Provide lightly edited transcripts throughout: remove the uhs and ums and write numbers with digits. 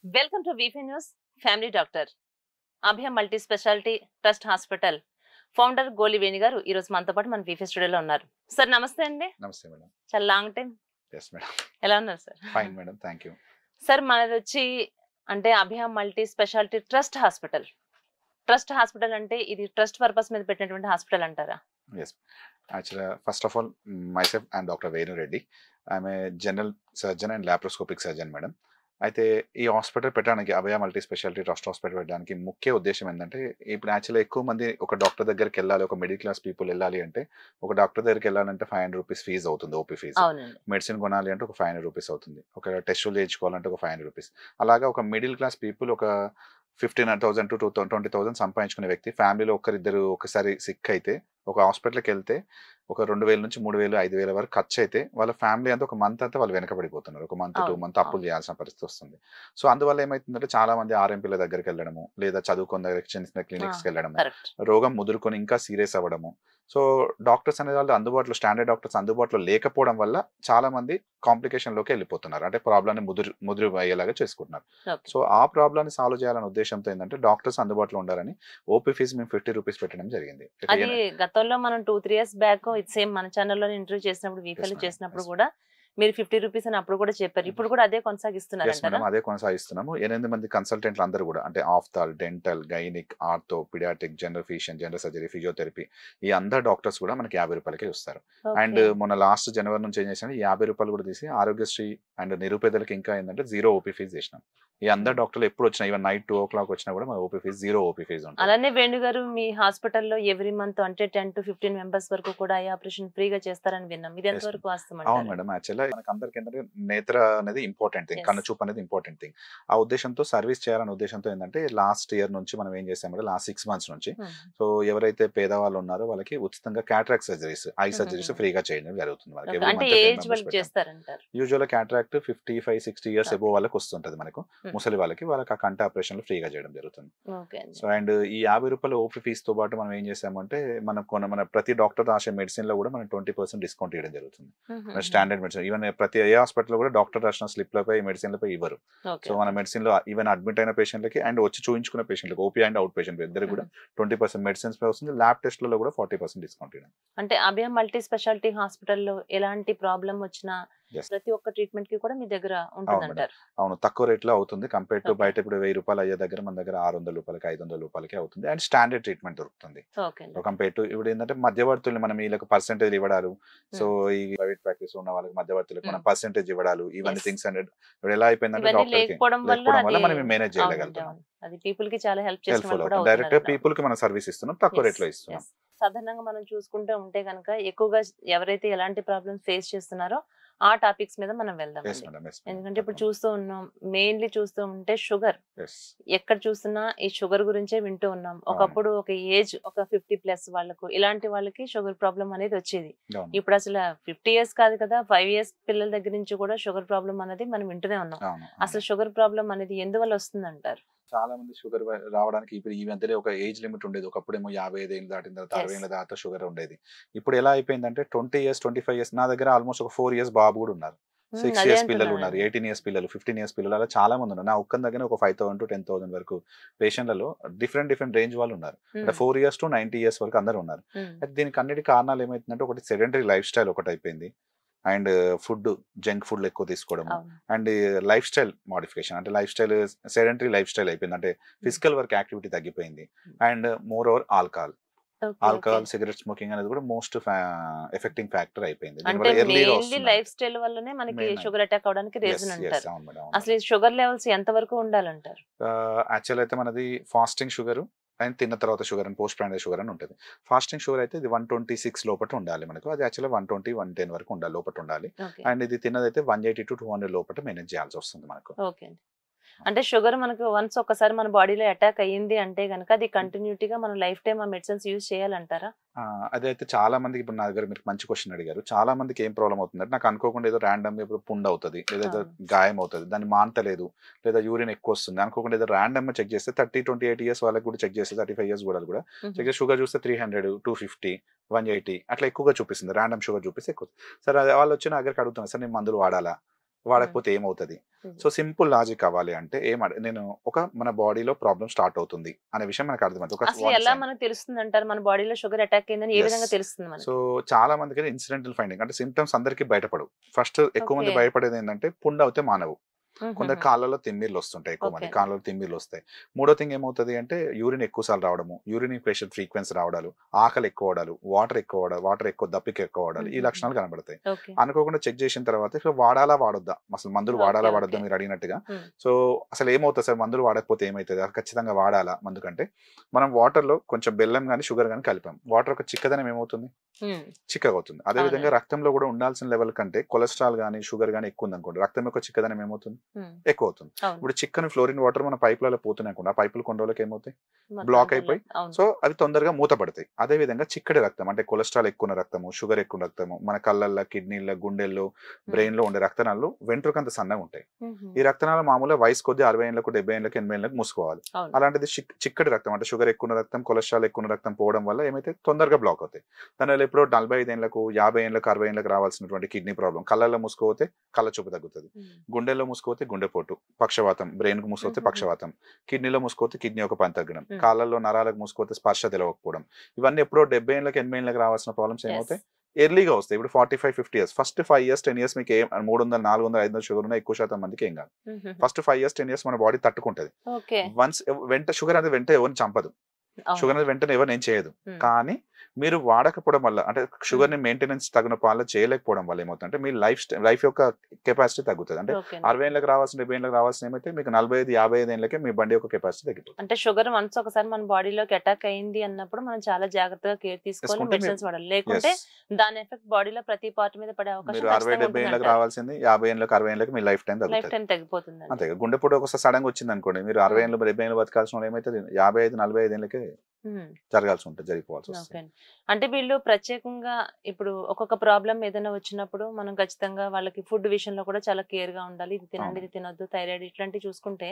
Welcome to వీఫీ news family doctor Abhaya multi specialty trust hospital founder Goli Veni గారు ఈ రోజు మనతో పాటు మన వీఫీ స్టూడియోలో ఉన్నారు. సార్ నమస్తే అండి. నమస్తే మేడం. చాలా లాంగ్ టైం. yes madam. ఎలా ఉన్నారు sir? Fine madam, thank you. Sir మనది వచ్చి అంటే Abhaya multi specialty trust hospital. Trust hospital అంటే ఇది ట్రస్ట్ పర్పస్ మీద పెట్టినటువంటి హాస్పిటల్ అంటారా? yes actually first of all myself and Dr. Venu Reddy. I'm a general surgeon and laparoscopic surgeon madam. అయితే ఈ హాస్పిటల్ పెట్టడానికి అభయ మల్టీ స్పెషాలిటీ ట్రస్ట్ హాస్పిటల్ పెట్టడానికి ముఖ్య ఉద్దేశం ఏంటంటే, ఇప్పుడు యాక్చువల్గా ఎక్కువ మంది ఒక డాక్టర్ దగ్గరికి వెళ్ళాలి, ఒక మిడిల్ క్లాస్ పీపుల్ వెళ్ళాలి అంటే ఒక డాక్టర్ దగ్గరికి వెళ్ళాలంటే 500 రూపీస్ ఫీజు అవుతుంది, ఓపీ ఫీజు. మెడిసిన్ కొనాలి అంటే ఒక 500 రూపీస్ అవుతుంది, ఒక టెస్టులు చేయించుకోవాలంటే ఒక 500 రూపీస్. అలాగా ఒక మిడిల్ క్లాస్ పీపుల్ ఒక 15,000 to 20,000 సంపాదించుకునే వ్యక్తి ఫ్యామిలీలో ఒకరిద్దరు ఒకసారి సిక్ అయితే ఒక హాస్పిటల్కి వెళ్తే ఒక 2,000 నుంచి 3,000 5,000 వరకు ఖర్చు అయితే వాళ్ళ ఫ్యామిలీ అంతా ఒక మంత్ అంతా వాళ్ళు వెనకబడిపోతున్నారు. ఒక మంత్ 2 మంత్ అప్పులు చేయాల్సిన పరిస్థితి వస్తుంది. సో అందువల్ల ఏమైతుందంటే చాలా మంది ఆర్ఎంపీల దగ్గరికి వెళ్ళడము, లేదా చదువుకున్న దగ్గర చిన్న చిన్న క్లినిక్స్కి వెళ్ళడము, రోగం ముదురుకొని ఇంకా సీరియస్ అవ్వడము. సో డాక్టర్స్ అనే వాళ్ళు అందుబాటులో స్టాండర్డ్ డాక్టర్స్ అందుబాటులో లేకపోవడం వల్ల చాలా మంది కాంప్లికేషన్ లోకి వెళ్ళిపోతున్నారు. అంటే ప్రాబ్లమ్ ముదురు అయ్యేలాగా చేసుకుంటున్నారు. సో ఆ ప్రాబ్లమ్ సాల్వ్ చేయాలనే ఉద్దేశంతో ఏంటంటే డాక్టర్స్ అందుబాటులో ఉండాలని ఓపీ ఫీజు మేము 50 రూపీస్ పెట్టడం జరిగింది. అది గతంలో మనం 2-3 ఇయర్స్ బ్యాక్ ఇది సేమ్ మన ఛానల్లో ఇంటర్వ్యూ చేసినప్పుడు వీఫీలో చేసినప్పుడు కూడా మీరు 50 రూపీస్ అని అప్పుడు కూడా చెప్పారు. ఇప్పుడు కూడా అదే కొనసాగిస్తున్నారు? అదే కొనసాగిస్తున్నాము. 8 మంది కన్సల్టెంట్లు అందరూ కూడా, అంటే ophthal, dental, gynaec, ortho, paediatric, general physician, general surgery, physiotherapy, ఈ అందరు డాక్టర్స్ కూడా మనకి 50 రూపాయలకే వస్తారు. అండ్ మొన్న లాస్ట్ జనవరి నుంచి ఏం చేసినా 50 రూపాయలు కూడా తీసి ఆరోగ్యశ్రీ అండ్ నిరుపేదలకు ఇంకా ఏంటంటే 0 ఓపీ ఫీజు చేసినాం. ఈ అందరు డాక్టర్లు ఎప్పుడు వచ్చినా, ఈవెన్ నైట్ 2 o'clock వచ్చినా కూడా మన ఓపీ ఫీజు 0 ఓపీ ఫీజు ఉంటుంది. అలానే వేణు గారు మీ హాస్పిటల్లో ఎవ్రీ మంత్ అంటే 10 to 15 మెంబర్స్ వరకు కూడా ఈ ఆపరేషన్ ఫ్రీగా చేస్తారని విన్నాం. ఇది ఎంత వరకు వాస్తవం? అవును మేడం. యాక్చువల్గా మనకి అందరికి ఏంటంటే నేత్ర అనేది ఇంపార్టెంట్ థింగ్, కన్ను చూపు అనేది ఇంపార్టెంట్ థింగ్. ఆ ఉద్దేశంతో సర్వీస్ చేయాలనే ఉద్దేశంతో ఏంటంటే లాస్ట్ ఇయర్ నుంచి మనం ఏం చేసామంటే లాస్ట్ 6 months నుంచి సో ఎవరైతే పేదవాళ్ళు ఉన్నారో వాళ్ళకి ఉచితంగా క్యాట్రాక్ట్ సర్జరీస్, ఐ సర్జరీస్ ఫ్రీగా చేయడం జరుగుతుంది. యూజువల్ క్యాట్రాక్ట్ 55-60 years అబోవ్ వాళ్ళకి వస్తుంటది. మనకు ముసలి వాళ్ళకి ఆ కంటి ఆపరేషన్లు ఫ్రీగా చేయడం జరుగుతుంది. సో అండ్ ఈ 50 రూపాయల ఓపీ ఫీస్ తో పాటు మనం ఏం చేసామంటే మన ప్రతి డాక్టర్ రాసే మెడిసిన్ లో కూడా మనం 20% డిస్కౌంట్ ఇవ్వడం జరుగుతుంది. స్టాండర్డ్ మెడిసిన్ ఈవెన్ ప్రతి ఏ హాస్పిటల్ కూడా డాక్టర్ రాసిన స్లిప్ లపై మెడిసిన్లపై ఇవ్వరు. సో మన మెడిసిన్ లో ఈవెన్ అడ్మిట్ అయిన పేషెంట్లకి అండ్ వచ్చి చూపించుకునే పేషెంట్లకి, ఓపీ అండ్ అవుట్ పేషెంట్ ఇద్దరు కూడా 20% మెడిసిన్స్ పై వస్తుంది. ల్యాబ్ టెస్ట్లలో కూడా 40% డిస్కౌంట్ ఇవ్వడం. అంటే అభయ మల్టీ స్పెషాలిటీ హాస్పిటల్లో ఎలాంటి ప్రాబ్లం వచ్చినా ప్రతి ఒక్క ట్రీట్మెంట్ కి కూడా మీ దగ్గర ఉంటుందంటారు? అవును, తక్కువ రేట్ లో అవుతుంది. కంపేర్ టు బయట ఇప్పుడు 1000 రూపాయలు అయ్యే దగ్గర మన దగ్గర 600 రూపాయలకి 500 రూపాయలకి అవుతుంది. అండ్ స్టాండర్డ్ ట్రీట్మెంట్ దొరుకుతుంది. కంపేర్ టు ఇప్పుడు ఏంటంటే మధ్యవర్తులు మనం వీళ్ళకి పర్సెంటేజ్ ఇవ్వడాలు, సో ఈ ప్రైవేట్ ప్రాక్టీస్ ఉన్న వాళ్ళకి మధ్యవర్తులకు మనం పర్సెంటేజ్ ఇవ్వడాలు, ఇవన్నీ థింగ్స్ అనేది ఇప్పుడు ఎలా అయిపోయిందంటే డాక్టర్ లేకపోవడం వల్ల మనం మేనేజ్ చేయగలుగుతాం. అది పీపుల్ కి చాలా హెల్ప్ డైరెక్ట్ పీపుల్ కి మనం సర్వీస్ ఇస్తున్నాం, తక్కువ రేట్ లో ఇస్తున్నాం. సాధారణంగా మనం చూసుకుంటూ ఉంటే కనుక ఎక్కువగా ఎవరైతే ఎలాంటి ప్రాబ్లమ్స్ ఫేస్ చేస్తున్నారో ఆ టాపిక్స్ మీద మనం వెళ్దాం. ఎందుకంటే ఇప్పుడు చూస్తూ ఉన్నాం, మెయిన్లీ చూస్తూ ఉంటే షుగర్, ఎక్కడ చూస్తున్నా ఈ షుగర్ గురించే వింటూ ఉన్నాం. ఒకప్పుడు ఒక ఏజ్ ఒక 50+ వాళ్ళకు ఇలాంటి వాళ్ళకి షుగర్ ప్రాబ్లం అనేది వచ్చేది. ఇప్పుడు అసలు 50 years కాదు కదా, 5 years పిల్లల దగ్గర నుంచి కూడా షుగర్ ప్రాబ్లం అనేది మనం వింటూనే ఉన్నాం. అసలు షుగర్ ప్రాబ్లం అనేది ఎందువల్ల వస్తుంది అంటారు? చాలా మంది షుగర్ రావడానికి ఇప్పుడు ఈ మధ్యలో ఒక ఏజ్ లిమిట్ ఉండేది. ఒకప్పుడేమో 55 ఏళ్ళు దాటిన తర్వాత 60 ఏళ్ళ దాకా షుగర్ ఉండేది. ఇప్పుడు ఎలా అయిపోయిందంటే 20 years 25 years, నా దగ్గర ఆల్మోస్ట్ ఒక 4 years బాబు కూడా ఉన్నారు, 6 years పిల్లలు ఉన్నారు, 18 years పిల్లలు, 15 years పిల్లలు, అలా చాలా మంది ఉన్నారు. నా ఒక్క దగ్గర ఒక 5,000 to 10,000 వరకు పేషెంట్లలో డిఫరెంట్ రేంజ్ వాళ్ళు ఉన్నారు. అంటే 4 years to 90 years వరకు అందరూ ఉన్నారు. అయితే దీనికి అన్నిటి కారణాలు ఏమైతుందంటే ఒకటి సెడెంటరీ లైఫ్ స్టైల్ ఒకటి అయిపోయింది, అండ్ ఫుడ్ జంక్ ఫుడ్ ఎక్కువ తీసుకోవడం, అండ్ లైఫ్ స్టైల్ మోడిఫికేషన్. అంటే life style sedentary life style అయిపోయింది, అంటే ఫిజికల్ వర్క్ యాక్టివిటీ తగ్గిపోయింది. And more over alcohol, cigarette smoking అనేది కూడా మోస్ట్ ఎఫెక్టింగ్ ఫ్యాక్టర్ అయిపోయింది. లైఫ్ స్టైల్ వల్లనే మనకి షుగర్ అటాక్ అవడానికి రీజన్ అంటారు. అసలు షుగర్ లెవెల్స్ ఎంత వరకు ఉండాలంటారు? యాక్చువల్ అయితే మనది ఫాస్టింగ్ షుగర్ అండ్ తిన్న తర్వాత షుగర్ అని పోస్ట్ ప్రాండల్ షుగర్ అని ఉంటుంది. ఫాస్టింగ్ షుగర్ అయితే ఇది 126 లోపల ఉండాలి మనకు. అది యాక్చువల్గా 120-110 వరకు ఉండాలి, లోపల ఉండాలి. అండ్ ఇది తిన్నదైతే 180 to 200 లోపల మేనేజ్ చేయాల్సి వస్తుంది మనకు. అంటే షుగర్ మనకు వన్స్ ఒకసారి మన బాడీలో అటాక్ అయ్యింది అంటే కనుక అది కంటిన్యూటీగా మనం లైఫ్ టైం ఆ మెడిసిన్స్ యూజ్ చేయాలంటారా? అదైతే చాలా మందికి ఇప్పుడు నా దగ్గర మీరు మంచి క్వశ్చన్ అడిగారు. చాలా మందికి ఏం ప్రాబ్లం అవుతుందంటే, నాకు అనుకోకుండా ఏదో ర్యాండమ్ ఇప్పుడు పుండ్ అవుతుంది, లేదా గాయం అవుతుంది, దాన్ని మాంతలేదు, లేదా యూరిన్ ఎక్కువ వస్తుంది అనుకోకుండా ఏదో ర్యాండమ్ చెక్ చేస్తే 30-28 years వాళ్ళకి కూడా చెక్ చేస్తే 35 years కూడా చెక్ చేసి షుగర్ చూస్తే 300, 250, 180 అట్లా ఎక్కువగా చూపిస్తుంది. ర్యాండమ్ షుగర్ చూపిస్తే ఎక్కువ. సరే వాళ్ళు వచ్చి నా దగ్గరికి అడుగుతున్నారు, సార్ నేను మందులు వాడాలా, వాడకపోతే ఏమవుతుంది? సో సింపుల్ లాజిక్ అవ్వాలి అంటే నేను మన బాడీలో ప్రాబ్లం స్టార్ట్ అవుతుంది అనే విషయం మనకు అర్థమవుతుంది. అసలు ఎలా మనకు తెలుస్తుంది అంటారు మన బాడీలో షుగర్ అటాక్ అయిందని ఏ విధంగా తెలుస్తుంది మనకి? సో చాలా మందికి ఇన్సిడెంటల్ ఫైండింగ్ అంటే సింప్టమ్స్ అందరికీ బయటపడవు. ఫస్ట్ ఎక్కువ మంది భయపడేది ఏంటంటే పుండు అవుతే మానవు. కొందరు కాళ్ళలో తిమ్మిర్లు వస్తుంటాయి, ఎక్కువ మంది కాళ్ళలో తిమ్మిర్లు వస్తాయి. మూడో థింగ్ ఏమవుతుంది అంటే యూరిన్ ఎక్కువ సార్లు రావడము, యూరిన్ ప్రెషర్ ఫ్రీక్వెన్సీ రావడాలు, ఆకలి ఎక్కువ అవడాలు, వాటర్ ఎక్కువ దప్పిక ఎక్కువ అవడాలు, ఈ లక్షణాలు కనబడతాయి. అనుకోకుండా చెక్ చేసిన తర్వాత వాడాలా వాడొద్దా, అసలు మందులు వాడాలా వాడొద్దా మీరు అడిగినట్టుగా. సో అసలు ఏమవుతుంది సార్ మందులు వాడకపోతే ఏమవుతుంది, ఖచ్చితంగా వాడాలా మందు కంటే మనం వాటర్ లో కొంచెం బెల్లం కానీ షుగర్ కానీ కలిపాం, వాటర్ ఒక చిక్కదనం ఏమవుతుంది, చిక్కగా అవుతుంది. అదే విధంగా రక్తంలో కూడా ఉండాల్సిన లెవెల్ కంటే కొలెస్ట్రాల్ కానీ షుగర్ కానీ ఎక్కువ ఉంది అనుకోండి, రక్తం యొక్క చిక్కదనం ఏమవుతుంది, ఎక్కువ అవుతుంది. ఇప్పుడు చిక్కని ఫ్లోరిన్ వాటర్ మన పైపులలో పోతున్నాయి, ఆ పైపులు కొన్ని రోజులకి ఏమవుతాయి, బ్లాక్ అయిపోయి సో అవి తొందరగా మూతపడతాయి. అదే విధంగా చిక్కడి రక్తం అంటే కొలెస్ట్రాల్ ఎక్కువ రక్తము, షుగర్ ఎక్కువ రక్తము మన కళ్ళల్లో, కిడ్నీల్లో, గుండెల్లో, బ్రెయిన్ లో ఉండే రక్తనాలు వెంట్రుకంత సన్నగా ఉంటాయి. ఈ రక్తనాలు మామూలుగా వయసు కొద్ది 60 ఏళ్ళకు, 70 ఏళ్ళకి, 80 ఏళ్ళకి మూసుకోవాలి. అలాంటిది చిక్కటి రక్తం అంటే షుగర్ ఎక్కువ రక్తం, కొలెస్ట్రాల్ ఎక్కువ రక్తం పోవడం వల్ల ఏమైతే తొందరగా బ్లాక్ అవుతాయి. దానివల్ల ఎప్పుడో 45 ఏళ్ళకు, 50 ఏళ్ళకు, 60 ఏళ్ళకి రావాల్సినటువంటి కిడ్నీ ప్రాబ్లం, కళ్ళల్లో మూసుకోపోతే కళ్ళ చూపు తగ్గుతుంది, గుండెల్లో మూసుకోపోతే గుండెపోటు, పక్షవాతం, బ్రెయిన్ కు మూసుకోతే పక్షవాతం, కిడ్నీలో మూసుకోతే కిడ్నీ ఒక పని తగ్గడం, కాళ్ళల్లో నరాలకు మూసుకోతే స్పర్శ తెలవకపోవడం, ఇవన్నీ ఎప్పుడో 70 ఏళ్ళకి, 80 ఏళ్ళకి రావాల్సిన ప్రాబ్లమ్స్ ఏమవుతాయి, ఎర్లీగా వస్తాయి. ఇప్పుడు 45-50 ఇయర్స్, ఫస్ట్ 5 ఇయర్స్ 10 ఇయర్స్ మీకు 300, 400, 500 షుగర్ ఉన్న ఎక్కువ శాతం మందికి ఏం కాదు. ఫస్ట్ 5 ఇయర్స్ 10 ఇయర్స్ మన బాడీ తట్టుకుంటది. వన్స్ షుగర్ అనేది వెంట ఎవరిని చంపదు, షుగర్ అనేది వెంటనే ఎవరు ఏం చేయదు. కానీ మీరు వాడకపోవడం వల్ల అంటే షుగర్ ని మెయింటెనెన్స్ తగిన పాలన చేయలేకపోవడం వల్ల ఏమవుతుందంటే మీ లైఫ్ యొక్క కెపాసిటీ తగ్గుతుంది. అంటే 60 ఏళ్ళకి రావాల్సిన, 70 ఏళ్ళకి రావాల్సిన ఏమైతే మీకు 45-50 ఏళ్ళకే మీ బండి యొక్క కెపాసిటీ తగ్గిపోతుంది. అంటే షుగర్ వన్స్ ఒకసారి మన బాడీలోకి అటాక్ అయింది అన్నప్పుడు మనం చాలా జాగ్రత్తగా కేర్ తీసుకోవాలి, మెడిసిన్స్ వాడాలి, లేకుంటే దాని ఎఫెక్ట్ బాడీలో ప్రతి పార్ట్ మీద పడే అవకాశం. 60-70 ఏళ్ళకి రావాల్సింది 50 ఏళ్ళకి, 60 ఏళ్ళకి మీ లైఫ్ టైం తగ్గిపోతుంది. అంతే. గుండెపోటు ఒకసారి సడన్ గా వచ్చింది అనుకోండి, మీరు 60 ఏళ్ళు 70 ఏళ్ళు బతకాల్సిన ఏమైతే 55-45 ఏళ్ళకే జరగాల్సి ఉంటుంది, జరిగిపోవాల్సి వస్తుంది. అంటే వీళ్ళు ప్రత్యేకంగా ఇప్పుడు ఒక్కొక్క ప్రాబ్లం ఏదైనా వచ్చినప్పుడు మనం ఖచ్చితంగా వాళ్ళకి ఫుడ్ విషయంలో కూడా చాలా కేర్ గా ఉండాలి, ఇది తినండి, ఇది తినొద్దు, థైరాయిడ్ ఇట్లాంటివి చూసుకుంటే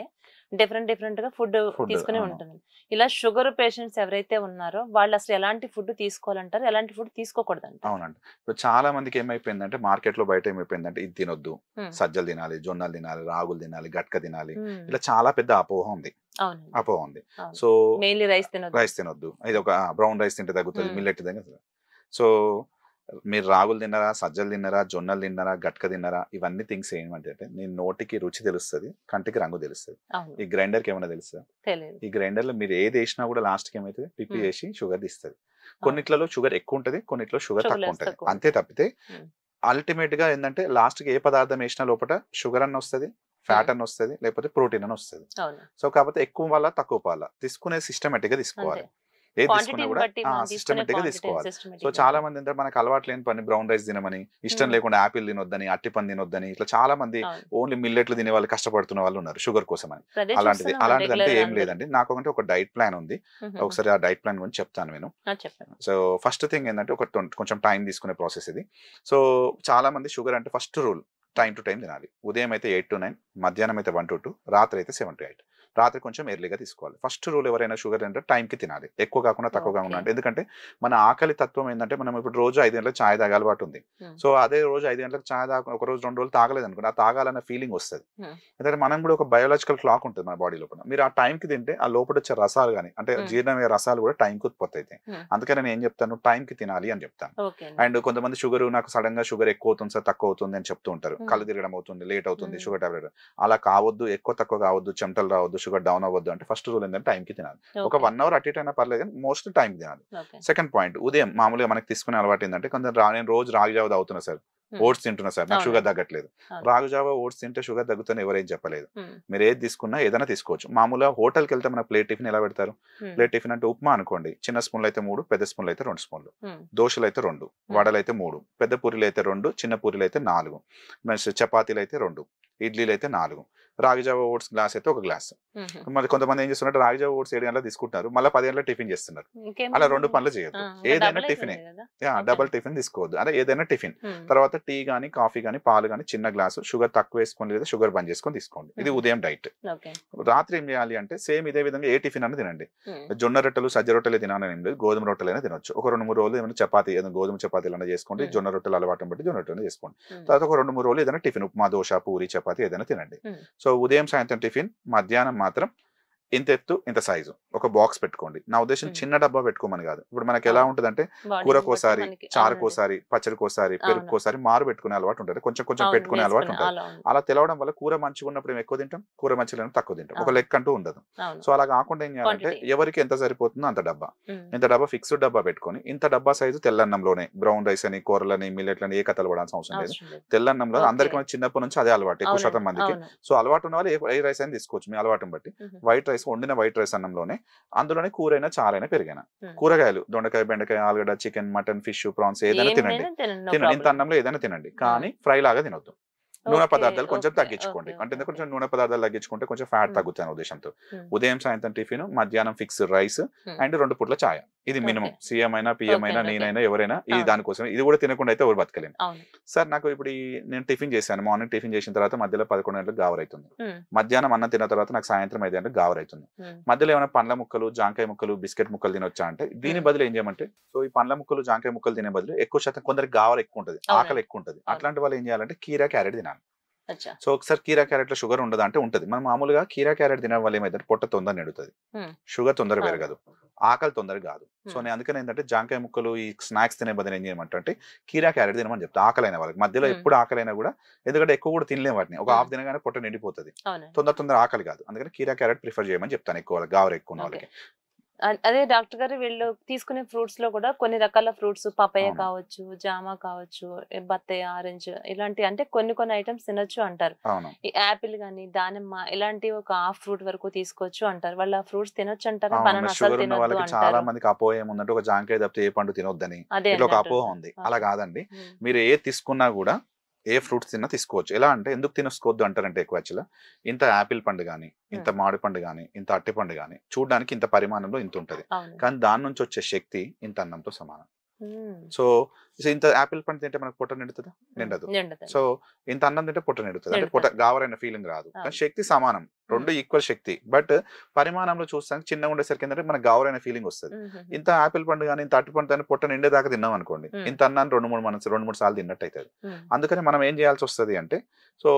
డిఫరెంట్ గా ఫుడ్ తీసుకునే ఉంటుంది. ఇలా షుగర్ పేషెంట్స్ ఎవరైతే ఉన్నారో వాళ్ళు అసలు ఎలాంటి ఫుడ్ తీసుకోవాలంటారు, ఎలాంటి ఫుడ్ తీసుకోకూడదు అంటారు? అవునండి. ఇప్పుడు చాలా మందికి ఏమైపోయిందంటే మార్కెట్ లో బయట ఏమైపోయిందంటే ఇది తినొద్దు, సజ్జలు తినాలి, జొన్నలు తినాలి, రాగులు తినాలి, గట్క తినాలి, ఇలా చాలా పెద్ద అపోహ ఉంది. సో రైస్ తినొద్దు, ఇది ఒక బ్రౌన్ రైస్ తింటే తగ్గుతుంది, మిల్లెట్ తగ్గుతుంది. సో మీరు రాగులు తిన్నారా, సజ్జలు తిన్నారా, జొన్నలు తిన్నారా, గట్క తిన్నారా, ఇవన్నీ థింగ్స్ ఏమంటే నీ నోటికి రుచి తెలుస్తుంది, కంటికి రంగు తెలుస్తుంది. ఈ గ్రైండర్ కి ఏమైనా తెలుసా? ఈ గ్రైండర్ లో మీరు ఏది వేసినా కూడా లాస్ట్ కి ఏమైతుంది, పిప్పి వేసి షుగర్ తీస్తుంది. కొన్నిట్లలో షుగర్ ఎక్కువ ఉంటది, కొన్నిట్లో షుగర్ తక్కువ ఉంటది. అంతే తప్పితే అల్టిమేట్ గా ఏంటంటే లాస్ట్ కి ఏ పదార్థం వేసినా లోపల షుగర్ అన్న వస్తుంది, ఫ్యాట్ అని వస్తుంది, లేకపోతే ప్రోటీన్ అని వస్తుంది. సో కాకపోతే ఎక్కువ వల్ల తక్కువ వల్ల తీసుకునే సిస్టమేటిక్ గా తీసుకోవాలి, ఏది తీసుకున్నా కూడా సిస్టమేటిక్ గా తీసుకోవాలి. సో చాలా మంది ఏంటంటే మనకు అలవాటు లేని పని బ్రౌన్ రైస్ తినమని, ఇష్టం లేకుండా యాపిల్ తినొద్దని, అట్టి పని తినొద్దని, ఇట్లా చాలా మంది ఓన్లీ మిల్లెట్లు తినే వాళ్ళు కష్టపడుతున్న వాళ్ళు ఉన్నారు షుగర్ కోసం అని. అలాంటిదంటే ఏం లేదండి, నాకు అంటే ఒక డైట్ ప్లాన్ ఉంది, ఒకసారి ఆ డైట్ ప్లాన్ గురించి చెప్తాను నేను. సో ఫస్ట్ థింగ్ ఏంటంటే కొంచెం టైం తీసుకునే ప్రాసెస్ ఇది. సో చాలా మంది షుగర్ అంటే first rule time to time తినాలి. ఉదయం అయితే 8 to 9, మధ్యాహ్నం అయితే 1 to 2, రాత్రి అయితే 7 to 8. రాత్రి కొంచెం ఎర్లీగా తీసుకోవాలి. ఫస్ట్ రూల్ ఎవరైనా షుగర్ అంటే టైంకి తినాలి, ఎక్కువ కాకుండా తక్కువ కాకుండా. ఎందుకంటే మన ఆకలి తత్వం ఏంటంటే మనం ఇప్పుడు రోజు 5 గంటలకు ఛాయ్ తాగే అలవాటు ఉంది. సో అదే రోజు 5 గంటలకు ఛాయ్ ఒక రోజు 2 రోజులు తాగలేదు అనుకోండి, ఆ తాగాలన్న ఫీలింగ్ వస్తుంది. ఎందుకంటే మనం కూడా ఒక బయోలాజికల్ క్లాక్ ఉంటుంది మన బాడీ లోపల. మీరు ఆ టైంకి తింటే ఆ లోపల వచ్చే రసాలు కానీ అంటే జీర్ణమయ్యే రసాలు కూడా టైంకి ఉత్పత్తి అవుతాయి. అందుకని నేను ఏం చెప్తాను, టైంకి తినాలి అని చెప్తాను. అండ్ కొంతమంది షుగర్ నాకు సడన్ గా షుగర్ ఎక్కువ అవుతుంది సార్, తక్కువ అవుతుంది అని చెప్తూ ఉంటారు, కళ్ళు తిరగడం అవుతుంది, లేట్ అవుతుంది, షుగర్ టాబ్లెట్. అలా కావద్దు, ఎక్కువ తక్కువ కావద్దు, చెమటలు రావద్దు, షుగర్ డౌన్ అవ్వద్దు అంటే ఫస్ట్ రూల్ ఏంటంటే టైంకి తినాలి. ఒక 1 hour అటు ఇటు అయినా పర్లేదు కానీ మోస్ట్ టైం తినాలి. సెకండ్ పాయింట్, ఉదయం మామూలుగా మనకి తీసుకునే అలవాటు ఏంటంటే కొంచెం నేను రోజు రాగి జావ తాగుతున్నా సార్, ఓట్స్ తింటున్నా సార్, నాకు షుగర్ తగ్గట్లేదు. రాగి జావ ఓట్స్ తింటే షుగర్ తగ్గుతుంది ఎవరేం చెప్పలేదు. మీరు ఏది తీసుకున్నా ఏదైనా తీసుకోవచ్చు. మామూలుగా హోటల్కి వెళ్తే మన ప్లేట్ టిఫిన్ ఎలా పెడతారు, ప్లేట్ టిఫిన్ అంటే ఉప్మా అనుకోండి, చిన్న స్పూన్లు అయితే 3, పెద్ద స్పూన్లు అయితే 2 స్పూన్లు, దోశలు అయితే 2, వడలు అయితే 3, పెద్ద పూరీలు అయితే 2, చిన్న పూరీలు అయితే 4, చపాతీలు అయితే 2, ఇడ్లీలు అయితే 4, రాగి జావ ఓట్స్ గ్లాస్ అయితే ఒక గ్లాస్. మరి కొంతమంది ఏం చేస్తున్నారు, రాగి జావ ఓట్స్ 7 గంటలకు తీసుకుంటున్నారు, మళ్ళీ 10 గంటలకు టిఫిన్ చేస్తున్నారు. అలా 2 పనులు చేయొద్దు. ఏదైనా టిఫిన్, డబుల్ టిఫిన్ తీసుకోవద్దు. అంటే ఏదైనా టిఫిన్ తర్వాత టీ గానీ కాఫీ గానీ పాలు గానీ చిన్న గ్లాసు షుగర్ తక్కువ వేసుకొని లేదా షుగర్ బంద్ చేసుకొని తీసుకోండి. ఇది ఉదయం డైట్. రాత్రి ఏం చేయాలి అంటే సేమ్ ఇదే విధంగా ఏ టిఫిన్ అన్న తినండి. జొన్న రొట్టెలు సజ్జ రొట్టెలు తినాలని ఏం లేదు, గోధుమ రొట్టెలైనా తినొచ్చు. ఒక 2-3 రోజులు ఏమైనా చపాతి ఏదైనా గోధుమ చపాతీలు అన్నా చేసుకోండి, జొన్న రొట్టెలు అలవాటు బట్టి జొన్న రొట్టెలు చేసుకోండి. తర్వాత ఒక 2-3 రోజులు ఏదైనా టిఫిన్ ఉప్మా దోశ పూరి చపాతి ఏదైనా తినండి. సో ఉదయం సాయంత్రం టిఫిన్, మధ్యాహ్నం మాత్రం ఇంత ఎత్తు ఇంత సైజు ఒక బాక్స్ పెట్టుకోండి. నా ఉద్దేశం చిన్న డబ్బా పెట్టుకోమని కాదు. ఇప్పుడు మనకి ఎలా ఉంటదంటే కూరకోసారి, చారుకోసారి, పచ్చడికోసారి, పెరుగుకోసారి మారు పెట్టుకునే అలవాటు ఉంటుంది, కొంచెం కొంచెం పెట్టుకునే అలవాటు ఉంటుంది. అలా తెలవడం వల్ల కూర మంచిగా ఉన్నప్పుడు ఎక్కువ తింటాం, కూర మంచిగా తక్కువ తింటాం, ఒక లెక్క అంటూ ఉండదు. సో అలా కాకుండా ఏం చేయాలంటే ఎవరికి ఎంత సరిపోతుందో అంత డబ్బా, ఇంత డబ్బా ఫిక్స్డ్ డబ్బా పెట్టుకొని ఇంత డబ్బా సైజు తెల్లన్నంలోనే బ్రౌన్ రైస్ అని కూరలని మిల్లెట్లని ఏ కథలు పడాల్సిన అవసరం లేదు. తెల్లన్నంలో అందరికి చిన్నప్పటి నుంచి అదే అలవాటు, ఎక్కువ శాతం మందికి. సో అలవాటు ఉన్న వాళ్ళు ఏ రైస్ అయినా తీసుకోవచ్చు మీ అలవాటుని బట్టి. వైట్ రైస్ వండిన వైట్ రైస్ అన్నంలోనే అందులోనే కూరైనా చారైనా పెరిగైనా కూరగాయలు దొండకాయ బెండకాయ ఆలుగడ్డ చికెన్ మటన్ ఫిష్ ప్రాన్స్ ఏదైనా తినండి. ఇంత అన్నంలో ఏదైనా తినండి, కానీ ఫ్రై లాగా తినొద్దు. నూనె పదార్థాలు కొంచెం తగ్గించుకోండి. అంటే కొంచెం నూనె పదార్థాలు తగ్గించుకుంటే కొంచెం ఫ్యాట్ తగ్గుతాయి ఉద్దేశంతో. ఉదయం సాయంత్రం టిఫిన్, మధ్యాహ్నం ఫిక్స్ రైస్ అండ్ 2 పూట్ల ఛాయ. ఇది మినిమం. సీఎం అయినా పిఎం అయినా నేనైనా ఎవరైనా ఇది దానికోసం. ఇది కూడా తినకుండా అయితే ఎవరు బతకలేము. సార్ నాకు ఇప్పుడు నేను టిఫిన్ చేశాను, మార్నింగ్ టిఫిన్ చేసిన తర్వాత మధ్యలో 11 గంటలకు గావరైతుంది, మధ్యాహ్నం అన్నం తిన్న తర్వాత నాకు సాయంత్రం 5 గంటలకు గావరైతుంది. మధ్యలో ఏమైనా పండ్ల ముక్కలు జాంకాయ ముక్కలు బిస్కెట్ ముక్కలు తినొచ్చా అంటే దీని బదులు ఏం చేయమంటే, సో ఈ పండ్ల ముక్కలు జాంకాయ ముక్కలు తినే బదులు ఎక్కువ శాతం కొందరికి గావర ఎక్కువ ఉంటుంది, ఆకలి ఎక్కువ ఉంటుంది. అట్లాంటి వాళ్ళు ఏం చేయాలంటే కీరా క్యారెట్ తినాలి. సో ఒకసారి కీరా క్యారెట్ లో షుగర్ ఉండదు అంటే ఉంటుంది. మనం మామూలుగా కీరా క్యారెట్ తినడం వల్ల ఏమైతే పొట్ట తొందర నిడుతుంది, షుగర్ తొందర పెరగదు, ఆకలి తొందర కాదు. సో నేను అందుకని ఏంటంటే జాంకాయ ముక్కలు ఈ స్నాక్స్ తినే బదులు ఏం చేయమంటే కీరా క్యారెట్ తినమని చెప్తా. ఆకలైన వాళ్ళకి మధ్యలో ఎప్పుడు ఆకలైనా కూడా, ఎందుకంటే ఎక్కువ కూడా తినలేము వాటిని, ఒక హాఫ్ తినగానే పొట్ట నిండిపోతుంది, తొందర ఆకలి కాదు. అందుకని కీరా క్యారెట్ ప్రిఫర్ చేయమని చెప్తాను ఎక్కువ వాళ్ళకి, గావర ఎక్కువ ఉన్న వాళ్ళకి. అదే డాక్టర్ గారు వీళ్ళు తీసుకునే ఫ్రూట్స్ లో కూడా కొన్ని రకాల ఫ్రూట్స్, పపాయ కావచ్చు, జామ కావచ్చు, బత్తాయి, ఆరెంజ్ ఇలాంటి అంటే కొన్ని ఐటమ్స్ తినొచ్చు అంటారు. ఈ యాపిల్ గానీ దానిమ్మ ఇలాంటి ఒక హాఫ్ ఫ్రూట్ వరకు తీసుకోవచ్చు అంటారు. వాళ్ళ ఫ్రూట్స్ తినొచ్చు అంటారు, బనానా అసలు తినొద్దు అంటారు. చాలా మందికి అపోహ ఏముందంటే ఒక జాంకాయ తప్పితే ఏ పండు తినొద్దని ఒక అపోహ ఉంది. అలా కాదండి. మీరు ఏ తీసుకున్నా కూడా ఏ ఫ్రూట్స్ తిన్నా తీసుకోవచ్చు. ఎలా అంటే ఎందుకు తినసుకోవద్దు అంటారంటే ఎక్కువ యాక్చువల్గా ఇంత యాపిల్ పండు కానీ, ఇంత మామిడి పండు కానీ, ఇంత అట్టి పండు కానీ చూడడానికి ఇంత పరిమాణంలో ఇంత ఉంటది, కానీ దాని నుంచి వచ్చే శక్తి ఇంత అన్నంతో సమానం. సో ఇంత యాపిల్ పండు తింటే మనకు పొట్ట నిండుతుందా? నిండదు. సో ఇంత అన్నం తింటే పొట్ట నిండుతుంది, అంటే పొట్ట గావరైన ఫీలింగ్ రాదు. కానీ శక్తి సమానం, 2 ఈక్వల్ శక్తి. బట్ పరిమాణంలో చూస్తానికి చిన్నగా ఉండేసరికి ఏంటంటే మనకు గావరైన ఫీలింగ్ వస్తుంది. ఇంత యాపిల్ పండు కానీ ఇంత అట్టి పండు కానీ పొట్ట నిండేదాకా తిన్నాం అనుకోండి, ఇంత అన్నాన్ని 2-3 సార్లు తిన్నట్టు అవుతుంది. అందుకని మనం ఏం చేయాల్సి వస్తుంది అంటే, సో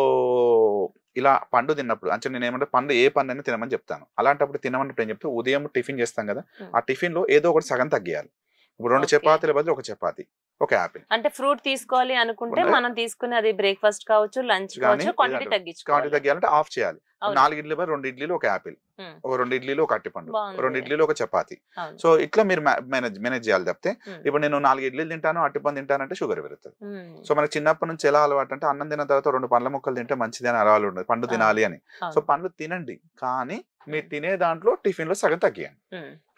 ఇలా పండు తిన్నప్పుడు అంటే నేను ఏమంటే పండు ఏ పండు అయినా తినమని చెప్తాను. అలాంటప్పుడు తినమన్నప్పుడు ఏం చెప్తే ఉదయం టిఫిన్ చేస్తాం కదా, ఆ టిఫిన్ లో ఏదో ఒకటి సగం తగ్గియాలి. ఇప్పుడు 2 చపాతీల బదులు ఒక చపాతీ, ఒక యాపిల్. అంటే ఫ్రూట్ తీసుకోవాలి అనుకుంటే మనం తీసుకునే అది బ్రేక్ఫాస్ట్ కావచ్చు, లంచ్ కావచ్చు, క్వాంటిటీ తగ్గించాలంటే ఆఫ్ చేయాలి. 4 ఇడ్లీ బదులు 2 ఇడ్లీలు ఒక యాపిల్, ఒక 2 ఇడ్లీలు ఒక అట్టిపండు, 2 ఇడ్లీలు ఒక చపాతీ. సో ఇట్లా మీరు మేనేజ్ చేయాలి తప్పితే ఇప్పుడు నేను 4 ఇడ్లీలు తింటాను అట్టిపండు తింటానంటే షుగర్ పెరుగుతుంది. సో మనకి చిన్నప్పటి నుంచి ఎలా అలవాటు అంటే అన్నం తిన్న తర్వాత 2 పండ్ల ముక్కలు తింటే మంచిది అని అలవాటు ఉండదు, పండు తినాలి అని. సో పండ్లు తినండి, కానీ మీరు తినే దాంట్లో టిఫిన్ లో సగం తగ్గియండి.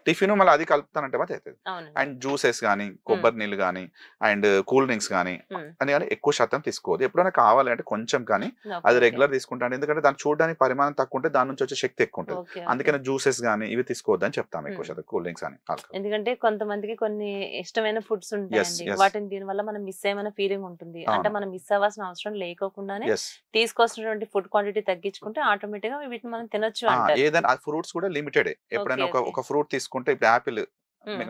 టిఫిన్ మళ్ళీ అది కలుపుతానంటే మాత్రం అవుతుంది. అండ్ జ్యూసెస్ కానీ, కొబ్బరి నీళ్ళు కానీ, అండ్ కూల్ డ్రింక్స్ కానీ అని కానీ ఎక్కువ శాతం తీసుకోవద్దు. ఎప్పుడైనా కావాలి అంటే కొంచెం, కానీ అది రెగ్యులర్ తీసుకుంటాను. ఎందుకంటే దాన్ని చూడడానికి పరిమాణం తక్కువ ఉంటే దాని నుంచి వచ్చే శక్తి ఎక్కువ ఉంటుంది. అందుకని జ్యూసెస్ కానీ ఇవి తీసుకోవద్దు అని చెప్తాను ఎక్కువ శాతం, కూల్ డ్రింక్స్ అని. ఎందుకంటే కొంతమందికి కొన్ని ఇష్టమైన ఫుడ్స్ ఉంటాయండి, వాటిని దీని వల్ల మనం మిస్ అయ్యమన్న ఫీలింగ్ ఉంటుంది. అంటే మనం మిస్ అవ్వాల్సిన అవసరం లేకోకుండానే తీసుకోవాల్సినటువంటి ఫుడ్ క్వాంటిటీ తగ్గించుకుంటే ఆటోమేటిక్ గా వీటిని మనం తినొచ్చు. ఏదైనా ఫ్రూట్స్ కూడా లిమిటెడ్. ఎప్పుడైనా ఒక ఫ్రూట్ తీసుకుంటే ఇప్పుడు యాపిల్,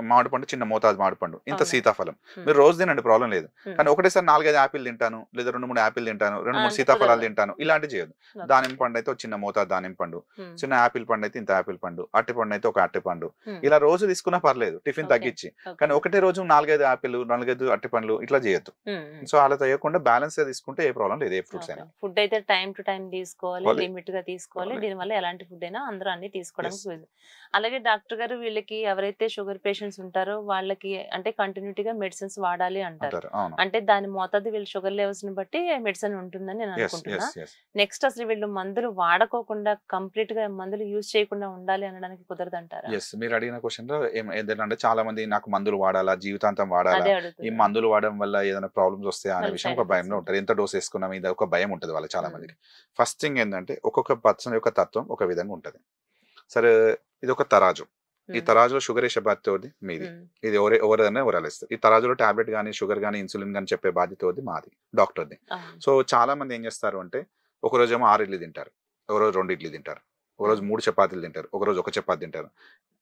మామిడి పండు చిన్న మోతాదు మామిడి పండు, ఇంత సీతాఫలం మీరు రోజు తినండి, ప్రాబ్లం లేదు. కానీ ఒకటేసారి 4-5 యాపిల్ తింటాను, లేదా 2-3 యాపిల్ తింటాను, 2-3 సీతాఫలాలు తింటాను, ఇలాంటి చేయదు. దానిమ్మ పండు అయితే చిన్న మోతాదు దానిమ్మ పండు, చిన్న యాపిల్ పండు అయితే ఇంత యాపిల్ పండు, అట్టి పండు అయితే ఒక అట్టి పండు, ఇలా రోజు తీసుకున్నా పర్లేదు టిఫిన్ తగ్గించి. కానీ ఒకటే రోజు 4-5 యాపిల్ 4-5 అట్టి పండ్లు ఇట్లా చేయొద్దు. సో అలా చేయకుండా బ్యాలెన్స్ గా తీసుకుంటే ఏ ప్రాబ్లం లేదు. ఏ ఫ్రూట్స్ అయినా ఫుడ్ అయితే టైం టు టైం తీసుకోవాలి, లిమిట్ గా తీసుకోవాలి. దీనివల్ల ఎలాంటి ఫుడ్ అయినా అందరూ అన్ని తీసుకోవడానికి. అలాగే డాక్టర్ గారు వీళ్ళకి ఎవరైతే షుగర్ పేషెంట్స్ ఉంటారో వాళ్ళకి అంటే కంటిన్యూటీగా మెడిసిన్స్ వాడాలి అంటారు. అంటారు. అవును. అంటే దాని మోతాదు వీళ్ళు షుగర్ లెవెల్స్ ని బట్టి మెడిసిన్ ఉంటుందని నేను Yes, అనుకుంటున్నా. yes, yes. నెక్స్ట్ అసలు వీళ్ళు మందులు వాడకోకుండా కంప్లీట్ గా మందులు యూజ్ చేయకుండా ఉండాలి అనడానికి కుదరదంటారా? ఎస్, మీరు అడిగిన క్వశ్చన్ లో ఏంటంటే చాలా మంది నాకు మందులు వాడాలా, జీవితాంతం వాడాలా, అదే ఈ అడుగుతున్నా. మందులు వాడడం వల్ల ఏదైనా ప్రాబ్లమ్స్ వస్తాయా అనే మళ్ళీ విషయం సైడ్ ఒక ఎఫెక్ట్స్ భయంలో ఉంటారు. ఎంత డోస్ వేసుకున్నాం ఇది ఒక భయం ఉంటుంది వాళ్ళ చాలా ఉమ్, మందికి. ఫస్ట్ థింగ్ ఏంటంటే ఒక్కొక్క పర్సన్ యొక్క తత్వం ఒక విధంగా ఉంటది. సరే, ఇది ఒక తరాజు. ఈ ఉమ్, తరాజులో షుగర్ వేసే బాధ్యత ఎవరిది? మీది. ఉమ్, ఇది ఎవరైనా ఎవరు ఇస్తారు. ఈ తరాజులో టాబ్లెట్ కానీ షుగర్ కానీ ఇన్సులిన్ కానీ చెప్పే బాధ్యత ఎవరిది? మాది, డాక్టర్ది. అవును. సో చాలా మంది ఏం చేస్తారు అంటే ఒక రోజు ఏమో 6 ఇడ్లీ తింటారు, ఒక రోజు 2 ఇడ్లీ తింటారు, ఒక రోజు 3 చపాతీలు తింటారు, ఒక రోజు 1 చపాతీ తింటారు.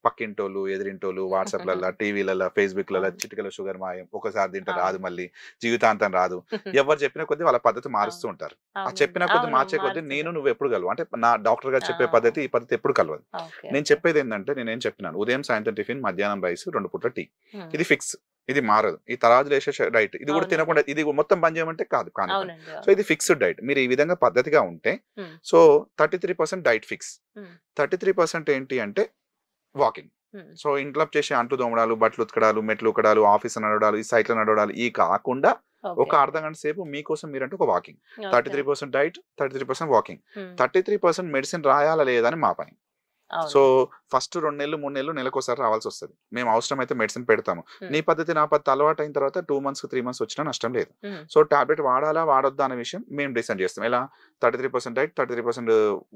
పక్కింటోళ్ళు, ఎదిరింటోళ్ళు, వాట్సాప్లలో, టీవీలలో, ఫేస్బుక్లలో అవును. చిటికలో షుగర్ మాయం, ఒకసారి తింటే అవును. రాదు, మళ్ళీ జీవితాంతం రాదు. ఎవరు చెప్పిన కొద్దీ వాళ్ళ పద్ధతి మారుస్తూ అవును. ఉంటారు. ఆ అవునండి. చెప్పిన కొద్దీ అవును, మార్చే కొద్దీ మారుతుంది. నేను నువ్వు ఎప్పుడు కలవు అంటే నా డాక్టర్ గారు చెప్పే ఆ, పద్ధతి ఈ పద్ధతి ఎప్పుడు కలవదు. ఓకే నేను ఓకే. చెప్పేది ఏంటంటే నేనేం చెప్పినాను, ఉదయం సాయంత్రం టిఫిన్, మధ్యాహ్నం రైస్, 2 పూట్ల టీ. ఉమ్, ఇది ఫిక్స్, ఇది మారదు. ఈ తరాజులు వేసే డైట్ ఇది కూడా అవునండి. తినకుండా ఇది మొత్తం బంద్ చేయమంటే కాదు కాని పని. అవునండి. సో అవును. ఇది ఫిక్స్డ్ డైట్. మీరు ఈ విధంగా పద్ధతిగా ఉంటే ఉమ్, సో 33% డైట్ ఫిక్స్, ఉమ్, 33% ఏంటి అంటే వాకింగ్. ఉమ్, సో ఇంట్లో చేసే అంట్లు తోమడాలు, బట్టలు ఉతకడాలు, మెట్లు ఉతకడాలు, ఆఫీస్ నడవడాలు, ఈ సైట్లు నడవడాలు, ఈ కాకుండా ఒక ఓకే అర్ధ గంట సేపు మీకోసం మీరంటే ఒక walking. Okay. 33% diet, 33% walking. Um, 33% medicine రాయాలా లేదా అని మా పని. సో అవును. ఫస్ట్ 2 నెలలు 3 నెలలు నెలకోసారి రావాల్సి వస్తుంది. మేము అవసరమైతే మెడిసిన్ పెడతాము. ఉమ్, నీ పద్ధతి నా పద్ధతి అలవాటు అయిన తర్వాత 2 మంత్స్ 3 మంత్స్ వచ్చినా నష్టం లేదు. ఉమ్, సో టాబ్లెట్ వాడాలా వాడొద్దా అనే విషయం మేము డిసైడ్ చేస్తాం. ఎలా? 33% డైట్, 33%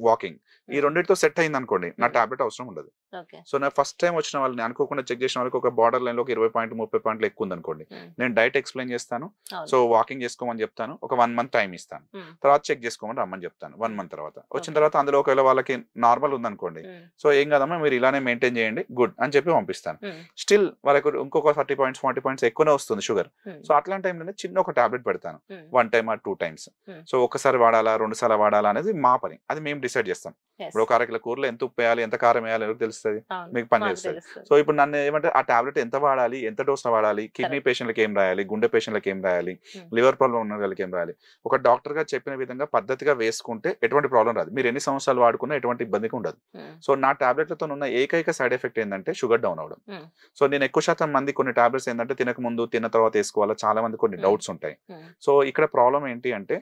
వాకింగ్. ఈ ఉమ్, రెండింటితో సెట్ అయింది అనుకోండి, నా ఉమ్, టాబ్లెట్ అవసరం ఉండదు. ఓకే. సో నా ఫస్ట్ టైం వచ్చిన వాళ్ళని అనుకోకుండా చెక్ చేసిన వాళ్ళకి ఒక బార్డర్ లైన్ లో ఒక 20 పాయింట్ 30 పాయింట్లు ఎక్కువ ఉంది అనుకోండి, ఉమ్, నేను డైట్ ఎక్స్ప్లెయిన్ చేస్తాను. అవును. సో వాకింగ్ చేసుకోమని చెప్తాను, ఒక 1 మంత్ టైం ఇస్తాను, ఉమ్, తర్వాత చెక్ చేసుకోమని రమ్మని చెప్తాను. 1 ఉమ్, మంత్ తర్వాత వచ్చిన ఓకే. తర్వాత అందులో ఒకవేళ వాళ్ళకి నార్మల్ ఉందనుకోండి, ఉమ్, సో ఏం కదమ్మా మీరు ఇలానే మెయింటైన్ చేయండి గుడ్ అని చెప్పి పంపిస్తాను. ఉమ్, స్టిల్ వాళ్ళకి ఇంకొక 30 పాయింట్స్ 40 పాయింట్స్ ఎక్కువనే వస్తుంది షుగర్. ఉమ్, సో అట్లాంటి టైంలోనే చిన్న ఒక టాబ్లెట్ పెడతాను, um, 1 time or 2 times. Um, so ఒకసారి వాడాలా 2 సార్లు వాడాలా అనేది మా పని, అది మేము డిసైడ్ చేస్తాం. yes. ఇప్పుడు ఒక అరకిల కూరలో ఎంత ఉప్పు వేయాలి, ఎంత కారం వేయాలి ఎవరికి తెలుస్తుంది? అవును, మీకు పని మాకు చేస్తుంది. తెలుస్తుంది. సో ఇప్పుడు నన్ను ఏమంటే ఆ టాబ్లెట్ ఎంత వాడాలి, ఎంత డోస్ వాడాలి, కిడ్నీ కరెక్ట్. పేషెంట్లకి ఏం రాయాలి, గుండె పేషెంట్లకి ఏం రాయాలి, ఉమ్, లివర్ ప్రాబ్లం ఉన్న వాళ్ళకి ఏం రాయాలి, ఒక డాక్టర్ గా చెప్పిన విధంగా పద్ధతిగా వేసుకుంటే ఎటువంటి ప్రాబ్లం రాదు. మీరు ఎన్ని సంవత్సరాలు వాడుకున్నా ఎటువంటి ఇబ్బందికి ఉండదు. ఉమ్, సో నా టాబ్లెట్లతో ఉన్న ఏకైక సైడ్ ఎఫెక్ట్ ఏంటంటే షుగర్ డౌన్ అవడం. ఉమ్, సో నేను ఎక్కువ శాతం మంది కొన్ని టాబ్లెట్స్ ఏంటంటే తినక ముందు తిన్న తర్వాత వేసుకోవాలా, చాలా మంది కొన్ని ఉమ్, డౌట్స్ ఉంటాయి. ఉమ్, సో ఇక్కడ ప్రాబ్లం ఏంటి అంటే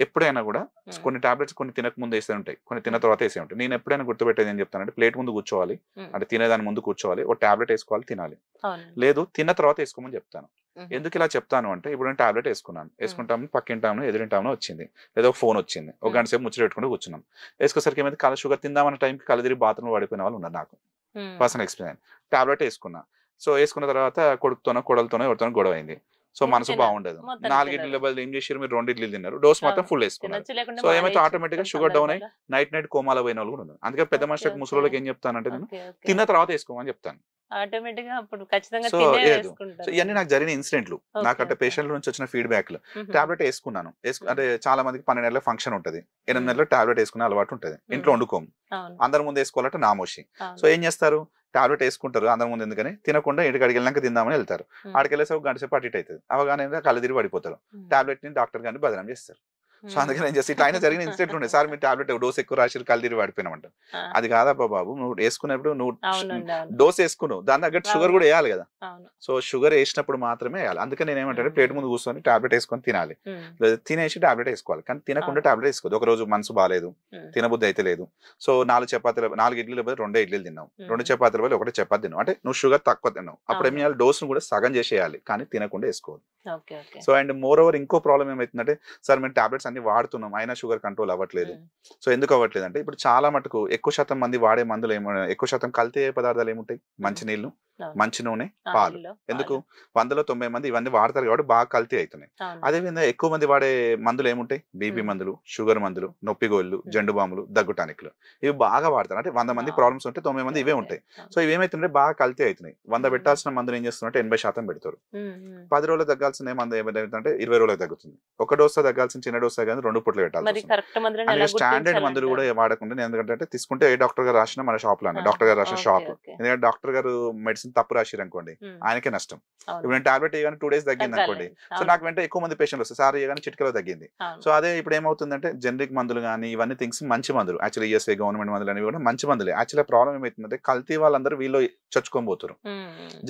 ఎప్పుడైనా కూడా ఉమ్, కొన్ని టాబ్లెట్స్ కొన్ని తినక ముందు వేసే ఉంటాయి, కొన్ని తిన్న ఉమ్, తర్వాత వేసే ఉంటాయి. నేను ఎప్పుడైనా గుర్తుపెట్టేది ఏం చెప్తానంటే ప్లేట్ ముందు కూర్చోవాలి, ఉమ్, అంటే తినేదాని ముందు కూర్చోవాలి, ఒక టాబ్లెట్ వేసుకోవాలి, తినాలి. అవునండి. లేదు తిన్న తర్వాత వేసుకోమని చెప్తాను. ఉమ్, ఎందుకు ఇలా చెప్తాను అంటే ఇప్పుడు నేను టాబ్లెట్ వేసుకున్నాను, ఉమ్, వేసుకుంటాము, పక్కింటాము, ఎదురింటాము వచ్చింది, లేదా ఒక ఫోన్ వచ్చింది, ఒక ఉమ్, గంట సేపు ముచ్చట పెట్టుకుంటూ కూర్చున్నాం, వేసుకోసరికి ఏమైంది కళ్ళ షుగర్ తిందామన్న టైంకి కళ్ళు తిరిగి బాత్రూమ్ పడిపోయిన వాళ్ళు ఉన్నారు. నాకు ఉమ్, పర్సనల్ ఎక్స్పీరియన్స్. టాబ్లెట్ వేసుకున్నా, సో వేసుకున్న తర్వాత కొడుకుతోనో కొడలతోనో ఎవరితోనో గొడవ అయింది. సో ఏం మనసు తినరు, బాగుండదు. మొత్తానికి 4 తినరు. ఇడ్లీల బదులు ఏం చేసారు మీరు? 2 ఇడ్లీలు తిన్నారు, డోస్ మాత్రం అవును, ఫుల్ వేసుకున్నారు. తినొచ్చు లేకుండా సో ఏమైతే మానేయచ్చు ఆటోమేటిక్ గా కొన్ని షుగర్ డౌన్ అయ్యి సందర్భాల్లో. నైట్ కోమాలో పోయిన వాళ్ళు కూడా ఉన్నారు. అందుకే పెద్ద ఓకే మనుషులకు ఓకే ముసలోళ్ళకి ఏం చెప్తానంటే నేను ఓకే ఓకే. తిన్న తర్వాత వేసుకోమని చెప్తాను. ఆటోమేటిక్ గా అప్పుడు ఖచ్చితంగా సో తినే లేదు. సో వేసుకుంటారు ఇవన్నీ వాళ్ళు. నాకు జరిగిన ఇన్సిడెంట్లు, ఓకే నాకంటే ఓకే. పేషెంట్ల నుంచి వచ్చిన ఫీడ్బ్యాక్లు. ఉహుం, టాబ్లెట్ వేసుకున్నాను, ఉమ్, అంటే చాలా మందికి 12 నెలల ఫంక్షన్ ఉంటుంది, 8 ఉమ్, నెలలు టాబ్లెట్ వేసుకునే అలవాటు ఉంటుంది, ఇంట్లో ఉమ్, వండుకోము, అవును అందరి ముందు వేసుకోవాలంటే నామోషి. సో అవును. ఏం చేస్తారు, టాబ్లెట్ వేసుకుంటారు అందరి ముందు ఎందుకని, తినకుండా ఇంటికి అడిగి వెళ్ళాక తిందామని వెళ్తారు. ఉమ్, ఆడికి వెళ్ళేసి ఒక గంట సేపు అటు ఇటు అవుతుంది, అవగానే కళ్ళు తిరిగి పడిపోతారు, ఉమ్, టాబ్లెట్ ని డాక్టర్ గారిని బదనాం చేస్తారు. సో ఉమ్. అందుకని ఏం చేస్తే ఇట్లా అయినా జరిగిన ఇన్సిడెంట్ ఉండే, సార్ మీరు టాబ్లెట్ డోస్ ఎక్కువ రాసిరు కళ్ళు తిరిగి పడిపోయినామంట. ఆ, అది కాదబ్బా బాబు, నువ్వు వేసుకున్నప్పుడు నువ్వు అవునండి అవును డోస్ వేసుకున్నావు, దాని తగ్గట్టు షుగర్ అవును కూడా వేయాలి కదా. అవును. సో షుగర్ వేసినప్పుడు మాత్రమే వేయాలి. అందుకని నేను ఏమంటే ప్లేట్ ముందు కూర్చొని టాబ్లెట్ వేసుకొని తినాలి, ఉమ్, లేదా తినేసి టాబ్లెట్ వేసుకోవాలి, కానీ తినకుండా అవును టాబ్లెట్ వేసుకోదు. ఒక రోజు మనసు బాగాలేదు, ఉమ్, తినబుద్ధి అయితే లేదు, సో 4 చపాతీలు 4 ఇడ్లీల బదులు 2 ఇడ్లీలు తిన్నావు, 2 ఉమ్, చపాతీల బదులు 1 చపాతీ తిన్నావు అంటే నువ్వు షుగర్ తక్కువ తిన్నావు. అప్పుడు ఏం అవును. చేయాలి, డోస్ ను కూడా సగం చేసేయాలి, కానీ తినకుండా వేసుకోవాలి. Okay okay. So and more over ఇంకో ప్రాబ్లం ఏమైతుందంటే సార్ మేము టాబ్లెట్స్ అన్ని వాడుతున్నాం అయినా షుగర్ కంట్రోల్ అవ్వట్లేదు. ఉమ్, సో ఎందుకు అవ్వట్లేదు అంటే ఇప్పుడు చాలా మటుకు ఎక్కువ శాతం మంది వాడే మందులు ఎక్కువ శాతం కల్తీ పదార్థాలు ఏముంటాయి, ఉమ్, మంచినీళ్ళు, అవును. మంచి నూనె, పాలు. ఆయిల్లో ఎందుకు? పాలు. 100లో 90 మంది ఇవన్నీ వాడతారు కాబట్టి బాగా కల్తీ అవుతున్నాయి. అవును. అదేవిధంగా ఎక్కువ మంది వాడే మందులు ఏముంటాయి, బీపీ ఉమ్, మందులు, షుగర్ మందులు, నొప్పిగోళ్ళు, ఉమ్, జండు బాములు, దగ్గు టానిక్లు, ఇవి బాగా వాడతారు. అంటే 100 మంది అవును ప్రాబ్లమ్స్ ఉంటే 9 మంది ఓకే ఇవే ఓకే. ఉంటాయి. అవును. సో ఇవేమైతుంటే బాగా కల్తీ అవుతున్నాయి. 100 ఉమ్, పెట్టాల్సిన మందులు ఏం చేస్తున్నారంటే 80% పెడతారు. ఉమ్, ఉమ్, 10 రోజులు తగ్గాల్సిన మందు ఏమైతుందంటే 20 రోజులకు తగ్గుతుంది. ఒక డోస్ తగ్గాల్సిన చిన్న డోస్ వస్తాయి కానీ 2 పూటలు పెట్టాల్సి మరి వస్తుంది. కరెక్ట్ మందులను అంటే ఎలా స్టాండర్డ్ మందులు కూడా గుర్తించాలంటారు? వాడకుండా నేను ఎందుకంటే తీసుకుంటే ఏ డాక్టర్ గారు రాసినా మన షాప్ లో డాక్టర్ గారు రాసిన ఓకే, షాప్, ఓకే. ఎందుకంటే డాక్టర్ గారు మెడిసిన్ తప్పు రాసిరు అనుకోండి ఆయనకే నష్టం. అవును. ఇప్పుడు నేను టాబ్లెట్ ఇవ్వగానే 2 days తగ్గింది అనుకోండి, తగ్గాలి. సో అవును. నాకు వెంటనే ఎక్కువ మంది పేషెంట్లు వస్తారు, సార్ ఇవ్వగానే చిటికలో తగ్గింది. అవును. సో అదే ఇప్పుడు ఏమవుతుందంటే జనరిక్ మందులు కానీ ఇవన్నీ థింగ్స్ మంచి మందులు, యాక్చువల్లీ ఈఎస్ఐ గవర్నమెంట్ మందులు అనేవి కూడా మంచి మందులే. యాక్చువల్లీ ప్రాబ్లం ఏమవుతుందంటే కల్తీ వాళ్ళందరూ వీళ్ళు చొచ్చుకొని పోతారు.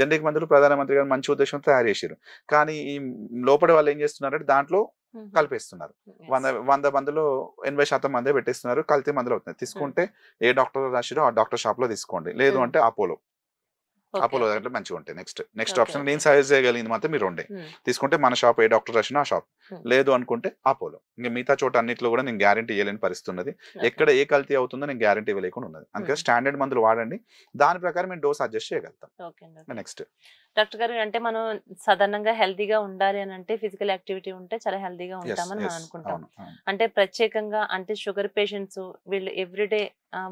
జనరిక్ మందులు ప్రధానమంత్రి గారు మంచి ఉద్దేశంతో తయారు చేశారు, కానీ ఈ లోపల వాళ్ళు ఏం చేస్తున్నారంటే దాంట్లో కలిపేస్తున్నారు. 100 మందులో 80% మందే పెట్టేస్తున్నారు, కల్తీ మందులు అవుతున్నాయి. తీసుకుంటే ఏ డాక్టర్ రాసిరో ఆ డాక్టర్ షాప్ లో తీసుకోండి, లేదు అంటే అపోలో దాంట్లో మంచిగా ఉంటాయి. నెక్స్ట్ ఆప్షన్ నేను సజెస్ట్ చేయగలిగింది మాత్రం మీరు ఉండే తీసుకుంటే మన షాప్, ఏ డాక్టర్ రాసినా ఆ షాప్, లేదు అనుకుంటే అపోలో. ఇంకా మిగతా చోట అన్నిట్లో కూడా నేను గ్యారంటీ ఇవ్వలేని పరిస్థితి ఉన్నది, ఎక్కడ ఏ కల్తీ అవుతుందో నేను గ్యారంటీ ఇవ్వలేకుండా ఉన్నది. అందుకే స్టాండర్డ్ మందులు వాడండి, దాని ప్రకారం మేము డోస్ అడ్జస్ట్ చేయగలుగుతాం. నెక్స్ట్ డాక్టర్ గారు, అంటే మనం సాధారణంగా హెల్తీగా ఉండాలి అని అంటే ఫిజికల్ యాక్టివిటీ ఉంటే చాలా హెల్తీగా ఉంటామని మనం అనుకుంటాం. అంటే ప్రత్యేకంగా అంటే షుగర్ పేషెంట్స్ వీళ్ళు ఎవ్రీడే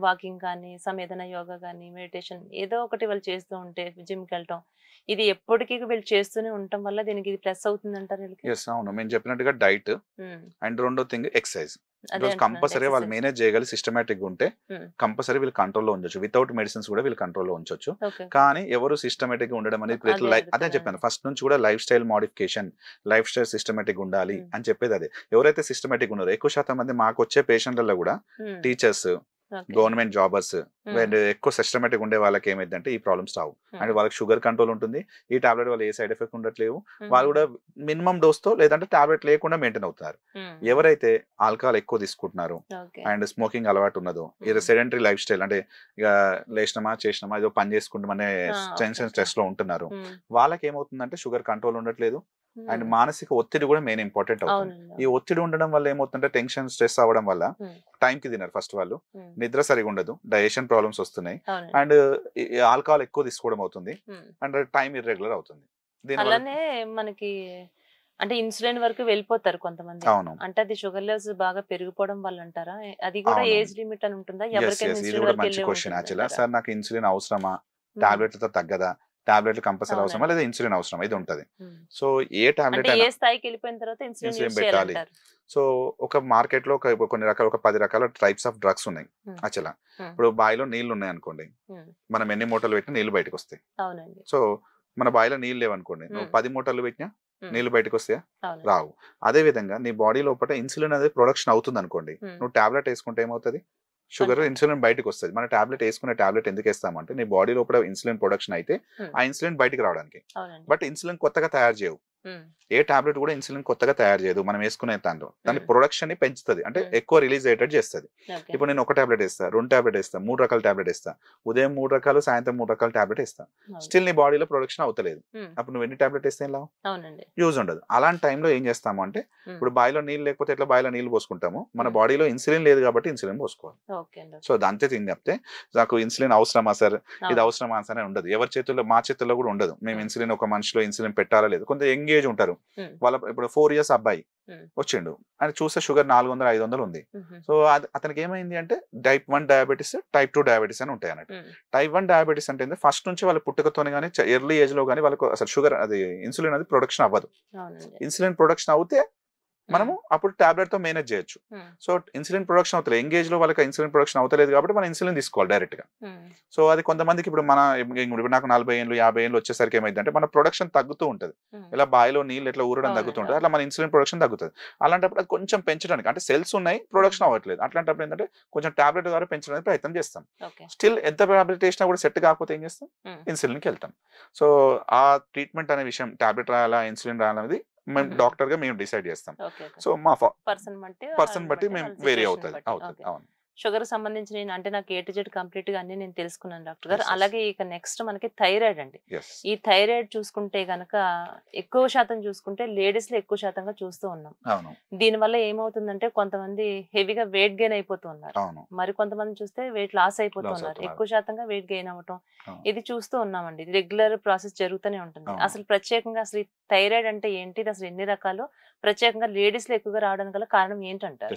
వాకింగ్ కానీ ఏదైనా యోగా కానీ మెడిటేషన్ ఏదో ఒకటి వాళ్ళు చేస్తూ ఉంటే, జిమ్కి వెళ్ళటం, ఇది ఎప్పటికీ వీళ్ళు చేస్తూనే ఉండటం వల్ల దీనికి ఇది ప్లస్ అవుతుంది అంటారు వీళ్ళకి? అవును, మేము చెప్పినట్టుగా డైట్ అండ్ రెండో థింగ్ ఎక్సర్సైజ్ కంపల్సరీ వాళ్ళు మేనేజ్ చేయగలి సిస్టమేటిక్ ఉంటే కంపల్సరీ వీళ్ళు కంట్రోల్లో ఉంచొచ్చు. వితౌట్ మెడిసిన్స్ కూడా వీళ్ళు కంట్రోల్లో ఉంచొచ్చు. కానీ ఎవరు సిస్టమేటిక్ గా ఉండడం అనేది అదే చెప్పాను ఫస్ట్ నుంచి కూడా, life style modification, life style systematic ఉండాలి అని చెప్పేది అదే. ఎవరైతే సిస్టమేటిక్ ఉన్నారో ఎక్కువ శాతం మంది మాకు వచ్చే పేషెంట్లలో కూడా టీచర్స్, గవర్నమెంట్ జాబర్స్, ఎక్కువ సిస్టమేటిక్ ఉండే వాళ్ళకి ఏమైందంటే ఈ ప్రాబ్లమ్స్ రావు. అండ్ వాళ్ళకి షుగర్ కంట్రోల్ ఉంటుంది, ఈ టాబ్లెట్ వల్ల ఏ సైడ్ ఎఫెక్ట్ ఉండట్లేవు, వాళ్ళు కూడా మినిమం డోస్ తో లేదంటే టాబ్లెట్ లేకుండా మెయింటైన్ అవుతున్నారు. ఎవరైతే ఆల్కహాల్ ఎక్కువ తీసుకుంటున్నారు అండ్ స్మోకింగ్ అలవాటు ఉన్నదో, ఇది సెడెంటరీ లైఫ్ స్టైల్, అంటే ఇక లేచినమా చేసినామా ఏదో పని చేసుకుంటామనే టెన్షన్ స్ట్రెస్ లో ఉంటున్నారు, వాళ్ళకి ఏమవుతుందంటే షుగర్ కంట్రోల్ ఉండట్లేదు అండ్ మానసిక ఒత్తిడి కూడా మెయిన్ ఇంపార్టెంట్ అవుతుంది. ఈ ఒత్తిడి ఉండడం వల్ల ఏమవుతుందంటే టెన్షన్ స్ట్రెస్ అవ్వడం వల్ల టైం కి తినరు ఫస్ట్, వాళ్ళు నిద్ర సరిగా ఉండదు, డైజెషన్ ప్రాబ్లమ్స్ వస్తున్నాయి అండ్ ఆల్కహాల్ ఎక్కువ తీసుకోవడం అవుతుంది అండ్ టైం ఇర్రెగ్యులర్ అవుతుంది. అలానే మనకి అంటే ఇన్సులిన్ వరకు వెళ్ళిపోతారు కొంతమంది. అవును, అంటే అది షుగర్ లెవెల్స్ బాగా పెరిగిపోవడం వల్ల అంటారా? అది కూడా ఏజ్ లిమిట్ అని ఉంటుందా? ఎవరికైనా ఇది కూడా మంచి క్వశ్చన్ యాక్చువల్లీ. సార్ నాకు ఇన్సులిన్ అవసరమా, టాబ్లెట్లతో తగ్గదా, టాబ్లెట్లు కంపల్సరీ అవసరమా లేదా ఇన్సులిన్ అవసరం, ఇది ఉంటది. సో ఏ టాబ్లెట్ ఏ స్థాయికి వెళ్ళిపోయిన తర్వాత ఇన్సులిన్ పెట్టాలి. సో ఒక మార్కెట్ లో కొన్ని రకాల 10 రకాల టైప్స్ ఆఫ్ డ్రగ్స్ ఉన్నాయి యాక్చువల్గా. ఇప్పుడు బాయిలో నీళ్లు ఉన్నాయి అనుకోండి, మనం ఎన్ని మూటలు పెట్టినా నీళ్లు బయటకు వస్తాయి. సో మన బాయిలో నీళ్ళు లేవనుకోండి, నువ్వు 10 మూటలు పెట్టినా నీళ్లు బయటకు వస్తాయా? రావు. అదే విధంగా నీ బాడీ లోపల ఇన్సులిన్ అనేది ప్రొడక్షన్ అవుతుంది అనుకోండి, నువ్వు టాబ్లెట్ వేసుకుంటే ఏమవుతుంది, షుగర్ ఇన్సులిన్ బయటకు వస్తుంది. మన టాబ్లెట్ వేసుకునే టాబ్లెట్ ఎందుకు వేస్తామంటే నీ బాడీ లోపల ఇన్సులిన్ ప్రొడక్షన్ అయితే ఆ ఇన్సులిన్ బయటకు రావడానికి. బట్ ఇన్సులిన్ కొత్తగా తయారు చేయవు, ఏ టాబ్లెట్ కూడా ఇన్సులిన్ కొత్తగా తయారు చేయదు, మనం వేసుకునే దాని ప్రొడక్షన్ ని పెంచుతుంది, అంటే ఎక్కువ రిలీజ్ అయ్యేటట్టు చేస్తుంది. ఇప్పుడు నేను 1 టాబ్లెట్ వేస్తా, 2 టాబ్లెట్ వేస్తా, 3 రకాల టాబ్లెట్ వేస్తా, ఉదయం 3 రకాలు, సాయంత్రం 3 రకాల టాబ్లెట్ వేస్తా, స్టిల్ నీ బాడీలో ప్రొడక్షన్ అవుతలేదు. అప్పుడు నువ్వు ఎన్ని టాబ్లెట్ వేస్తే యూజ్ ఉండదు. అలాంటి టైంలో ఏం చేస్తాము అంటే, ఇప్పుడు బాయిలో నీళ్ళు లేకపోతే ఎట్లా బాయిలో నీళ్ళు పోసుకుంటాము, మన బాడీలో ఇన్సులిన్ లేదు కాబట్టి ఇన్సులిన్ పోసుకోవాలి. సో దాంతో తిని చెప్తే నాకు ఇన్సులిన్ అవసరమా సార్, ఇది అవసరమా సార్ అని ఉండదు. ఎవరి చేతుల్లో, మా చేతుల్లో కూడా ఉండదు. మేము ఇన్సులిన్ ఒక మనిషిలో ఇన్సులిన్ పెట్టాలా లేదు, కొంత యంగ్ ఏజ్ ఉంటారు, వాళ్ళ ఇప్పుడు 4 years అబ్బాయి వచ్చిండు అని చూస్తే షుగర్ 400-500 ఉంది. సో అతనికి ఏమైంది అంటే టైప్ 1 డయాబెటీస్, టైప్ 2 డయాబెటీస్ అని ఉంటాయి అన్నట్టు. టైప్ 1 డయాబెటీస్ అంటే ఫస్ట్ నుంచి వాళ్ళ పుట్టుకతోనే కానీ ఎర్లీ ఏజ్ లో కానీ వాళ్ళకు అసలు షుగర్ అది ఇన్సులిన్ అది ప్రొడక్షన్ అవ్వదు. ఇన్సులిన్ ప్రొడక్షన్ అవుతే మనము అప్పుడు టాబ్లెట్ తో మేనేజ్ చేయొచ్చు. సో ఇన్సులిన్ ప్రొడక్షన్ అవుతలేదు, ఎంగేజ్ లో వాళ్ళకి ఇన్సులిన్ ప్రొడక్షన్ అవుతలేదు కాబట్టి మనం ఇన్సులిన్ తీసుకోవాలి డైరెక్ట్ గా. సో అది కొంతమందికి ఇప్పుడు నాకు 40 ఏళ్ళు 50 ఏళ్ళు వచ్చేసరికి ఏమైందంటే మన ప్రొడక్షన్ తగ్గుతూ ఉంటుంది, ఇలా బాయిలో నీళ్ళు ఎట్లా ఊరడం తగ్గుతూ ఉంటుంది, అట్లా మన ఇన్సులిన్ ప్రొడక్షన్ తగ్గుతుంది. అలాంటప్పుడు అది కొంచెం పెంచడానికి, అంటే సెల్స్ ఉన్నాయి ప్రొడక్షన్ అవ్వట్లేదు, అట్లాంటప్పుడు ఏంటంటే కొంచెం టాబ్లెట్ ద్వారా పెంచడానికి ప్రయత్నం చేస్తాం. స్టిల్ ఎంత టాబ్లెట్ వేసినా కూడా సెట్ కాకపోతే ఏం చేస్తాం, ఇన్సులిన్కి వెళ్తాం. సో ఆ ట్రీట్మెంట్ అనే విషయం, టాబ్లెట్ రాయాలా ఇన్సులిన్ రాయాలనేది మేము డాక్టర్ గా మేము డిసైడ్ చేస్తాం. సో మా పర్సన్ బట్టి మేము వేరీ అవుతుంది. అవును. షుగర్ సంబంధించిన అంటే నాకు A to Z కంప్లీట్ గా అన్ని నేను తెలుసుకున్నాను డాక్టర్ గారు. అలాగే ఇక నెక్స్ట్ మనకి థైరాయిడ్ అండి. ఈ థైరాయిడ్ చూసుకుంటే గనక ఎక్కువ శాతం చూసుకుంటే లేడీస్ లో ఎక్కువ శాతంగా చూస్తూ ఉన్నాం. దీని వల్ల ఏమవుతుందంటే కొంతమంది హెవీగా వెయిట్ గెయిన్ అయిపోతూ ఉన్నారు, మరి కొంతమంది చూస్తే వెయిట్ లాస్ అయిపోతూ ఉన్నారు, ఎక్కువ శాతంగా వెయిట్ గెయిన్ అవ్వటం ఇది చూస్తూ ఉన్నామండి. ఇది రెగ్యులర్ ప్రాసెస్ జరుగుతూనే ఉంటుంది. అసలు ప్రత్యేకంగా అసలు ఈ థైరాయిడ్ అంటే ఏంటి, అసలు ఎన్ని రకాలు, ప్రత్యేకంగా లేడీస్ లో ఎక్కువగా రావడానికి గల కారణం ఏంటంటారు?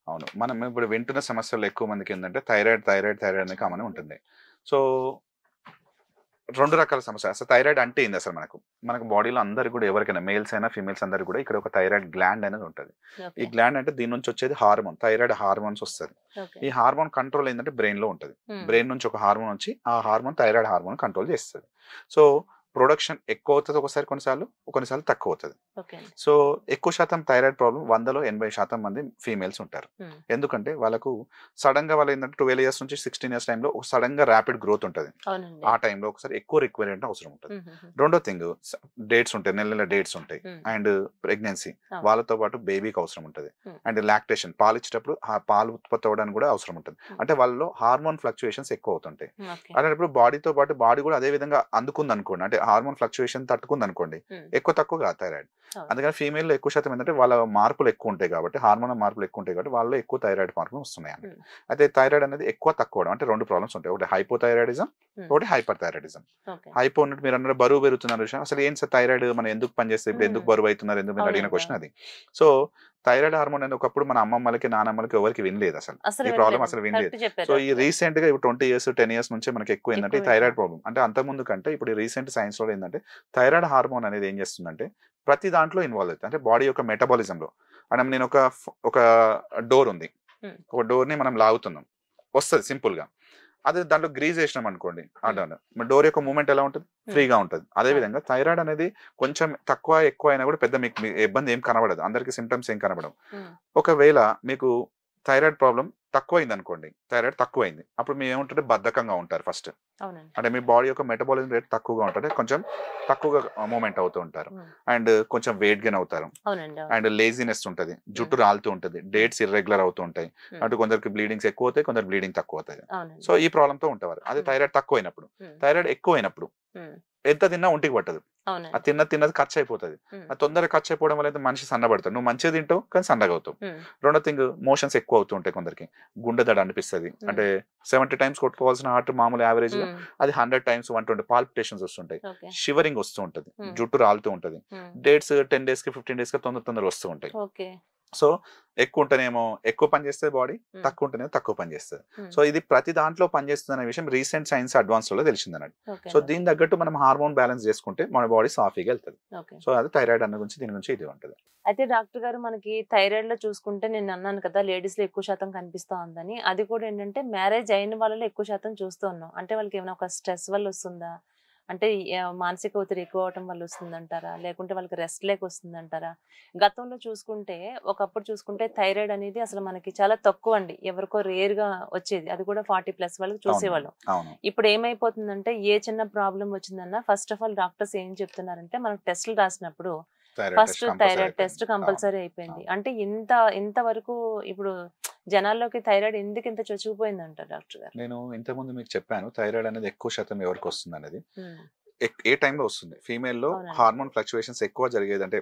అవును, మనం ఇప్పుడు వింటున్న సమస్యలు ఎక్కువ మందికి ఏంటంటే థైరాయిడ్ థైరాయిడ్ థైరాయిడ్ అనే కామన్ ఉంటుంది. సో 2 రకాల సమస్య. అసలు థైరాయిడ్ అంటే ఏంది అసలు మనకు బాడీలో అందరికి కూడా ఎవరికైనా మేల్స్ అయినా ఫీమేల్స్ అందరికి కూడా ఇక్కడ ఒక థైరాయిడ్ గ్లాండ్ అనేది ఉంటుంది. ఈ గ్లాండ్ అంటే దీని నుంచి వచ్చేది హార్మోన్, థైరాయిడ్ హార్మోన్స్ వస్తుంది. ఈ హార్మోన్ కంట్రోల్ ఏంటంటే బ్రెయిన్ లో ఉంటుంది. బ్రెయిన్ నుంచి ఒక హార్మోన్ వచ్చి ఆ హార్మోన్ థైరాయిడ్ హార్మోన్ కంట్రోల్ చేస్తుంది. సో ప్రొడక్షన్ ఎక్కువ అవుతుంది ఒకసారి, కొన్నిసార్లు తక్కువ అవుతుంది. సో ఎక్కువ శాతం థైరాయిడ్ ప్రాబ్లం 100లో 80% మంది ఫీమేల్స్ ఉంటారు. ఎందుకంటే వాళ్ళకు సడన్ గా వాళ్ళు ఏంటంటే 12 ఇయర్స్ నుంచి 16 ఇయర్స్ టైంలో సడన్ గా ర్యాపిడ్ గ్రోత్ ఉంటుంది. ఆ టైంలో ఒకసారి ఎక్కువ రిక్వైర్మెంట్ అవసరం ఉంటుంది. రెండో థింగ్ డేట్స్ ఉంటాయి, నెల డేట్స్ ఉంటాయి. అండ్ ప్రెగ్నెన్సీ వాళ్ళతో పాటు బేబీకి అవసరం ఉంటుంది. అండ్ లాక్టేషన్ పాలిచ్చేటప్పుడు ఆ పాలు ఉత్పత్తి అవ్వడానికి కూడా అవసరం ఉంటుంది. అంటే వాళ్ళలో హార్మోన్ ఫ్లక్చుయేషన్స్ ఎక్కువ అవుతుంటాయి. అలాంటప్పుడు బాడీతో పాటు బాడీ కూడా అదే విధంగా అందుకుంది అనుకోండి, అంటే హార్మోన్ ఫ్లక్చుయేషన్ తట్టుకుంది అనుకోండి, ఎక్కువ తక్కువ కాదు థైరాయిడ్. అందుకని ఫీమేల్ లో ఎక్కువ శాతం ఏంటంటే వాళ్ళ మార్పులు ఎక్కువ ఉంటాయి కాబట్టి, హార్మోన్ మార్పులు ఎక్కువ ఉంటాయి కాబట్టి వాళ్ళలో ఎక్కువ థైరాయిడ్ మార్పులు వస్తున్నాయి అన్నమాట. అయితే థైరాయిడ్ అనేది ఎక్కువ తక్కువ అంటే 2 ప్రాబ్లమ్స్ ఉంటాయి. ఒకటి హైపోథైరాయిడిజం, ఒకటి హైపర్ థైరాయిడిజం. హైపో ఉన్నట్టు మీరు అన్నారు బరువు పెరుగుతున్నారు విషయం, అసలు ఏం సార్ థైరాయిడ్ మనం ఎందుకు పనిచేస్తే ఇప్పుడు ఎందుకు బరువు అవుతున్నారు, ఎందుకు మీరు అడిగిన క్వశ్చన్ అది. సో థైరాయిడ్ హార్మోన్ అనేది ఒకప్పుడు మన అమ్మమ్మలకి నానమ్మలకి ఎవరికి వినలేదు అసలు ఈ ప్రాబ్లం, అసలు వినలేదు. సో ఈ రీసెంట్ గా ఇప్పుడు 20 ఇయర్స్ 10 ఇయర్స్ నుంచి మనకి ఎక్కువ ఏంటంటే ఈ థైరాయిడ్ ప్రాబ్లం. అంటే అంతకుముందు కంటే ఇప్పుడు రీసెంట్ సైన్స్ లో ఏంటంటే థైరాయిడ్ హార్మోన్ అనేది ఏం చేస్తుందంటే ప్రతి దాంట్లో ఇన్వాల్వ్ అవుతుంది. అంటే బాడీ యొక్క మెటబాలిజం లో. అంటే నేను ఒక డోర్ ఉంది, ఒక డోర్ ని మనం లాగుతున్నాం, వస్తుంది సింపుల్ గా. అదే దాంట్లో గ్రీజ్ వేసినాం అనుకోండి, డోర్ యొక్క మూవ్మెంట్ ఎలా ఉంటుంది, ఫ్రీగా ఉంటుంది. అదే విధంగా థైరాయిడ్ అనేది కొంచెం తక్కువ ఎక్కువ అయినా కూడా పెద్ద మీకు ఇబ్బంది ఏం కనబడదు, అందరికి సిమ్టమ్స్ ఏం కనబడవు. ఒకవేళ మీకు థైరాయిడ్ ప్రాబ్లం తక్కువైంది అనుకోండి, థైరాయిడ్ తక్కువైంది, అప్పుడు మీరు ఏముంటుంటే బద్ధకంగా ఉంటారు ఫస్ట్. అంటే మీ బాడీ యొక్క మెటబాలిజం రేట్ తక్కువగా ఉంటుంది, కొంచెం తక్కువగా మూమెంట్ అవుతూ ఉంటారు. అండ్ కొంచెం వెయిట్ గెయిన్ అవుతారు. అండ్ లేజినెస్ ఉంటుంది, జుట్టు రాలుతూ ఉంటుంది, డేట్స్ ఇర్రెగ్యులర్ అవుతూ ఉంటాయి. అటు కొందరికి బ్లీడింగ్స్ ఎక్కువ అవుతాయి, కొందరు బ్లీడింగ్ తక్కువ అవుతాయి. సో ఈ ప్రాబ్లం తో ఉంటారు. అదే థైరాయిడ్ తక్కువ అయినప్పుడు, థైరాయిడ్ ఎక్కువ అయినప్పుడు ఎంత తిన్నా ఒంటికి పట్టదు, ఆ తిన్నది ఖర్చు అయిపోతుంది. ఆ తొందరగా ఖర్చు అయిపోవడం వల్ల మనిషి సన్నబడతాడు. నువ్వు మంచిగా తింటావు కానీ సన్నగా అవుతావు. రెండో థింగ్ మోషన్స్ ఎక్కువ అవుతూ ఉంటాయి, కొందరికి గుండె దడ అనిపిస్తుంది. అంటే 70 టైమ్స్ కొట్టుకోవాల్సిన హార్ట్ మామూలు యావరేజ్ గా అది 100 టైమ్స్ 120 పాల్పిటేషన్స్ వస్తుంటాయి, షివరింగ్ వస్తూ ఉంటుంది, జుట్టు రాలుతూ ఉంటుంది, డేట్స్ 10 days కి 15 days కి తొందర వస్తూ ఉంటాయి. సో ఎక్కువ ఉంటేనేమో ఎక్కువ పని చేస్తుంది బాడీ, తక్కువ ఉంటేనేమో తక్కువ పని చేస్తుంది. సో ఇది ప్రతి దాంట్లో పనిచేస్తుంది అనే విషయం రీసెంట్ సైన్స్ అడ్వాన్స్ లో తెలిసింది అన్నట్టు. సో దీని తగ్గట్టు మనం హార్మోన్ బ్యాలెన్స్ చేసుకుంటే మన బాడీ సాఫీగా వెళ్తుంది. సో అది థైరాయిడ్ అన్న గురించి, దీని గురించి ఇది ఉంటుంది. అయితే డాక్టర్ గారు మనకి థైరాయిడ్ లో చూసుకుంటే నేను అన్నాను కదా లేడీస్ లో ఎక్కువ శాతం కనిపిస్తా ఉందని, అది కూడా ఏంటంటే మ్యారేజ్ అయిన వాళ్ళలో ఎక్కువ శాతం చూస్తూ ఉన్నాం. అంటే వాళ్ళకి ఏమైనా ఒక స్ట్రెస్ వల్ల వస్తుందా, అంటే మానసిక ఒత్తిడి ఎక్కువ అవటం వల్ల వస్తుందంటారా, లేకుంటే వాళ్ళకి రెస్ట్ లేక వస్తుందంటారా? గతంలో చూసుకుంటే ఒకప్పుడు చూసుకుంటే థైరాయిడ్ అనేది అసలు మనకి చాలా తక్కువ అండి, ఎవరికో రేర్ గా వచ్చేది, అది కూడా 40+ వాళ్ళకి చూసేవాళ్ళం. ఇప్పుడు ఏమైపోతుందంటే ఏ చిన్న ప్రాబ్లం వచ్చిందన్నా ఫస్ట్ ఆఫ్ ఆల్ డాక్టర్స్ ఏం చెప్తున్నారంటే మనకు టెస్టులు రాసినప్పుడు ఫస్ట్ థైరాయిడ్ టెస్ట్ కంపల్సరీ అయిపోయింది. అంటే ఇంతవరకు ఇప్పుడు జనాల్లోకి థైరాయిడ్ ఎందుకు ఇంత చొచ్చుకుపోయింది అంటారు డాక్టర్ గారు? నేను ఇంతకుముందు మీకు చెప్పాను థైరాయిడ్ అనేది ఎక్కువ శాతం ఎవరికి వస్తుంది అనేది. ఏ టైంలో వస్తుంది, ఫీమేల్లో హార్మోన్ ఫ్లక్చుయేషన్స్ ఎక్కువ జరిగేది అంటే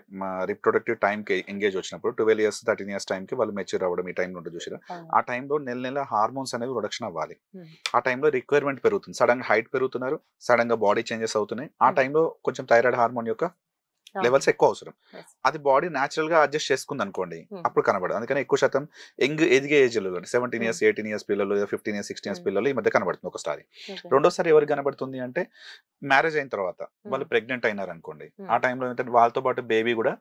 రిప్రొడక్టివ్ టైం కి ఎంగేజ్ వచ్చినప్పుడు 12 ఇయర్స్ 13 ఇయర్స్ టైం కి వాళ్ళు మెచ్యూర్ అవ్వడం, ఈ టైంలో ఉంటుంది చూసారా, ఆ టైంలో నెల హార్మోన్స్ అనేవి ప్రొడక్షన్ అవ్వాలి. ఆ టైంలో రిక్వైర్మెంట్ పెరుగుతుంది, సడన్ గా హైట్ పెరుగుతున్నారు, సడన్ గా బాడీ చేంజెస్ అవుతున్నాయి. ఆ టైంలో కొంచెం థైరాయిడ్ హార్మోన్ యొక్క లెవెల్స్ ఎక్కువ అవసరం. అది బాడీ న్యాచురల్ గా అడ్జస్ట్ చేసుకుంది అనుకోండి, అప్పుడు కనబడదు. అందుకని ఎక్కువ శాతం ఎదిగే ఏజ్ లో 17 ఇయర్స్ 18 ఇయర్స్ పిల్లలు, 15 ఇయర్స్ 16 ఇయర్స్ పిల్లలు ఈ మధ్య కనబడుతుంది ఒకసారి. రెండోసారి ఎవరికి కనబడుతుంది అంటే మ్యారేజ్ అయిన తర్వాత వాళ్ళు ప్రెగ్నెంట్ అయినారు అనుకోండి, ఆ టైంలో ఏంటంటే వాళ్ళతో పాటు బేబీ కూడా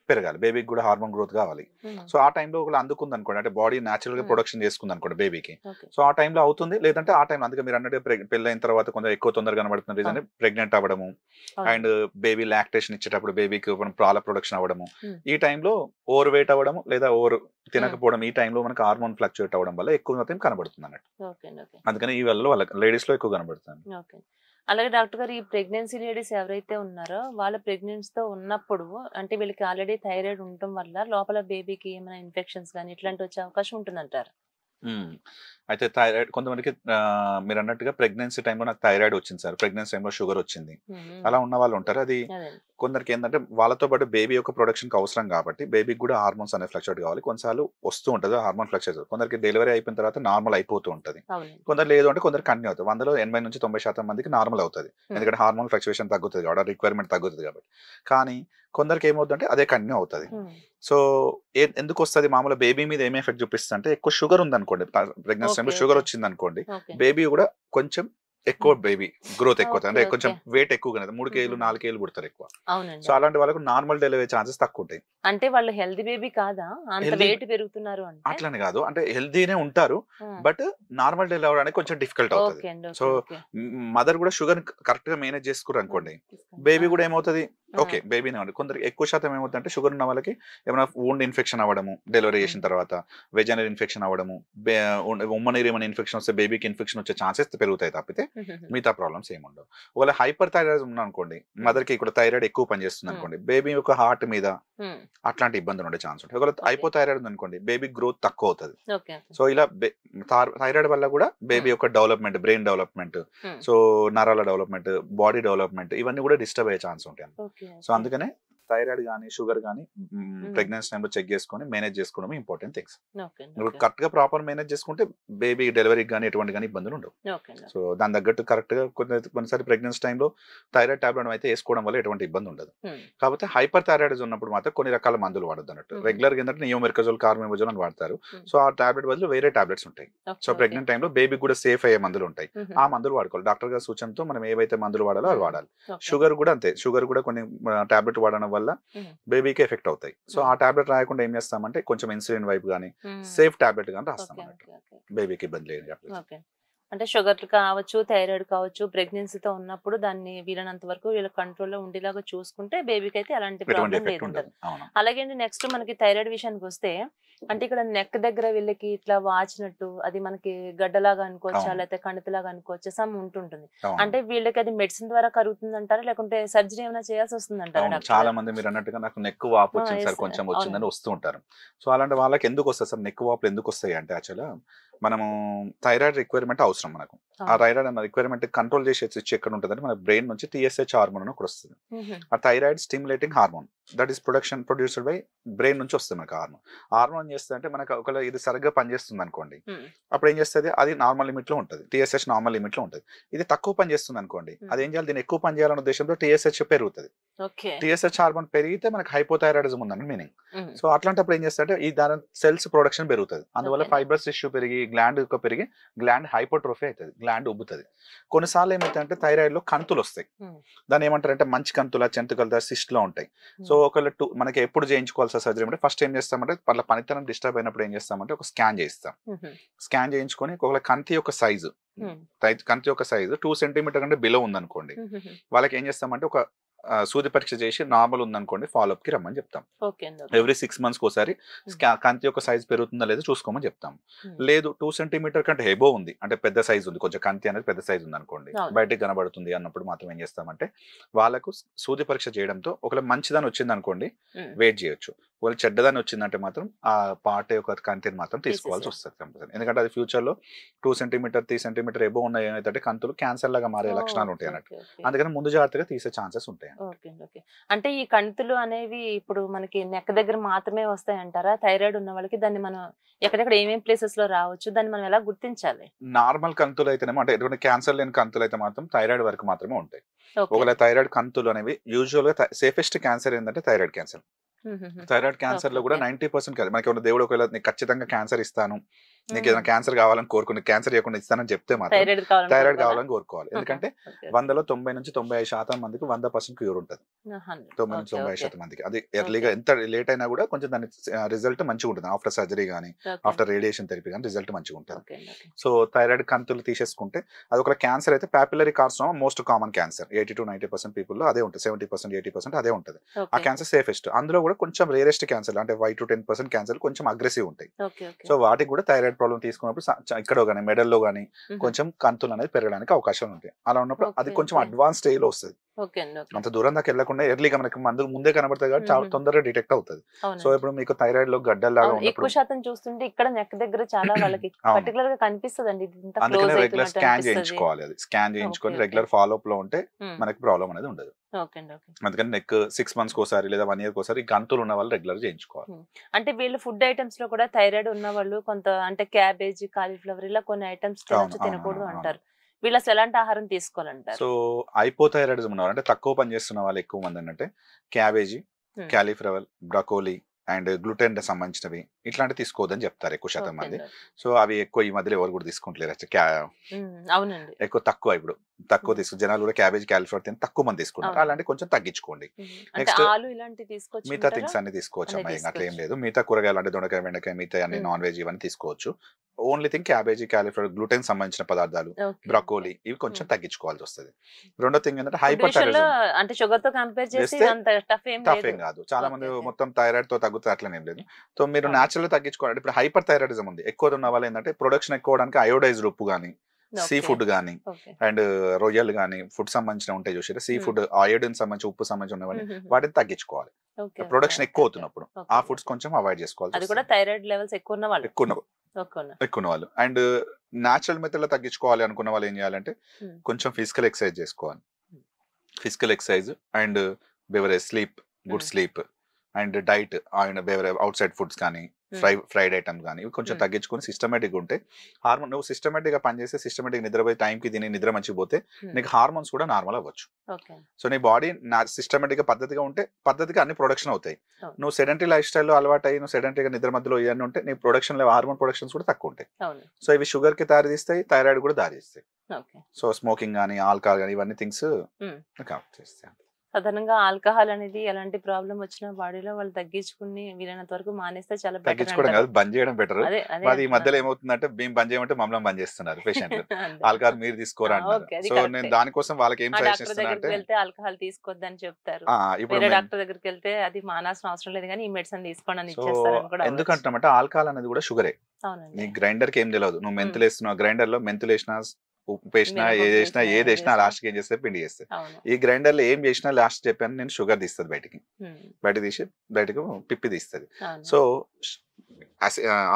పెరగాలి, బేబీకి కూడా హార్మోన్ గ్రోత్ కావాలి. సో ఆ టైంలో ఒకళ్ళు అందుకుంది అనుకోండి, అంటే బాడీ న్యాచురల్ గా ప్రొడక్షన్ చేసుకుంది అనుకోండి బేబీకి, సో ఆ టైంలో అవుతుంది. లేదంటే ఆ టైంలో అందుకే మీరు అన్నట్టు పెళ్ళైన తర్వాత కొంచెం ఎక్కువ తొందరగా కనబడుతున్న రీజన్ ప్రెగ్నెంట్ అవ్వడము, అండ్ బేబీ లాక్టేషన్ ఇచ్చేటప్పుడు బేబీకి పాల ప్రొడక్షన్ అవ్వడము, ఈ టైంలో ఓవర్ వెయిట్ అవ్వడము లేదా ఓవర్ తినకపోవడం, ఈ టైంలో మనకు హార్మోన్ ఫ్లక్చుయేట్ అవ్వడం వల్ల ఎక్కువ మొత్తం కనబడుతుంది అన్నట్టు. అందుకని ఈ వల్ల వాళ్ళ లేడీస్ లో ఎక్కువ కనబడుతుంది. అలాగే డాక్టర్ గారు ఈ ప్రెగ్నెన్సీ లేడీస్ ఎవరైతే ఉన్నారో వాళ్ళ ప్రెగ్నెన్సీతో ఉన్నప్పుడు అంటే వీళ్ళకి ఆల్రెడీ థైరాయిడ్ ఉండటం వల్ల లోపల బేబీకి ఏమైనా ఇన్ఫెక్షన్స్ కానీ ఇట్లాంటి వచ్చే అవకాశం ఉంటుందంటారు? అయితే థైరాయిడ్ కొంతమందికి మీరు అన్నట్టుగా ప్రెగ్నెన్సీ టైంలో నాకు థైరాయిడ్ వచ్చింది సార్, ప్రెగ్నెన్సీ టైంలో షుగర్ వచ్చింది, అలా ఉన్న వాళ్ళు ఉంటారు. అది కొందరికి ఏంటంటే వాళ్ళతో పాటు బేబీ యొక్క ప్రొడక్షన్ కి అవసరం కాబట్టి బేబీకి కూడా హార్మోన్స్ అనేది ఫ్లక్చుయేట్ కావాలి. కొన్నిసార్లు వస్తూ ఉంటుంది హార్మోన్ ఫ్లక్చుయేట్, కొందరికి డెలివరీ అయిపోయిన తర్వాత నార్మల్ అయిపోతూ ఉంటుంది, కొందరు లేదు అంటే కొందరు కంటిన్యూ అవుతుంది. 100లో 80 నుంచి 90% మందికి నార్మల్ అవుతుంది, ఎందుకంటే హార్మోన్ ఫ్లక్చుయేషన్ తగ్గుతుంది కాబట్టి, రిక్వైర్మెంట్ తగ్గుతుంది కాబట్టి. కానీ కొందరికి ఏమవుతుందంటే అదే కంటిన్యూ అవుతుంది. సో ఎందుకు వస్తుంది, మామూలు బేబీ మీద ఏమి ఎఫెక్ట్ చూపిస్తుంది అంటే ఎక్కువ షుగర్ ఉంది అనుకోండి, ప్రెగ్నెన్సీ టైంలో షుగర్ వచ్చింది అనుకోండి, బేబీ కూడా కొంచెం ఎక్కువ బేబీ గ్రోత్ ఎక్కువ అవుతుంది. అంటే ఓకే, కొంచెం ఓకే. వెయిట్ ఎక్కువ కదా, 3 కేజీలు హుహుహు. 4 కేజీలు పుడతారు ఎక్కువ. సో అవునండి. అలాంటి వాళ్ళకు నార్మల్ డెలివరీ ఛాన్సెస్ తక్కువ ఉంటాయి. అంటే వాళ్ళు హెల్తీ బేబీ కాదా? అంత హెల్దీ వెయిట్ పెరుగుతున్నారు అంటే? అట్లని కాదు, అంటే హెల్దీనే ఉంటారు, హ్మ్. బట్ నార్మల్ డెలివరీ అవడానికి కొంచెం డిఫికల్ట్ అవుతుంది. ఓకే అండి. So okay, okay. మదర్ కూడా షుగర్ కరెక్ట్ గా మేనేజ్ చేసుకున్నారు హ్మ్. అనుకోండి, తీసుకోండి. బేబీ ఆ! కూడా ఏమవుతుంది, ఆ! ఓకే బేబీనే ఉంది. కొందరికి ఎక్కువ శాతం ఏమవుతుందంటే షుగర్ ఉన్న వాళ్ళకి ఏమైనా వూండ్ ఇన్ఫెక్షన్ అవ్వడము, డెలివరీ చేసిన హ్మ్. తర్వాత వెజనల్ ఇన్ఫెక్షన్ అవ్వడము, ఉమ్మనీరు ఏమైనా ఇన్ఫెక్షన్ వస్తే బేబీకి ఇన్ఫెక్షన్ వచ్చే ఛాన్సెస్ పెరుగుతాయి తప్పితే హుహుహు. మిగతా ప్రాబ్లమ్స్ ఏమి ఉండవు. ఒకవేళ హైపర్ థైరాయిడ్ ఉందనుకోండి, హ్మ్. మదర్కి ఇక్కడ థైరాయిడ్ ఎక్కువ పనిచేస్తుంది హ్మ్. అనుకోండి, బేబీ యొక్క హార్ట్ మీద హ్మ్. అట్లాంటి ఇబ్బందులు ఉండే ఛాన్స్ ఉంటాయి. ఒకవేళ ఓకే. హైపోథైరాయిడ్ ఉందనుకోండి, బేబీ గ్రోత్ తక్కువ అవుతుంది. Okay, okay. సో ఇలా థైరాయిడ్ వల్ల కూడా బేబీ హ్మ్. యొక్క డెవలప్మెంట్, బ్రెయిన్ డెవలప్మెంట్, హ్మ్. సో నరాల డెవలప్మెంట్, బాడీ డెవలప్మెంట్ ఇవన్నీ కూడా డిస్టర్బ్ అయ్యే ఛాన్స్ ఉంటాయి. Okay, so okay. అందుకనే థైరాయిడ్ కానీ షుగర్ కానీ హ్మ్. ప్రెగ్నెన్సీ టైంలో చెక్ చేసుకొని మేనేజ్ చేసుకోవడం ఇంపార్టెంట్ థింగ్స్. ఓకే అండి. ఇప్పుడు ఓకే. కరెక్ట్ గా ప్రాపర్ మేనేజ్ చేసుకుంటే బేబీ డెలివరీకి కానీ ఎటువంటి కానీ ఇబ్బందులు ఉండవు. ఓకే అండి. సో దాని తగ్గట్టు కరెక్ట్ గా కొన్నిసారి ప్రెగ్నెన్సీ టైంలో థైరాయిడ్ టాబ్లెట్ అయితే వేసుకోవడం వల్ల ఎటువంటి ఇబ్బంది ఉండదు. హ్మ్. కాకపోతే హైపర్ థైరాయిడ్ ఉన్నప్పుడు మాత్రం కొన్ని రకాల మందులు వాడద్దు అన్నట్టు. హుహు. రెగ్యులర్ గా ఏంటంటే నియోమెర్కజోల్, కార్బెమజోల్ అని వాడతారు. హ్మ్. సో ఆ టాబ్లెట్ బదులు వేరే టాబ్లెట్స్ ఉంటాయి. Okay, so okay. ప్రెగ్నెంట్ టైంలో బేబీ కూడా సేఫ్ అయ్యే మందులు ఉంటాయి. హుహు. ఆ మందులు వాడుకోవాలి. డాక్టర్ గారి సూచనతో మనం ఏవైతే మందులు వాడాలో అవి హ్మ్. వాడాలి. ఓకే. షుగర్ కూడా అంతే. షుగర్ కూడా కొన్ని టాబ్లెట్ వాడడం వల్ల హ్మ్. బేబీకి ఎఫెక్ట్ అవుతాయి. సో ఆ టాబ్లెట్ రాయకుండా ఏం చేస్తామంటే కొంచెం ఇన్సులిన్ వైపు కానీ హ్మ్. సేఫ్ టాబ్లెట్ కానీ రాస్తాం ఓకే, అన్నట్టు. Okay, okay. బేబీకి ఇబ్బంది లేదు కాబట్టి. ఓకే. అంటే షుగర్ కావచ్చు, థైరాయిడ్ కావచ్చు, ప్రెగ్నెన్సీతో ఉన్నప్పుడు దాన్ని వీలైనంత వరకు వీళ్ళ కంట్రోల్‌లో ఉండేలాగా చూసుకుంటే బేబీకైతే ఎలాంటి ఎటువంటి ప్రాబ్లమ్ ఎఫెక్ట్ లేదంటారు. ఉండదు. అవును. అలాగే అండి నెక్స్ట్ మనకి థైరాయిడ్ విషయానికొస్తే అంటే ఇక్కడ నెక్ దగ్గర వీళ్ళకి ఇట్లా వాచినట్టు అది మనకి గడ్డలాగా అనుకోవచ్చా? అవును. లేకపోతే కణితిలాగా అనుకోవచ్చా? సమ్ ఉంటుంటుంది. అవును. అంటే వీళ్ళకి అది మెడిసిన్ ద్వారా కరుగుతుందంటారా? లేకుంటే సర్జరీ ఏమైనా చేయాల్సి వస్తుందంటారా అవును. డాక్టర్ చాలా గారు? మంది మీరు అన్నట్టుగా నాకు నెక్ వాపు ఆ! వచ్చింది సార్, యెస్. కొంచెం వచ్చిందని అవునండి. వస్తూ ఉంటారు. సో అలాంటి వాళ్ళకి ఎందుకు వస్తుంది సార్ నెక్ వాపులు ఎందుకు వస్తాయి అంటే యాక్చువల్‌గా మనము థైరాయిడ్ రిక్వైర్మెంట్ అవసరం మనకు. ఆ అవును. థైరాయిడ్ అన్న రిక్వైర్మెంట్ కంట్రోల్ చేసే స్విచ్ ఎక్కడ ఉంటుందంటే మన బ్రెయిన్ నుంచి టీఎస్హెచ్ హార్మోన్ అని ఒకటి వస్తుంది. హుహు. ఆ thyroid stimulating hormone that is produced by brain నుంచి వస్తుంది మనకు హార్మోన్. హార్మోన్ చేస్తుంది అంటే మనకు ఒకవేళ ఇది సరిగ్గా పనిచేస్తుంది అనుకోండి, హ్మ్. అప్పుడు ఏం చేస్తుంది, అది నార్మల్ లిమిట్ లో ఉంటుంది. టీఎస్హెచ్ నార్మల్ లిమిట్ లో ఉంటుంది. ఇది తక్కువ పని చేస్తుంది అనుకోండి, అది ఏం చేయాలి, దీన్ని ఎక్కువ పని చేయాలనే ఉద్దేశంతో టీఎస్హెచ్ పెరుగుతుంది. ఓకే. టీఎస్హెచ్ హార్మోన్ పెరిగితే మనకి హైపోథైరాయిడిజం ఉందని మీనింగ్. హ్మ్. సో అట్లాంటప్పుడు ఏం చేస్తారంటే ఈ దాని సెల్స్ ప్రొడక్షన్ పెరుగుతుంది. అందువల్ల ఓకే. ఫైబర్స్ టిష్యూ పెరిగి గ్లాండ్ పెరిగి గ్లాండ్ హైపోట్రోఫీ అవుతుంది, గ్లాండ్ ఉబ్బుతుంది. కొన్నిసార్లు ఏమవుతాయంటే థైరాయిడ్ లో కంతులు వస్తాయి. హ్మ్. దాన్ని ఏమంటారంటే మంచి కంతుల, చెంతుకల, సిస్ట్ లో ఉంటాయి. సో హ్మ్. ఒకవేళ మనకి ఎప్పుడు చేయించుకోవాల్సిన సర్జరీ అంటే ఫస్ట్ ఏం చేస్తామంటే వాళ్ళ పనితనం డిస్టర్బ్ అయినప్పుడు ఏం చేస్తామంటే ఒక స్కాన్ చేయిస్తాం. హుహు. స్కాన్ చేయించుకొని ఒకవేళ కంతి యొక్క సైజు హ్మ్. కంటి యొక్క సైజు 2 సెంటీమీటర్ కంటే బిలో ఉందనుకోండి, హుహుహు. వాళ్ళకి ఏం చేస్తామంటే ఒక సూది పరీక్ష చేసి నార్మల్ ఉందనుకోండి ఫాలోఅప్ కి రమ్మని చెప్తాం. ఓకే అండి. ఓకే. ఎవ్రీ 6 మంత్స్కి ఒకసారి కంతి యొక్క సైజ్ పెరుగుతుందా లేదా చూసుకోమని చెప్తాం. హ్మ్. లేదు 2 సెంటీమీటర్ కంటే ఎబో ఉంది అంటే పెద్ద సైజ్ ఉంది, కొంచెం కంతి అనేది పెద్ద సైజ్ ఉంది అనుకోండి, అవును. బయటకు కనబడుతుంది అన్నప్పుడు మాత్రం ఏం చేస్తామంటే వాళ్ళకు సూది పరీక్ష చేయడంతో ఒకవేళ మంచిదని వచ్చింది అనుకోండి హ్మ్. వెయిట్ చేయొచ్చు. ఒకవేళ చెడ్డదని వచ్చిందంటే మాత్రం ఆ పార్ట్ యొక్క కంతిని మాత్రం తీసుకోవాల్సి తీసేసేయాలి. వస్తుంది కంపల్సరీ. ఎందుకంటే అది ఫ్యూచర్ లో 2 సెంటీమీటర్ 3 సెంటీమీటర్ ఎబో ఉన్న ఏమైతే కంతులు క్యాన్సర్ లాగా మారే లక్షణాలు ఓకే, ఉంటాయి అన్నట్టు. Okay, okay. అందుకని ముందు జాగ్రత్తగా తీసే ఛాన్సెస్ ఉంటాయి. ఓకే అండి. ఓకే. అంటే ఈ కణితులు అనేవి ఇప్పుడు మనకి నెక్ దగ్గర మాత్రమే వస్తాయంటారా? థైరాయిడ్ ఉన్న వాళ్ళకి దాన్ని మనం ఎక్కడెక్కడ ఏమేం ప్లేసెస్ లో రావచ్చు? దాన్ని మనం ఎలా గుర్తించాలి? నార్మల్ కంతులు అయితేనేమో అంటే ఎటువంటి క్యాన్సర్ లేని కంతులు అయితే మాత్రం థైరాయిడ్ వరకు మాత్రమే ఉంటాయి. ఓకే. ఒకవేళ థైరాయిడ్ కంతులు అనేవి యూజువల్ గా సేఫెస్ట్ క్యాన్సర్ ఏంటంటే థైరాయిడ్ క్యాన్సర్. హుహుహు. థైరాయిడ్ క్యాన్సర్ లో ఓకే, కూడా ఓకే. 90% కాదు, మనకి ఏమన్నా దేవుడు ఒకవేళ నీకు ఖచ్చితంగా క్యాన్సర్ ఇస్తాను, నీకు హ్మ్. ఏదైనా క్యాన్సర్ కావాలని కోరుకుని క్యాన్సర్ చేయకుండా ఇస్తానని చెప్తే మాత్రం థైరాయిడ్ కావాలని థైరాయిడ్ కోరుకోవాలా? కావాలని కోరుకోవాలి. ఎందుకంటే ఓకే, ఓకే. 100లో 90 నుంచి 95% మందికి 100% క్యూర్ ఉంటుంది. 100. 90 నుంచి ఓకే, ఓకే. 95% మందికి అది ఓకే. ఎర్లీగా ఎంత లేట్ అయినా కూడా కొంచెం దాని రిజల్ట్ మంచిగా ఉంటుంది. ఆఫ్టర్ సర్జరీ కానీ ఓకే. ఆఫ్టర్ రేడియేషన్ థెరపీ కానీ రిజల్ట్ మంచిగా ఉంటుంది. ఓకే అండి. ఓకే. సో థైరాయిడ్ కంతులు తీసేసుకుంటే అది ఒక క్యాన్సర్ అయితే పాపులరీ కార్సినోమా మోస్ట్ కామన్ క్యాన్సర్ 80-90% పీపుల్లో అదే ఉంటుంది. 70% 80% అదే ఉంటుంది. ఆ ఓకే. Cancer safest. అందులో కూడా కొంచెం రేరెస్ట్ క్యాన్సర్ అంటే 5-10% క్యాన్సర్ కొంచెం అగ్రెసివ్ ఉంటాయి. Okay, okay. సో వాటికి కూడా థైరాయిడ్ ప్రాబ్లం తీసుకున్నప్పుడు ఇక్కడ కానీ మెడల్లో కానీ హుహు. కొంచెం కంతులు అనేది పెరగడానికి అవకాశాలు ఉంటాయి. అలా ఉన్నప్పుడు అది ఓకే, కొంచెం ఓకే. అడ్వాన్స్ స్టేజ్ లో వస్తుంది. ఓకే అండి. ఓకే. అంత దూరం దాకా వెళ్లకుండా ఎర్లీగా మనకి మందు ముందే కనబడుతుంది కాబట్టి చాలా హుహు. తొందరగా డిటెక్ట్ అవుతుంది. సో అవునండి. ఇప్పుడు మీకు థైరాయిడ్ లో గడ్డల్లాగా అవును. ఎక్కువ ఉన్నప్పుడు శాతం చూస్తుంటే ఇక్కడ నెక్ దగ్గర చాలా వాళ్ళకి అవును, పర్టిక్యులర్ గా కనిపిస్తదండి. ఇది ఇంత అందుకనే క్లోజ్ రెగ్యులర్ అయితున్నట్టు స్కాన్ అనిపిస్తది. చేయించుకోవాలి. అది స్కాన్ ఓకే, చేయించుకొని ఓకే. రెగ్యులర్ ఫాలోఅప్ లో ఉంటే హ్మ్. మనకి ప్రాబ్లం అనేది ఉండదు. ఓకే అండి. ఓకే. అందుకని నెక్ 6 మంత్స్ ఒకసారి లేదా 1 ఇయర్ ఒకసారి గంతులు ఉన్న వాళ్ళు రెగ్యులర్ చేయించుకోవాలి. హ్మ్. అంటే వీళ్ళు ఫుడ్ ఐటెమ్స్ లో కూడా థైరాయిడ్ ఉన్నవాళ్ళు కొంత అంటే క్యాబేజ్, కాలీఫ్లవర్ ఇలా కొన్ని ఐటెమ్స్ అవును, తినొచ్చు, అవును, తినకూడదు అవును. అంటారు. వీళ్ళు అసలు ఎలాంటి ఆహారం తీసుకోవాలంటారు? సో హైపోథైరాయిడిజం ఉన్నవారు అంటే తక్కువ పని చేస్తున్న వాళ్ళు ఎక్కువ మంది అంటే క్యాబేజీ, హ్మ్. క్యాలీఫ్లవర్, బ్రకోలీ అండ్ గ్లూటెన్ సంబంధించినవి ఇట్లాంటివి తీసుకోవద్దని చెప్తారు ఎక్కువ శాతం ఓకే మంది. అండి. సో అవి ఎక్కువ ఈ మధ్యలో ఎవరు కూడా తీసుకుంటలేరు. అవునండి. ఎక్కువ తక్కువ ఇప్పుడు తక్కువ జనాలు కూడా క్యాబేజ్ క్యాలిఫ్లవర్ తిని తక్కువ మంది తీసుకుంటారు. అవును. అలాంటి కొంచెం తగ్గించుకోండి. అంటే నెక్స్ట్ ఆలు ఇలాంటివి తీసుకోవచ్చు మిగతా అంటారా? థింగ్స్ అన్ని తీసుకోవచ్చు అన్నీ అమ్మా, ఇంకా అట్లా ఏం తీసుకోవచ్చు. లేదు. మిగతా కూరగాయలు అంటే దొండకాయ, బెండకాయ, మిగతా అన్ని హ్మ్. నాన్ వెజ్ ఇవన్నీ తీసుకోవచ్చు. Only thing cabbage, cauliflower, gluten సంబంధించిన పదార్థాలు, ఓకే. ఓకే. బ్రకోలీ ఇవి కొంచెం తగ్గించుకోవాల్సి వస్తుంది. రెండో థింగ్ ఏంటంటే ఫుడ్ హైపర్ విషయంలో థైరాయిడిజం అంటే షుగర్ తో కంపేర్ చేసి చేస్తే అంత టఫ్ ఏం టఫ్ లేదు. ఏం కాదు. చాలా ఓకే. మంది ఓకే. మొత్తం థైరాయిడ్ తో తగ్గుతుంది అట్లనే ఏం లేదు. సో మీరు అవును. న్యాచురల్ తగ్గించుకోవాలి. ఇప్పుడు హైపర్ థైరాయిడిజం ఉంది ఎక్కువ ఉన్న వాళ్ళు ఏంటంటే ప్రొడక్షన్ ఎక్కువ అవడానికి అయోడైజ్డ్ ఉప్పు కానీ, సీ ఓకే. ఫుడ్ కానీ ఓకే. అండ్ రొయ్యలు కానీ ఫుడ్ సంబంధించిన ఉంటాయి చూసారా, సీ ఫుడ్ అయోడిన్ సంబంధించి ఉప్పు సంబంధించి ఉన్నవన్నీ వాటిని తగ్గించుకోవాలి. ఓకే. ప్రొడక్షన్ ఎక్కువ అవుతున్నప్పుడు ఓకే. ఆ ఫుడ్స్ కొంచెం అవాయిడ్ చేసుకోవాలి. అది కూడా థైరాయిడ్ లెవెల్స్ ఎక్కువ ఉన్న వాళ్ళు. ఎక్కువ వాళ్ళు అండ్ న్యాచురల్ మెథడ్ లో తగ్గించుకోవాలి అనుకున్న వాళ్ళు ఏం చేయాలంటే కొంచెం ఫిజికల్ ఎక్సర్సైజ్ చేసుకోవాలి. Physical exercise and beverage sleep, good sleep and diet and out side foods కానీ ఫ్రైడ్ ఐటమ్స్ కానీ ఇవి కొంచెం తగ్గించుకొని సిస్టమేటిక్ ఉంటే హార్మోన్ నువ్వు సిస్టమేటిక్ గా పనిచేస్తే సిస్టమేటిక్ నిద్రపోయి టైంకి తిని నిద్ర మంచిగా పోతే నీకు హార్మోన్స్ కూడా నార్మల్ అవ్వచ్చు. సో నీ బాడీ సిస్టమేటిక్ గా పద్ధతిగా ఉంటే పద్ధతిగా అన్ని ప్రొడక్షన్ అవుతాయి. నువ్వు సెడెంటరీ లైఫ్ స్టైల్లో అలవాటు అయ్యి నువ్వు సెడెంటరీగా నిద్ర మధ్యలో ఇవన్నీ ఉంటే నీ ప్రొడక్షన్ హార్మోన్ ప్రొడక్షన్స్ కూడా తక్కువ ఉంటాయి. సో ఇవి షుగర్ కి దారి తీస్తాయి, థైరాయిడ్ కూడా దారి తీస్తాయి. సో స్మోకింగ్ కానీ ఆల్కహాల్ కానీ ఇవన్నీ థింగ్స్ చేస్తాయి. సాధారణంగా ఆల్కహాల్ అనేది ఎలాంటి ప్రాబ్లం వచ్చినా బాడీలో వాళ్ళు తగ్గించుకుని వీలైనంత వరకు మానేస్తే చాలా బెటర్. తగ్గించుకోవడం కాదు, బంద్ చేయడం బెటర్. అది ఈ మధ్యలో ఏమవుతుందంటే మేము బంద్ చేయమంటే మమ్మల్ని బంద్ చేస్తున్నారు పేషెంట్లు. ఆల్కహాల్ మీరు తీసుకోరా అంటారు. సో నేను దానికోసం వాళ్ళకి ఏం సజెషన్ ఇస్తున్నా అంటే వెళ్తే ఆల్కహాల్ తీసుకోవద్దని చెప్తారు. వేరే డాక్టర్ దగ్గరికి వెళ్తే అది మానాల్సిన అవసరం లేదు కానీ ఈ మెడిసిన్ తీసుకోండి అని ఇచ్చేస్తారు. ఎందుకంటే ఆల్కహాల్ అనేది కూడా షుగరే. నీ గ్రైండర్ కి ఏం తెలియదు, నువ్వు మెంతులు వేస్తున్నావు గ్రైండర్ లో, మెంతులు వేసినా ఉప్పు వేసినా ఏది వేసినా లాస్ట్ ఏం చేస్తే పిండి చేస్తే, ఈ గ్రైండర్ లో ఏం చేసినా లాస్ట్ చెప్పాను నేను షుగర్ తీస్తుంది బయటకు తీసి బయటకు పిప్పి తీస్తుంది. సో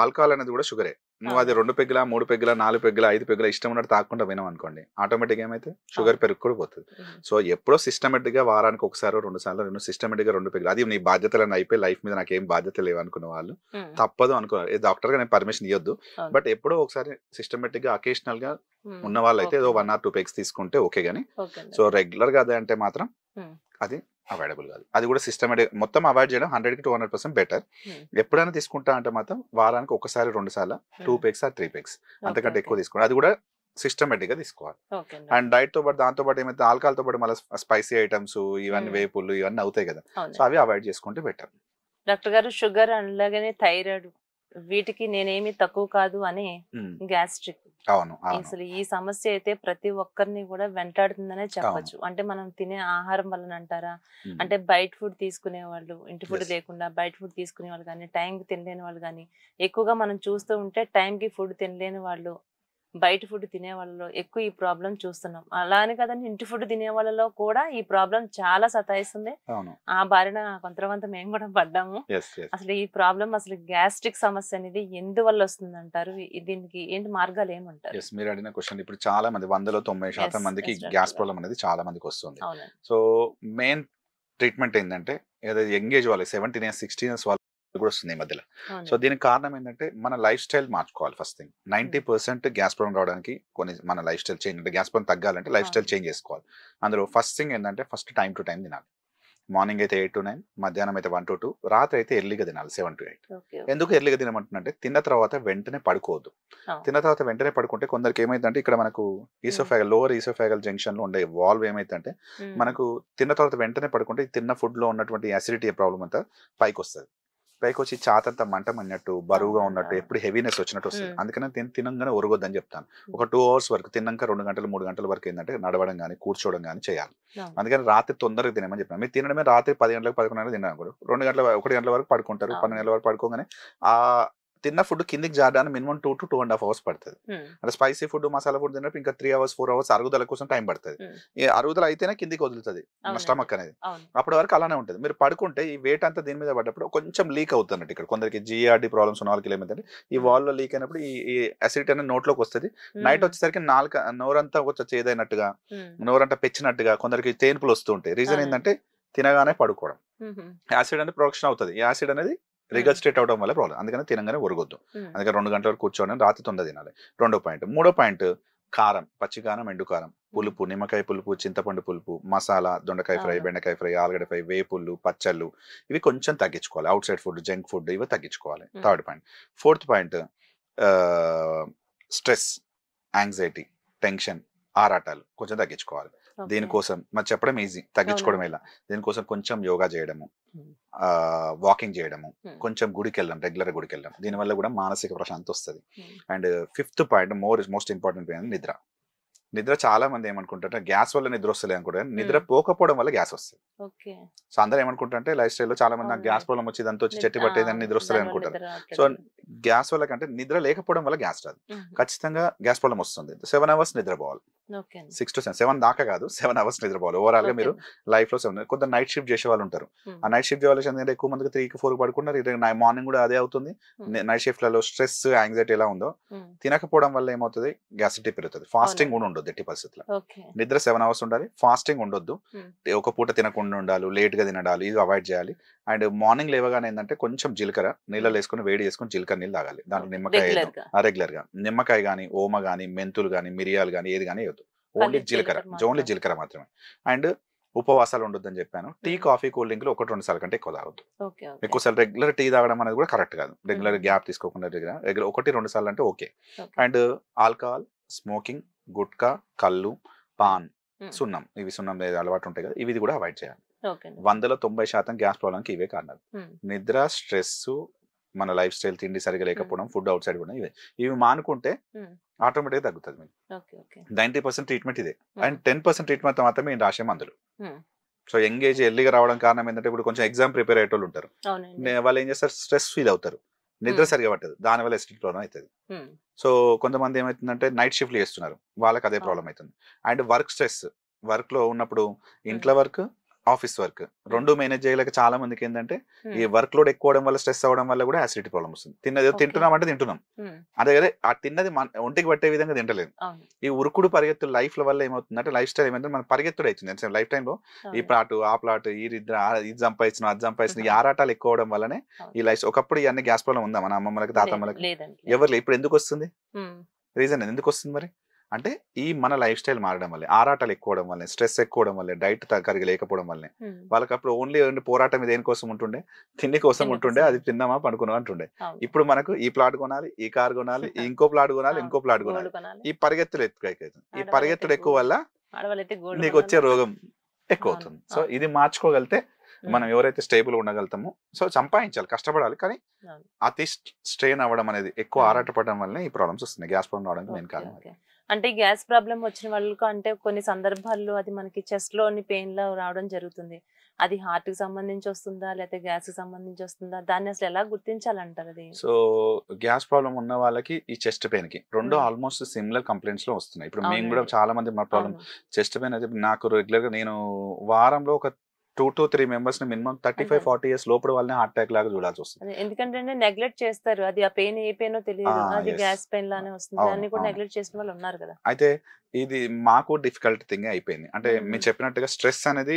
ఆల్కహాల్ అనేది కూడా షుగరే. నువ్వు అది 2 పెగ్గుల 3 పెగ్గుల 4 పెగ్గుల 5 పెగ్గుల ఇష్టం ఉన్నట్టు తాకుండా వినాం అనుకోండి, ఆటోమేటిక్ ఏమైతే షుగర్ పెరుగు కూడా పోతుంది. సో ఎప్పుడో సిస్టమేటిక్ గా వారానికి ఒకసారి 2 సార్లు సిస్టమేటిక్ గా 2 పెగ్గులు, అది నీ బాధ్యతలను అయిపోయి లైఫ్ మీద నాకు ఏం బాధ్యత లేవు అనుకున్న వాళ్ళు తప్పదు అనుకున్నారు. డాక్టర్ గా నేను పర్మిషన్ ఇవ్వద్దు, బట్ ఎప్పుడో ఒకసారి సిస్టమేటిక్ గా అకేషనల్ గా ఉన్న వాళ్ళు అయితే ఏదో 1 or 2 పెగ్స్ తీసుకుంటే ఓకే గానీ, సో రెగ్యులర్ గా అదే అంటే మాత్రం అది అవైలబుల్ కాదు. అది కూడా సిస్టమేటిక్ మొత్తం అవాయిడ్ చేయడం 100 to 200% బెటర్. ఎప్పుడైనా తీసుకుంటా అంటే మాత్రం వారానికి 1 సారి 2 సార్లు 2 pegs or 3 pegs అంతకంటే ఎక్కువ తీసుకోండి. అది కూడా సిస్టమేటిక్ గా తీసుకోవాలి. అండ్ డైట్ తో పాటు దాంతో పాటు ఏమైతే ఆల్కహాల్ తో పాటు మళ్ళీ స్పైసీ ఐటమ్స్ ఇవన్నీ వేపులు ఇవన్నీ అవుతాయి కదా, సో అవి అవాయిడ్ చేసుకుంటే బెటర్. డాక్టర్ గారు షుగర్ అలాగనే థైరాయిడ్ వీటికి నేనేమి తక్కువ కాదు అని గ్యాస్ట్రిక్, అసలు ఈ సమస్య అయితే ప్రతి ఒక్కరిని కూడా వెంటాడుతుందనే చెప్పొచ్చు. అంటే మనం తినే ఆహారం వలన అంటారా, అంటే బయట ఫుడ్ తీసుకునే వాళ్ళు, ఇంటి ఫుడ్ లేకుండా బయట ఫుడ్ తీసుకునే వాళ్ళు కానీ, టైంకి తినలేని వాళ్ళు కానీ, ఎక్కువగా మనం చూస్తూ ఉంటే టైంకి ఫుడ్ తినలేని వాళ్ళు బయట ఫుడ్ తినే వాళ్ళలో ఎక్కువ ఈ ప్రాబ్లం చూస్తున్నాం. అలానే కదండి ఇంటి ఫుడ్ తినే వాళ్ళలో కూడా ఈ ప్రాబ్లం చాలా సతాయిస్తుంది. ఆ బారిన కొంతమంది మేము కూడా పడ్డాము. అసలు ఈ ప్రాబ్లం అసలు గ్యాస్ట్రిక్ సమస్య అనేది ఎందువల్ల వస్తుంది అంటారు, దీనికి ఏంటి మార్గాలు ఏమంటారు? మీరు అడిగిన క్వశ్చన్ ఇప్పుడు చాలా మంది 100-90% మందికి గ్యాస్ ప్రాబ్లం అనేది చాలా మందికి వస్తుంది. సో మెయిన్ ట్రీట్మెంట్ ఏంటంటే ఏదైతే యంగ్ ఏజ్ వాళ్ళు 17 years 16 years వాళ్ళు కూడా వస్తుంది ఈ మధ్యలో. సో దీనికి కారణం ఏంటంటే మన లైఫ్ స్టైల్ మార్చుకోవాలి. ఫస్ట్ థింగ్ 90% గ్యాస్ ప్రాబ్లం రావడానికి కొన్ని మన లైఫ్ స్టైల్ చేంజ్, అంటే గ్యాస్ ప్రాబ్లం తగ్గాలంటే లైఫ్ స్టైల్ చేంజ్ చేసుకోవాలి. అందులో ఫస్ట్ థింగ్ ఏంటంటే ఫస్ట్ టైం టు టైం తినాలి. మార్నింగ్ అయితే 8 to 9, మధ్యాహ్నం అయితే 1 to 2, రాత్రి అయితే ఎర్లీగా తినాలి 7 to 8. ఎందుకు ఎర్లీగా తినమంటున్నంటే తిన్న తర్వాత వెంటనే పడుకోవద్దు. తిన్న తర్వాత వెంటనే పడుకుంటే కొందరికి ఏమైందంటే ఇక్కడ మనకు ఈసోఫాగల్ లోవర్ ఈసోఫాగల్ జంక్షన్ లో ఉండే వాల్వ్ ఏమైందంటే మనకు తిన్న తర్వాత వెంటనే పడుకుంటే తిన్న ఫుడ్ లో ఉన్నటువంటి యాసిడిటీ ప్రాబ్లం అంతా పైకి వస్తుంది. పైకి వచ్చి చాతంతా మంటం అన్నట్టు బరువుగా ఉన్నట్టు ఎప్పుడు హెవీనెస్ వచ్చినట్టు వస్తుంది. అందుకని తినంగానే ఒరగొద్దని చెప్తాను. ఒక 2 hours వరకు తిన్నాక 2 గంటలు 3 గంటల వరకు ఏంటంటే నడవడం కానీ కూర్చోవడం కానీ చేయాలి. అందుకని రాత్రి తొందరగా తినమని చెప్పాను. మీరు తినడమే రాత్రి 10 గంటలకు 11 గంటలకు తిన్నాను కూడా 2 గంటల 1 గంటల వరకు పడుకుంటారు. 12 గంటల వరకు పడుకోగానే ఆ తిన్న ఫుడ్ కిందికి జారడానికి మినిమం 2 to 2.5 hours పడుతుంది. అంటే స్పైసీ ఫుడ్ మసాలా ఫుడ్ తిన్నప్పుడు ఇంకా 3 hours 4 hours అరుగుదల కోసం టైం పడుతుంది. ఈ అరుగుదల అయితేనే కిందికి వదులుతుంది స్టమక్ అనేది. అప్పటి వరకు అలానే ఉంటుంది. మీరు పడుకుంటే ఈ వెయిట్ అంతా దీని మీద పడ్డప్పుడు కొంచెం లీక్ అవుతున్నట్టు. ఇక్కడ కొందరికి జిఆర్డి ప్రాబ్లమ్స్ ఉన్న వాళ్ళకి ఏమైందంటే ఈ వాల్ లో లీక్ అయినప్పుడు ఈ అసిడిటీ అనేది నోట్లోకి వస్తుంది. నైట్ వచ్చేసరికి నోరంతా కొంచెం చేదైనట్టుగా నోరంతా పెచ్చినట్టుగా కొందరికి తేన్పులు వస్తూ ఉంటాయి. రీజన్ ఏంటంటే తినగానే పడుకోవడం. యాసిడ్ అనేది ప్రొడక్షన్ అవుతుంది. ఈ యాసిడ్ అనేది రిగల్స్ట్రేట్ అవడం వల్ల ప్రాబ్లం. అందుకని తినగానే ఒరగొద్దు. అందుకని 2 గంటల వరకు కూర్చోండి, రాత్రి తొందర తినాలి. 2వ పాయింట్. 3వ పాయింట్ కారం, పచ్చికారం, ఎండు కారం. పులుపు, నిమ్మకాయ పులుపు, చింతపండు పులుపు, మసాలా, దొండకాయ ఫ్రై, అవును. బెండకాయ ఫ్రై, ఆలుగడ్డ ఫ్రై, వేపుళ్ళు, పచ్చళ్ళు ఇవి కొంచెం తగ్గించుకోవాలి. Outside food, junk food ఇవి తగ్గించుకోవాలి. Third point. Fourth point, stress, anxiety, tension, ఆరాటాలు కొంచెం తగ్గించుకోవాలి. ఓకే. దీనికోసం మరి చెప్పడం ఈజీ, తగ్గించుకోవడం అవునండి. ఎలా? దీనికోసం కొంచెం యోగా చేయడము, ఉమ్. వాకింగ్ చేయడము, ఉమ్. కొంచెం గుడికి వెళ్ళడం, రెగ్యులర్ గుడికి వెళ్ళడం, దీనివల్ల కూడా మానసిక ప్రశాంతత వస్తుంది. Um. And fifth point, most important point, నిద్ర. నిద్ర చాలా మంది ఏమనుకుంటారంటే గ్యాస్ వల్ల నిద్ర వస్తలేదు అనుకుంటారు, నిద్ర పోకపోవడం వల్ల గ్యాస్ వస్తుంది. ఓకే. సో అందరూ ఏమనుకుంటారంటే లైఫ్ స్టైల్లో చాలా మంది నాకు గ్యాస్ అవునండి. ప్రాబ్లం వచ్చి ఇదంతా వచ్చి చెట్టు నిద్ర పట్టేదని నిద్ర వస్తలేదు దానివల్ల అనుకుంటారు. నిద్ర సో రావట్లేదు. గ్యాస్ వల్ల కంటే నిద్ర లేకపోవడం వల్ల గ్యాస్ రాదు. ఉమ్. ఖచ్చితంగా గ్యాస్ ప్రాబ్లం వస్తుంది. 7 hours నిద్రపోవాలి. ఓకే అండి. 6 to 7 దాకా కాదు, 7 hours నిద్రపోవాలి. ఓవరాల్ గా ఓకే మీరు అండి. లైఫ్ లో 7. కొంత నైట్ షిఫ్ట్ చేసే వాళ్ళు ఉంటారు. ఉమ్. ఆ నైట్ షిఫ్ట్ చేయాల్సి ఏంటంటే ఎక్కువ మందికి 3 కి 4 పడుకుంటారు, మార్నింగ్ కూడా అదే అవుతుంది. ఉమ్. నైట్ షిఫ్ట్ లలో స్ట్రెస్, యాంగ్జైటీ ఎలా ఉందో ఉమ్. తినకపోవడం వల్ల ఏమవుతుంది, గ్యాసిటీ పెరుగుతుంది. ఫాస్టింగ్ అవునండి. కూడా ఉండొద్దు ఎట్టి పరిస్థితుల్లో. ఓకే. నిద్ర 7 hours ఉండాలి, ఫాస్టింగ్ ఉండొద్దు. ఉమ్. ఒక పూట తినకుండా ఉండాలి, లేట్ గా తినడాలి, ఇది అవాయిడ్ చేయాలి. అండ్ మార్నింగ్ లేవగానే ఏంటంటే కొంచెం జీలకర్ర నీళ్ళలో వేసుకుని వేడి చేసుకుని జీలకర్ర నీళ్ళు తాగాలి. దాంట్లో ఓకే. నిమ్మకాయ రెగ్యులర్ వేద్దాం గా రెగ్యులర్ గా. నిమ్మకాయ కానీ, ఓమ కానీ, మెంతులు కానీ, మిరియాలు కానీ ఏది కానీ వేయద్దు. ఓన్లీ ఖాళీ జీలకర్ర, జీలకర్ర ఓన్లీ మాత్రం. జీలకర్ర మాత్రమే. అండ్ ఉపవాసాలు ఉండొద్దని చెప్పాను. టీ, ఉమ్. కాఫీ, కూల్ డ్రింక్లు 1-2 సార్లు కంటే ఎక్కువ తాగొద్దు. ఓకే. ఓకే. ఎక్కువసార్లు రెగ్యులర్ టీ తాగడం అనేది కూడా కరెక్ట్ కాదు. రెగ్యులర్ ఉమ్. గ్యాప్ తీసుకోకుండా రెగ్యులర్ 1-2 సార్లు అంటే okay. Okay. And alcohol, smoking, gutka, కళ్ళు, పాన్, ఉమ్. సున్నం, ఇవి సున్నం మీద అలవాటు ఉంటాయి కదా, ఇవి కూడా అవాయిడ్ చేయాలి. ఓకే అండి. 100లో 90% గ్యాస్ ప్రాబ్లంకి ఇవే కారణాలు. ఉమ్. నిద్ర, స్ట్రెస్, మన లైఫ్ స్టైల్, తిండి సరిగా ఉమ్. లేకపోవడం, ఫుడ్ అవుట్ సైడ్ కూడా ఇవి మానుకుంటే ఉమ్. ఆటోమేటిక్గా తగ్గుతుంది మీకు. ఓకే. ఓకే. 90% ట్రీట్మెంట్ ఇదే. And um. 10% ట్రీట్మెంట్ మాత్రమే నేను రాసే మందులు. ఉమ్. సో ఎంగేజ్ ఎర్లీగా రావడం కారణం ఏంటంటే ఇప్పుడు కొంచెం ఎగ్జామ్ ప్రిపేర్ అయ్యేటోళ్ళు ఉంటారు. అవునండి. వాళ్ళు ఏం చేస్తారు, స్ట్రెస్ ఫీల్ అవుతారు, నిద్ర ఉమ్. సరిగా పట్టదు, దానివల్ల ఎసిడిటీ ప్రాబ్లం అవుతుంది. ఉమ్. సో కొంతమంది ఏమవుతుందంటే నైట్ షిఫ్ట్లు చేస్తున్నారు, వాళ్ళకి అదే అవును. ప్రాబ్లం అవుతుంది. అండ్ వర్క్ స్ట్రెస్, వర్క్ లో ఉన్నప్పుడు ఉమ్. ఇంట్లో వర్క్, ఆఫీస్ వర్క్ ఉమ్. రెండు మేనేజ్ చేయలేక చాలా మందికి ఏంటంటే ఈ ఉమ్. వర్క్ లోడ్ ఎక్కువ అవడం వల్ల, స్ట్రెస్ అవ్వడం వల్ల కూడా యాసిడిటీ ప్రాబ్లం వస్తుంది. తిన్నది ఓకే. తింటున్నామంటే తింటున్నాం, ఉమ్. అదే కదా ఆ తిన్నది ఒంటికి పట్టే విధంగా తింటలేదు. అవును. ఈ ఉరుకుడు పరిగెత్తు లైఫ్ వల్ల ఏమవుతుందంటే లైఫ్ స్టైల్ ఏమంటే మన పరిగెత్తుడు అవుతుంది లైఫ్ టైంలో. ఈ అవునండి. ప్లాట్, ఆ ప్లాట్, ఈ నిద్ర, ఇది సంపాదించిన, అది సంపాదించిన, ఈ ఉహు. ఆరాటాలు ఎక్కువ అవడం వల్లనే అవును. ఈ లైఫ్. ఒకప్పుడు ఇవన్నీ గ్యాస్ ప్రాబ్లం ఉందా మన అమ్మమ్మలకి, లేదు. తాతమ్మలకి? లేదండి. లేదు. ఎవరు ఇప్పుడు ఎందుకు వస్తుంది? ఉమ్. రీజన్ ఎందుకు వస్తుంది మరి అంటే ఈ మన లైఫ్ స్టైల్ మారడం వల్లే, ఆరాటాలు ఎక్కువ అవడం వల్లే, స్ట్రెస్ ఎక్కువ అవడం వల్లే, డైట్ సరిగా లేకపోవడం వల్లే. ఉమ్. వాళ్ళకి అప్పుడు ఓన్లీ పోరాటం దేనికోసం ఉంటుండే, తిండి కోసం తిండి ఉంటుండే, కోసం అది తిన్నామా పడుకున్నామా అంటుండే. అవును. ఇప్పుడు మనకు ఈ ప్లాట్ కొనాలి, ఈ కార్ కొనాలి, ఈ ఇంకో ప్లాట్ కొనాలి, అవును. ఇంకో ప్లాట్ కొనాలి. గోల్డ్ కొనాలి. ఈ పరిగెత్తులు ఎక్కువ అవుతుంది. ఈ ఆడవాళ్ళైతే పరిగెత్తుడు ఎక్కువ గోల్డ్, వల్ల ఆడవాళ్ళైతే గోల్డ్ నీకు వచ్చే కొనాలి. రోగం ఎక్కువ అవును. అవుతుంది. సో అవును. ఇది మార్చుకోగలిగితే మనం ఉమ్. ఎవరైతే స్టేబుల్ ఉండగలుగుతామో, సో సంపాదించాలి, కష్టపడాలి, కానీ అవును. అతి స్ట్రెయిన్ అవ్వడం అనేది, ఎక్కువ ఉమ్. ఆరాటపడడం వల్లనే ఈ ప్రాబ్లమ్స్ వస్తున్నాయి. గ్యాస్ ప్రాబ్లం రావడానికి మెయిన్ ఓకే. కారణం అది. ఓకే. అంటే గ్యాస్ ప్రాబ్లం వచ్చిన వాళ్ళకు అంటే కొన్ని సందర్భాల్లో అది మనకి చెస్ట్ లోని పెయిన్ లా రావడం జరుగుతుంది. అది హార్ట్ కి సంబంధించి వస్తుందా, లేకపోతే గ్యాస్ కి సంబంధించి వస్తుందా? దాన్ని అసలు ఎలా గుర్తించాలంటారు అది? సో గ్యాస్ ప్రాబ్లం ఉన్న వాళ్ళకి ఈ చెస్ట్ పెయిన్ కి రెండు ఉమ్. ఆల్మోస్ట్ సిమిలర్ కంప్లైంట్స్ లో వస్తున్నాయి. ఇప్పుడు మేము కూడా అవునండి. చాలా మంది మా ప్రాబ్లం అవును. చెస్ట్ పెయిన్ అయితే నాకు రెగ్యులర్ గా నేను వారంలో ఒక 2 to 3 మెంబర్స్ ని మినిమం 35-40 years లోపల వాళ్ళని హార్ట్ అటాక్ లాగా చూడాల్సి వస్తుంది. అదే ఎందుకంటే నెగ్లెక్ట్ చేస్తారు. అది ఆ పెయిన్ ఏ పెయిన్ తెలియదు, అది ఎస్, గ్యాస్ పెయిన్ లానే వస్తుంది, అవును దాన్ని కూడా అవును. నెగ్లెక్ట్ చేసిన వాళ్ళు ఉన్నారు కదా. అయితే ఇది మాకు డిఫికల్ట్ థింగ్ అయిపోయింది. అంటే మీరు చెప్పినట్టుగా స్ట్రెస్ అనేది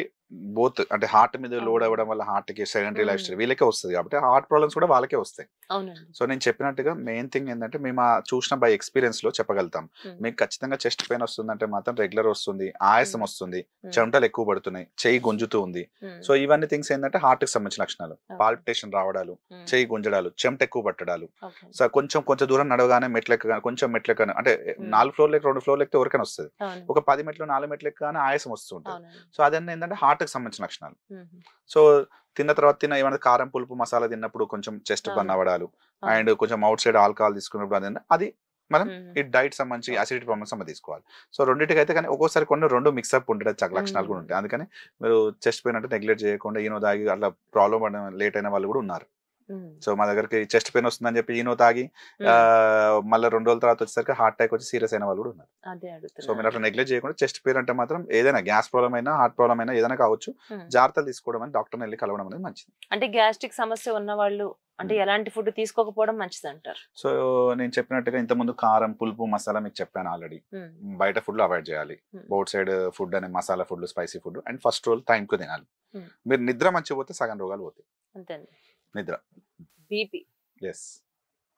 బోత్, అంటే హార్ట్ మీద లోడ్ అవును. అవ్వడం వల్ల హార్ట్ కి సెకండరీ లైఫ్ ఉమ్. స్టైల్ వీళ్ళకే వస్తుంది కాబట్టి హార్ట్ ప్రాబ్లమ్స్ కూడా వాళ్ళకే వస్తాయి. అవునండి. సో నేను చెప్పినట్టుగా మెయిన్ థింగ్ ఏంటంటే మేము ఆ చూసిన బై ఎక్స్పీరియన్స్ లో చెప్పగలుగుతాం. ఉమ్. మీకు ఖచ్చితంగా చెస్ట్ పెయిన్ వస్తుందంటే మాత్రం రెగ్యులర్ వస్తుంది, ఆయాసం ఉమ్. వస్తుంది, ఉమ్. చెమటలు ఎక్కువ పడుతున్నాయి, చెయ్యి గుంజుతూ ఉంది. ఉమ్. సో ఇవన్నీ థింగ్స్ ఏంటంటే హార్ట్ కి సంబంధించిన లక్షణాలు. ఓకే. పాల్పిటేషన్ రావడాలు, ఉమ్. చెయ్యి గుంజడాలు, చెమట ఎక్కువ పట్టడాలు. ఓకే. సో కొంచెం దూరం నడవగానే మెట్లెక్కగానే, కొంచెం మెట్లెక్కగానే, అంటే ఉమ్. 4 ఫ్లోర్లు 2 ఫ్లోర్లు ఎక్కితే ఎవరికైనా వస్తుంది. అవును. ఒక 10 మెట్లు 4 మెట్లు ఎక్కగానే ఆయాసం వస్తుంటుంది. అవునండి. సో అదన్నీ ఏంటంటే హార్ట్ కి సంబంధించిన లక్షణాలు. ఉమ్. సో తిన్న తర్వాత ఏమైనా కారం, పులుపు, మసాలా తిన్నప్పుడు కొంచెం చెస్ట్ బర్న్ అవును. అవ్వడాలు, అవును. అండ్ కొంచెం అవుట్ సైడ్ ఆల్కహాల్ తీసుకున్నప్పుడు అది మనం ఉమ్. ఈ డైట్ సంబంధించి ఓకే. యాసిడిటీ ప్రాబ్లమ్స్ సంబంధించి తీసుకోవాలి. సో రెండింటికి అయితే కానీ ఒక్కోసారి కొన్ని రెండు మిక్సప్ ఉండే లక్షణాలు కూడా ఉమ్. ఉంటాయి. అందుకని మీరు చెస్ట్ పెయిన్ అంటే నెగ్లెక్ట్ చేయకుండా ఈనో తాగి అట్లా ప్రాబ్లం పడిన లేట్ అయిన వాళ్ళు కూడా ఉన్నారు. ఉమ్. సో మా దగ్గరికి చెస్ట్ పెయిన్ వస్తుందని చెప్పి ఈనో తాగి ఉమ్. మళ్ళీ 2 రోజుల తర్వాత వచ్చేసరికి హార్ట్ అటాక్ వచ్చి సీరియస్ అయిన వాళ్ళు కూడా ఉన్నారు. అదే సో మీరు అట్లా అడుగుతున్నా. నెగ్లెక్ట్ చేయకుండా చెస్ట్ పెయిన్ అంటే మాత్రం ఏదైనా గ్యాస్ ప్రాబ్లం అయినా, హార్ట్ ప్రాబ్లం అయినా ఏదైనా కావచ్చు, ఉమ్. జాగ్రత్తలు తీసుకోవడం అని డాక్టర్ని వెళ్ళి కలవడం అనేది మంచిది. అంటే గ్యాస్ట్రిక్ సమస్య ఉన్న వాళ్ళు అంటే ఉమ్. ఎలాంటి ఫుడ్ తీసుకోకపోవడం మంచిది అంటారు? సో నేను చెప్పినట్టుగా ఇంతకుముందు కారం, పులుపు, మసాలా మీకు చెప్పాను ఆల్రెడీ. ఉమ్. బయట ఫుడ్ అవాయిడ్ చేయాలి. ఉమ్. బౌట్ సైడ్ ఫుడ్ అనే masala food, spicy food, and first రోజు టైంకు తినాలి. ఉమ్. మీరు నిద్ర మంచిగా పోతే సగం రోగాలు పోతాయి. అంతేండి. నిద్ర. బీపీ. ఎస్.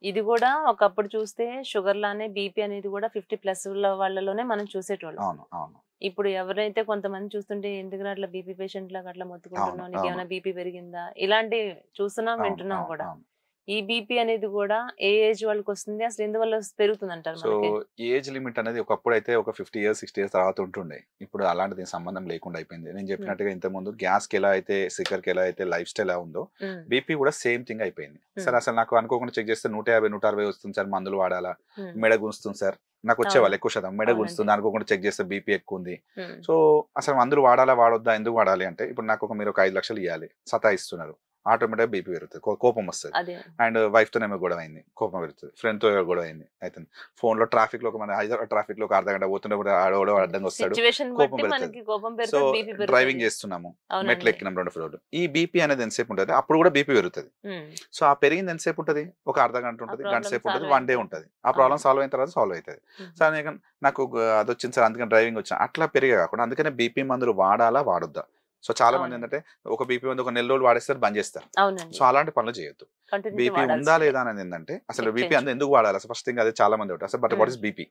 ఇది కూడా ఒకప్పుడు చూస్తే షుగర్ లానే బీపీ అనేది కూడా 50+ వాళ్ళలోనే మనం చూసేటోళ్ళం. అవును అవును ఇప్పుడు ఎవరైతే కొంతమంది చూస్తుంటే ఎందుకు అట్లా బీపీ పేషెంట్ లాగా అట్లా అవును మొత్తుకుంటున్నావు, నీకు అవును ఏమైనా బీపీ పెరిగిందా, ఇలాంటి చూస్తున్నాం అవును వింటున్నాం అవును కూడా. అవును ఈ బీపీ అనేది కూడా ఏ ఏజ్ వాళ్ళకి వస్తుంది, అసలు ఎందువల్ల పెరుగుతుంది అంటారు సో మనకి? ఏజ్ లిమిట్ అనేది ఒకప్పుడు అయితే ఒక 50 ఇయర్స్ 60 ఇయర్స్ తర్వాత ఉంటుండే. ఇప్పుడు అలాంటిది సంబంధం లేకుండా అయిపోయింది. నేను చెప్పినట్టుగా ఇంతకుముందు గ్యాస్కి ఎలా అయితే సిగర్కి ఎలా అయితే లైఫ్ స్టైల్ ఎలా ఉందో ఉమ్, బీపీ కూడా సేమ్ థింగ్ అయిపోయింది. సార్ ఉమ్, అసలు నాకు అనుకోకుండా చెక్ చేస్తే 150 160 వస్తుంది సార్, మందులు వాడాలా, ఉమ్, మెడ గుంస్తుంది సార్, నాకు అవును వచ్చేవాళ్ళు ఎక్కువ శాతం మెడ అవునండి. గుంస్తుంది అనుకోకుండా చెక్ చేస్తే బీపీ ఎక్కువ ఉంది. ఉమ్, సో అసలు మందులు వాడాలా వాడొద్దా, ఎందుకు వాడాలి అంటే ఇప్పుడు నాకు మీరు ఒక 5 లక్షలు ఇవ్వాలి, సతాయిస్తున్నారు, ఆటోమేటిక్గా బీపీ పెరుగుతుంది, కోపం వస్తుంది. అదే అండ్ వైఫ్తోనేమో గొడవ అయింది, కోపం పెరుగుతుంది, ఫ్రెండ్తో గొడవ అయింది అవుతుంది, ఫోన్లో ట్రాఫిక్లో మన హైదరాబాద్ ట్రాఫిక్లో ఒక అర్ధ గంట పోతుంటే కూడా ఆడోడో అడ్డంగా వస్తాడు, సిచ్యువేషన్ కోపం బట్టి పెరుగుతుంది. మనకి కోపం సో పెరుగుతుంది, బీపీ డ్రైవింగ్ పెరుగుతుంది. చేస్తున్నాము, మెట్లు అవునండి. ఎక్కినాం 2 ఫ్లోర్లు, ఈ బీపీ అనేది ఎంతసేపు ఉంటుంది, అప్పుడు కూడా బీపీ పెరుగుతుంది. ఉమ్, సో ఆ పెరిగింది ఎంతసేపు ఉంటుంది, ఒక అర్ధ గంట ఉంటుంది, గంట ప్రాబ్లం సేపు ఉంటుంది, సాల్వ్ 1 డే అయిన ఉంటుంది. ఆ ప్రాబ్లం అవును. సాల్వ్ అయిన తర్వాత సాల్వ్ అవుతుంది. ఉమ్, సో నాకు అది వచ్చింది సార్ అందుకని డ్రైవింగ్ వచ్చాను అట్లా పెరిగే కాకుండా అందుకనే బీపీ మందులు వాడాలా వాడొద్దా. సో చాలా మంది అవునండి ఏంటంటే ఒక బీపీ మందు ఒక నెల రోజులు వాడేస్తారు, బంద్ చేస్తారు. అవునండి, సో అలాంటి పనులు చేయొద్దు. కంటిన్యూటీ బీపీ ఉందా వాడాల్సిందే, లేదా అనేది ఏంటంటే అసలు చెక్ బీపీ అంతా చేయించుకో. ఎందుకు వాడాలి అసలు ఫస్ట్ థింగ్ అదే చాలా మంది ఉంటారు. అసలు but what um, is BP?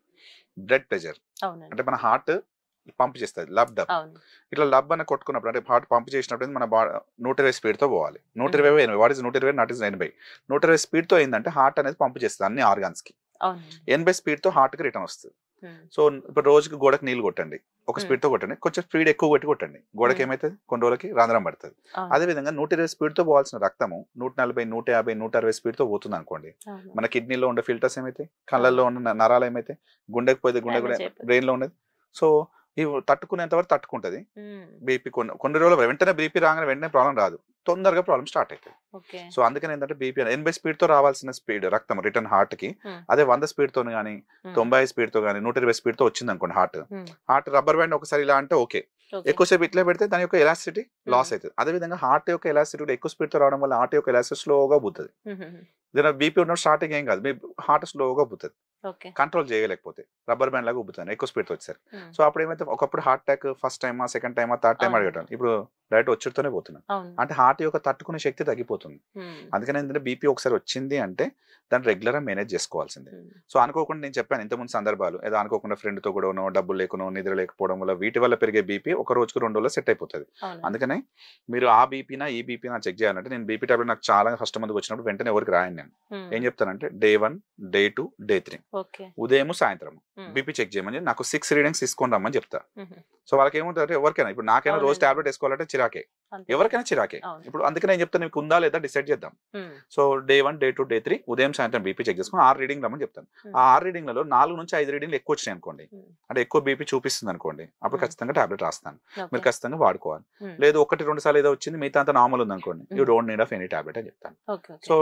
Blood pressure అవునండి అంటే మన హార్ట్ పంప్ చేస్తుంది, లబ్ డబ్, అవును. ఇట్లా లబ్ అని కొట్టుకున్నప్పుడు అంటే హార్ట్ పంప్ చేసినప్పుడు మన 120 స్పీడ్తో పోవాలి. ఉమ్, 120 80 వాట్ ఇస్ 120 నాట్ ఇస్ 80. 120 స్పీడ్తో ఏంటంటే హార్ట్ అనేది పంప్ చేస్తుంది అన్ని ఆర్గాన్స్కి. అవునండి 80 స్పీడ్తో హార్ట్కి రిటర్న్ వస్తుంది. ఉమ్, సో ఇప్పుడు రోజుకి గోడకు నీళ్ళు కొట్టండి, ఒక ఉమ్, స్పీడ్తో కొట్టండి, కొంచెం స్పీడ్ ఎక్కువ కొట్టి కొట్టండి, గోడకి ఉమ్, ఏమవుతుంది కొన్ని రోజులకి రంధ్రం పడుతుంది. అవును అదేవిధంగా 120 స్పీడ్తో పోవాల్సిన రక్తము 140 150 160 స్పీడ్తో పోతుంది అనుకోండి, అవును మన కిడ్నీలో ఉండే ఫిల్టర్స్ ఏమైతాయి, అవును కళ్ళల్లో ఉన్న నరాలు ఏమైతాయి, గుండెకి పోతే గుండె డ్యామేజ్ అయిపోతుంది. బ్రెయిన్లో ఉన్నది. సో ఇవి తట్టుకునేంత వరకు తట్టుకుంటుంది ఉమ్, బీపీ. కొన్ని రోజులు వెంటనే బీపీ రాగానే వెంటనే ప్రాబ్లం రాదు, తొందరగా ప్రాబ్లం స్టార్ట్ అవుతుంది. ఓకే సో అందుకని ఏంటంటే బీపీ 80 స్పీడ్తో రావాల్సిన స్పీడ్ రక్తం రిటర్న్ హార్ట్కి ఉమ్, అదే 100 స్పీడ్తో కానీ ఉమ్, 90 స్పీడ్తో కానీ 120 స్పీడ్తో వచ్చింది అనుకోండి ఉమ్, హార్ట్ రబ్బర్ బ్యాండ్ ఒకసారి ఇలా అంటే ఓకే, ఓకే ఎక్కువసేపు ఇట్లా పెడితే దాని యొక్క ఎలాసిటీ ఉమ్, లాస్ అవుతుంది. అదేవిధంగా హార్ట్ యొక్క ఎలాసిటీ కూడా ఎక్కువ స్పీడ్తో రావడం వల్ల హార్ట్ యొక్క ఎలాసిటీ స్లోగా పోతుంది. ఉమ్, ఉమ్, దీని బీపీ ఉన్న స్టార్టింగ్ ఏం కాదు, మీ హార్ట్ స్లోగా పోతుంది, ఓకే కంట్రోల్ చేయలేకపోతే రబ్బర్ బ్యాండ్ లాగా ఉబ్బుతుంది ఎక్కువ స్పీడ్తో వచ్చారు. ఉమ్, సో అప్పుడు ఏమైతే ఒకప్పుడు హార్ట్ అటాక్ ఫస్ట్ టైమా సెకండ్ టైమా థర్డ్ టైం అవును అడగటం, ఇప్పుడు డైరెక్ట్ వచ్చుతూనే పోతున్నాం. అవును అంటే హార్ట్ యొక్క తట్టుకునే శక్తి తగ్గిపోతుంది. ఉమ్, అందుకని ఏంటంటే బీపీ ఒకసారి వచ్చింది అంటే దాన్ని రెగ్యులర్గా మేనేజ్ చేసుకోవాల్సిందే. ఉమ్, సో అనుకోకుండా నేను చెప్పాను ఇంతకుముందు సందర్భాలు, ఏదో అనుకోకుండా ఫ్రెండ్తో కూడా ఉన్నో డబ్బులు లేకునో నిద్ర లేకపోవడం వల్ల వీటి వల్ల పెరిగే బీపీ ఒక రోజుకు 2 రోజుల్లో సెట్ అయిపోతుంది. అవునండి అందుకనే మీరు ఆ బీపీనా ఈ బీపీనా చెక్ చేయాలంటే నేను బీపీ టాబ్లెట్ నాకు చాలా ఫస్ట్ మందికి వచ్చినప్పుడు వెంటనే ఎవరికి రాయను. నేను ఉమ్, ఏం చెప్తానంటే డే 1 డే 2 డే 3 ఓకే ఉదయం సాయంత్రం ఉమ్, బీపీ చెక్ చేయమని నాకు 6 రీడింగ్స్ తీసుకొని రమ్మని చెప్తా. ఉమ్, సో వాళ్ళకి ఏముంటుంది ఎవరికైనా ఇప్పుడు నాకైనా రోజు అవునండి టాబ్లెట్ వేసుకోవాలంటే చిరాకే, అంతే కదా ఎవరికైనా చిరాకే. అవును ఇప్పుడు అందుకే నేను చెప్తాను నీకు ఉందా లేదా డిసైడ్ చేద్దాం. ఉమ్, సో డే 1 డే 2 డే 3 ఉదయం సాయంత్రం బీపీ చెక్ చేసుకుని 6 రీడింగ్ రమ్మని చెప్తాను. ఉమ్, ఆ 6 రీడింగ్లలో 4 నుంచి 5 రీడింగ్లు ఎక్కువ వచ్చినాయి అనుకోండి, ఉమ్, అంటే ఎక్కువ బీపీ చూపిస్తుంది అనుకోండి, అప్పుడు ఉమ్, ఖచ్చితంగా టాబ్లెట్ రాస్తాను, ఓకే మీరు ఖచ్చితంగా వాడుకోవాలి. ఉమ్, లేదు 1-2 సార్లు ఏదో వచ్చింది మిగతా అంతా నార్మల్ ఉంది అనుకోండి, you um, don't need of any tablet అని చెప్తాను. ఓకే ఓకే సో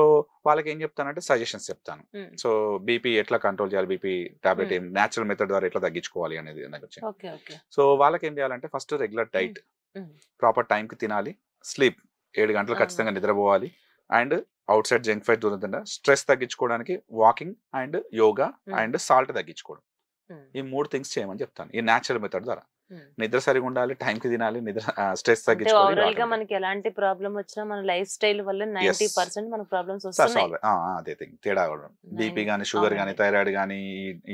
వాళ్ళకి ఏం చెప్తానంటే సజెషన్స్ చెప్తాను. ఉమ్, సో బీపీ ఎట్లా కంట్రోల్ చేయాలి, బీపీ టాబ్లెట్ ఉమ్, ఏం న్యాచురల్ మెథడ్ ద్వారా ఎట్లా తగ్గించుకోవాలి అనేది నాకు వచ్చి. ఓకే ఓకే సో వాళ్ళకి ఏం చేయాలంటే ఫస్ట్ రెగ్యులర్ ఉమ్, డైట్, ఉమ్, ప్రాపర్ టైంకి తినాలి, స్లీప్ 7 గంటలు ఖచ్చితంగా అవునండి నిద్రపోవాలి, and out side junk fight దూరం తింటా, స్ట్రెస్ తగ్గించుకోవడానికి walking and yoga um, and salt తగ్గించుకోవడం, ఉమ్, ఈ 3 థింగ్స్ చేయమని చెప్తాను ఈ న్యాచురల్ మెథడ్ ద్వారా. ఉమ్. నిద్ర సరిగా ఉండాలి, టైంకి తినాలి, నిద్ర స్ట్రెస్ అంటే తగ్గించుకోవాలి, ఓవరాల్ గా automatic. మనకి ఎలాంటి ప్రాబ్లం వచ్చినా మన లైఫ్ స్టైల్ వల్ల ఎస్ 90% మనకు ప్రాబ్లమ్స్ సార్ వస్తున్నాయి. సాల్వ్ అదే థింగ్ తేడా కూడా బీపీ 9 కానీ షుగర్ కానీ అవునండి థైరాయిడ్ కానీ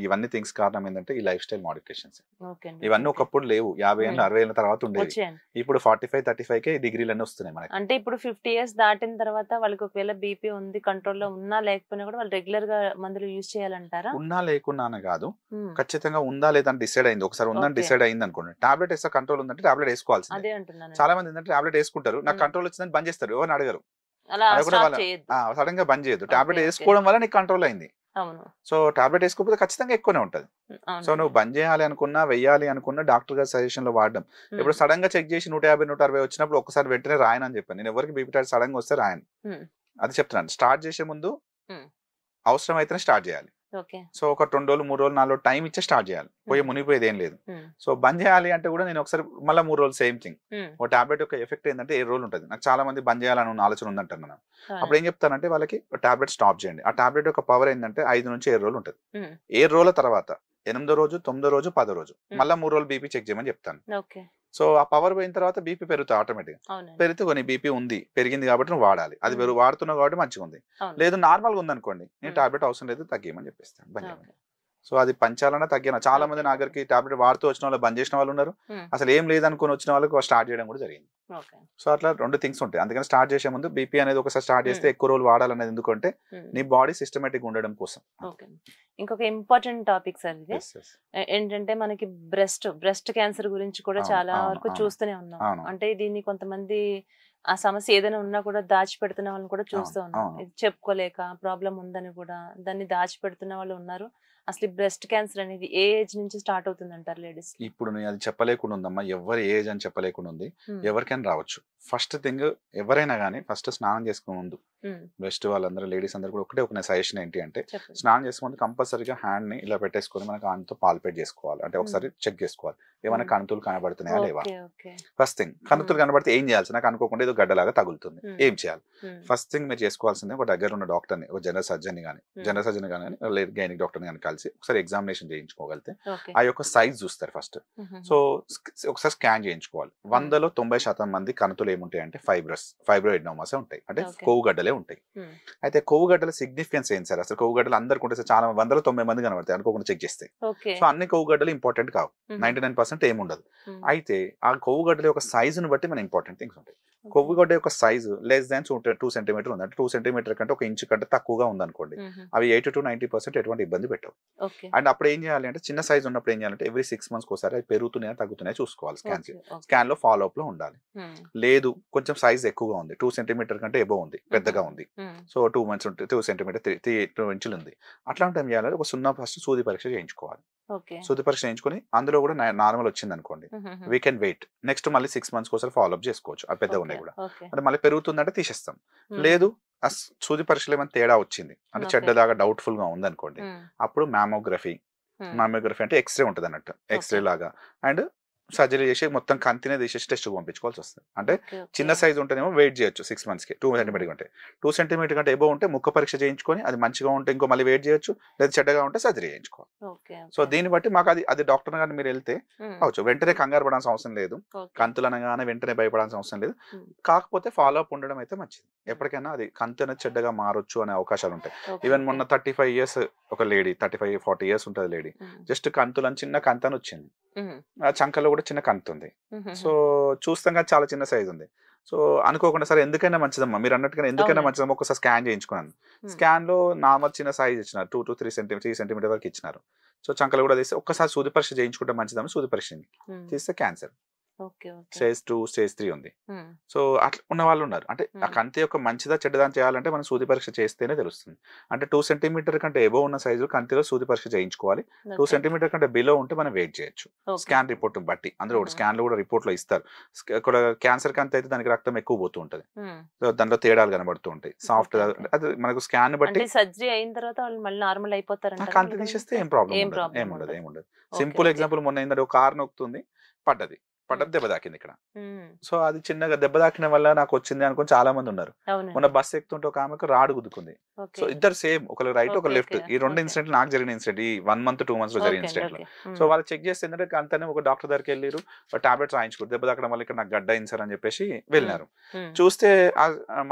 ఇవన్నీ థింగ్స్ కారణం ఏంటంటే ఈ లైఫ్ స్టైల్ మోడిఫికేషన్స్. ఓకే అండి ఇవన్నీ ఓకే ఒకప్పుడు లేవు, 50 ఏళ్ళ ఉమ్, 60 ఏళ్ళ తర్వాత ఉండేవి, వచ్చేయండి. ఇప్పుడు 45-35కే డిగ్రీలన్నీ వస్తున్నాయి మనకి. అంటే ఇప్పుడు 50 ఇయర్స్ దాటిన తర్వాత వాళ్ళకి ఒకవేళ బీపీ ఉంది కంట్రోల్లో ఉన్నా లేకపోయినా కూడా వాళ్ళు రెగ్యులర్ గా మందులు యూజ్ చేయాలంటారా? ఉన్నా లేకున్నానే కాదు, ఉమ్, ఖచ్చితంగా ఉందా లేదా అని డిసైడ్ అయింది, ఒకసారి ఉందని ఓకే డిసైడ్ అయింది అనుకోండి, టాబ్లెట్ వేస్తే కంట్రోల్ ఉందంటే టాబ్లెట్ వేసుకోవాల్సిందే. అదే అంటున్నానండి. చాలా మంది ఏంటంటే టాబ్లెట్ వేసుకుంటారు, నాకు ఉమ్, కంట్రోల్ వచ్చిందని బంద్ చేస్తారు, ఎవరిని అడగరు, అలా అడగకుండా స్టాప్ వాళ్ళ చేయొద్దు. సడన్ గా బంద్ చేయొద్దు, టాబ్లెట్ ఓకే ఓకే వేసుకోవడం వల్ల నీకు కంట్రోల్ అయింది. అవును సో టాబ్లెట్ వేసుకోకపోతే ఖచ్చితంగా ఎక్కువనే ఉంటుంది. సో అవునండి నువ్వు బంద్ చేయాలి అనుకున్నా వెయ్యాలి అనుకున్నా డాక్టర్ గారి సజెషన్ లో వాడడం. ఉమ్, ఇప్పుడు సడన్ గా చెక్ చేసి 150-160 వచ్చినప్పుడు ఒకసారి వెంటనే రాయను అని చెప్పాను, నేను ఎవరికి బీపీ టాబ్లెట్ సడన్ గా వస్తే రాయను, ఉమ్, అది చెప్తున్నాను. స్టార్ట్ చేసే ముందు ఉమ్, అవసరం అయితేనే స్టార్ట్ చేయాలి. ఓకే సో ఒక 2 రోజులు 3 రోజులు 4 రోజులు టైం ఇచ్చే స్టార్ట్ చేయాలి, పోయి ఉమ్, మునిగిపోయేది ఏం లేదు. ఉమ్, సో బంద్ చేయాలి అంటే కూడా నేను ఒకసారి మళ్ళీ 3 రోజులు సేమ్ థింగ్. ఉమ్, ఒక టాబ్లెట్ యొక్క ఎఫెక్ట్ ఏంటంటే 7 రోజులు ఉంటుంది. నాకు చాలా మంది బంద్ చేయాలని ఉన్న ఆలోచన ఉందంటారు మనం, అప్పుడు అవునండి ఏం చెప్తానంటే వాళ్ళకి టాబ్లెట్ స్టాప్ చేయండి. ఆ టాబ్లెట్ యొక్క పవర్ ఏంటంటే 5 నుంచి 7 రోజులు ఉంటుంది. ఉమ్, 7 రోజుల తర్వాత 8వ రోజు 9వ రోజు 10వ రోజు ఉమ్, మళ్ళీ 3 రోజులు బీపీ చెక్ చేయమని చెప్తాను. ఓకే సో ఆ పవర్ పోయిన తర్వాత బీపీ పెరుగుతుంది ఆటోమేటిక్. పెరిగితే కొన్ని బీపీ ఉంది, పెరిగింది కాబట్టి నువ్వు వాడాలి, అది వాడుతున్నావు కాబట్టి మంచిగా ఉంది. లేదు నార్మల్గా ఉంది అనుకోండి, నేను టాబ్లెట్ అవసరం లేదు తగ్గేయమని చెప్పేస్తాను, బంద్ చేయమని. సో అది పంచాలన్నా తగ్గిన చాలా మంది నా దగ్గరికి టాబ్లెట్ వాడుతూ వచ్చిన వాళ్ళు బంద్ చేసిన వాళ్ళు ఉన్నారు, అసలు ఏం లేదనుకుని వచ్చిన వాళ్ళకి స్టార్ట్ చేయడం కూడా జరిగింది. సో అట్లా 2 థింగ్స్ ఉంటాయి. అందుకని స్టార్ట్ చేసే ముందు బీపీ అనేది ఒకసారి స్టార్ట్ చేస్తే ఎక్కువ రోజులు వాడాలనేది ఎందుకంటే నీ బాడీ సిస్టమేటిక్ ఉండడం కోసం. ఇంకొక ఇంపార్టెంట్ టాపిక్ సార్ ఇది ఏంటంటే మనకి బ్రెస్ట్ క్యాన్సర్ గురించి కూడా చాలా వరకు చూస్తూనే ఉన్నాం. అంటే దీన్ని కొంతమంది ఆ సమస్య ఏదైనా ఉన్నా కూడా దాచిపెడుతున్న వాళ్ళని కూడా చూస్తూ ఉన్నాం. ఇది చెప్పుకోలేక ప్రాబ్లం ఉందని కూడా దాన్ని దాచిపెడుతున్న వాళ్ళు ఉన్నారు. అసలు బ్రెస్ట్ క్యాన్సర్ అనేది ఏ ఏజ్ నుంచి స్టార్ట్ అవుతుంది అంటారు లేడీస్? ఇప్పుడు నేను అది చెప్పలేకుండా ఉందమ్మా, ఎవరి ఏజ్ అని చెప్పలేకుండా ఉంది, ఎవరికైనా రావచ్చు. ఫస్ట్ థింగ్ ఎవరైనా కానీ ఫస్ట్ స్నానం చేసుకునే ముందు బ్రెస్ట్ వాళ్ళందరూ లేడీస్ అందరూ కూడా ఒక సజెషన్ ఏంటి అంటే, స్నానం చేసుకునే ముందు కంపల్సరీగా హ్యాండ్ ని ఇలా పెట్టేసుకొని మనకు ఆయనతో పాల్పేట్ చేసుకోవాలి. అంటే ఒకసారి చెక్ చేసుకోవాలి ఏమైనా కణుతులు కనబడుతున్నాయా లేవా. ఫస్ట్ థింగ్ కణుతులు కనబడితే ఏం చేయాల్సి, నాకు అనుకోకుండా ఏదో గడ్డలాగా తగులుతుంది, ఏం చేయాలి? ఫస్ట్ థింగ్ మీరు చేసుకోవాల్సింది ఒక దగ్గర ఉన్న డాక్టర్ని, ఒక జనరల్ సర్జన్ కానీ లేదు గైనిక్ డాక్టర్ని కానీ కలిసి ఒకసారి ఎగ్జామినేషన్ చేయించుకోగలిగితే ఆ యొక్క సైజ్ చూస్తారు ఫస్ట్. సో ఒకసారి స్కాన్ చేయించుకోవాలి. 100లో 90% మంది కణుతులు ఏముంటాయి అంటే ఫైబ్రోయిడ్నోమాసే ఉంటాయి, అంటే కొవ్వు గడ్డలే ఉంటాయి. అయితే కొవ్వు గడ్డల సిగ్నిఫికెన్స్ ఏంటి సార్? అసలు కొవ్వు గడ్డలు అందరికి ఉంటాయి, చాలా 100లో 90 మంది కనబడతాయి అనుకోకుండా చెక్ చేస్తే. సో అన్ని కొవ్వు గడ్డలు ఇంపార్టెంట్ కావు, 99% ఏముండదు. అయితే ఆ కొవ్వు గడ్డల యొక్క సైజును బట్టి మన ఇంపార్టెంట్ థింగ్స్ ఉంటాయి. కొవ్వు గడ్డ యొక్క సైజు లెస్ దాన్ 2 సెంటీమీటర్ ఉంది అంటే 2 సెంటీమీటర్ కంటే 1 ఇంచు కంటే తక్కువగా ఉందనుకోండి, అవి 80 to 90% ఎటువంటి ఇబ్బంది పెట్టవు. అండ్ అప్పుడు ఏం చేయాలి అంటే, చిన్న సైజ్ ఉన్నప్పుడు ఏం చేయాలంటే ఎవ్రీ 6 months ఒకసారి అవి పెరుగుతున్నాయా తగ్గుతున్నాయా చూసుకోవాలి. స్కాన్ లో ఫాలో అప్ లో ఉండాలి. లేదు కొంచెం సైజ్ ఎక్కువగా ఉంది, 2 సెంటీమీటర్ కంటే ఎబో ఉంది, పెద్దగా ఉంది, సో 2 months ఉంటే 2 సెంటీమీటర్ 2 ఇంచులు ఉంది, అట్లాంటి టైం చేయాలి ఒక ఫస్ట్ సూది పరీక్ష చేయించుకోవాలి. సూది పరీక్ష చేయించుకొని అందులో కూడా నార్మల్ వచ్చింది అనుకోండి, వీ కెన్ వెయిట్, నెక్స్ట్ మళ్ళీ 6 months ఒకసారి ఫాలో అప్ చేసుకోవచ్చు. ఆ పెద్దగా ఉన్నాయి కూడా అంటే మళ్ళీ పెరుగుతుందంటే తీసేస్తాం. లేదు ఆ సూది పరీక్షలో ఏమైనా తేడా వచ్చింది అంటే చెడ్డదాగా డౌట్ఫుల్ గా ఉంది అనుకోండి, అప్పుడు మామోగ్రఫీ అంటే ఎక్స్రే ఉంటుంది అన్నట్టు, ఎక్స్రే లాగా అండ్ సర్జరీ చేసి మొత్తం కంతినే తీసేసి టెస్ట్ పంపించుకోవాల్సి వస్తుంది. అంటే చిన్న సైజ్ ఉంటేనేమో వెయిట్ చేయొచ్చు 6 months కి, 2 సెంటీమీటర్ ఉంటే 2 సెంటీమీటర్ కంటే ఎబో ఉంటే ముక్క పరీక్ష చేయించుకొని అది మంచిగా ఉంటే ఇంకో మళ్ళీ వెయిట్ చేయొచ్చు, లేదా చెడ్డగా ఉంటే సర్జరీ చేయించుకోవాలి. సో దీన్ని బట్టి మాకు అది డాక్టర్ గారిని మీరు వెళ్తే అవచ్చు, వెంటనే కంగారు పడాల్సిన అవసరం లేదు, కంతులు అనగానే వెంటనే భయపడాల్సిన అవసరం లేదు. కాకపోతే ఫాలో అప్ ఉండడం అయితే మంచిది. ఎప్పటికైనా అది కంతు అనేది చెడ్డగా మారొచ్చు అనే అవకాశాలు ఉంటాయి. ఈవెన్ మొన్న 35 years ఒక లేడీ, 35-40 years ఉంటుంది లేడీ, జస్ట్ కంతులని చిన్న కంతని వచ్చింది, ఆ చంకలో కూడా చిన్న కంతు ఉంది. సో చూస్తాం కదా చాలా చిన్న సైజ్ ఉంది. సో అనుకోకుండా సరే ఎందుకైనా మంచిదమ్మా మీరు అన్నట్టుగా, ఎందుకైనా మంచిదమ్మా ఒకసారి స్కాన్ చేయించుకున్నాను. స్కాన్ లో నార్మల్ చిన్న సైజ్ ఇచ్చినారు, 2 to 3 సెంటీమీటర్ వరకు ఇచ్చినారు. సో చంకలు కూడా తీస్తే ఒక్కసారి సూది పరీక్ష చేయించుకుంటే మంచిదమ్మా. సూది పరీక్ష తీస్తే క్యాన్సర్ స్టేజ్ 2 స్టేజ్ 3 ఉంది. సో అట్లా ఉన్న వాళ్ళు ఉన్నారు. అంటే ఆ కంతి యొక్క మంచిదా చెడ్డదా చేయాలంటే మనం సూది పరీక్ష చేస్తేనే తెలుస్తుంది. అంటే 2 సెంటీమీటర్ కంటే ఎబో ఉన్న సైజు కంతిలో సూది పరీక్ష చేయించుకోవాలి. 2 సెంటీమీటర్ కంటే బిలో ఉంటే మనం వెయిట్ చేయొచ్చు స్కాన్ రిపోర్ట్ బట్టి. అందులో స్కాన్ లో కూడా రిపోర్ట్ లో ఇస్తారు. ఇక్కడ క్యాన్సర్ కంతి అయితే దానికి రక్తం ఎక్కువ పోతూ ఉంటది, దాంట్లో తేడాలు కనబడుతూ ఉంటాయి. సాఫ్ట్ అది మనకు స్కాన్ బట్టి సర్జరీ అయిన తర్వాత వాళ్ళు మళ్ళీ నార్మల్ అయిపోతారు. కంతి తీసేస్తే ఏం ప్రాబ్లం ఏముండదు. సింపుల్ ఎగ్జాంపుల్, మొన్న ఏంటంటే ఒక కారు నొక్కుతుంది, పడ్డది దెబ్బ తాకింది ఇక్కడ. సో అది చిన్నగా దెబ్బ తాకిన వల్ల నాకు వచ్చింది అనుకుని చాలా మంది ఉన్నారు. మొన్న బస్సు ఎక్కుతుంటే ఒక ఆమెకు రాడు గుద్దుకుంది. సో ఇద్దరు సేమ్, ఒకరు రైట్ ఒక లెఫ్ట్. ఈ 2 ఇన్సిడెంట్ నాకు జరిగిన ఇన్సిడెంట్, ఈ 1 month 2 months లో జరిగిన ఇన్సిడెంట్ లో. సో వాళ్ళు చెక్ చేస్తే ఏంటంటే అంతనే ఒక డాక్టర్ దగ్గరికి వెళ్ళారు, టాబ్లెట్స్ రాయించుకోరు, దెబ్బ తాకడం వల్ల ఇక్కడ నాకు గడ్డ అయింది సార్ అని చెప్పేసి వెళ్ళినారు. చూస్తే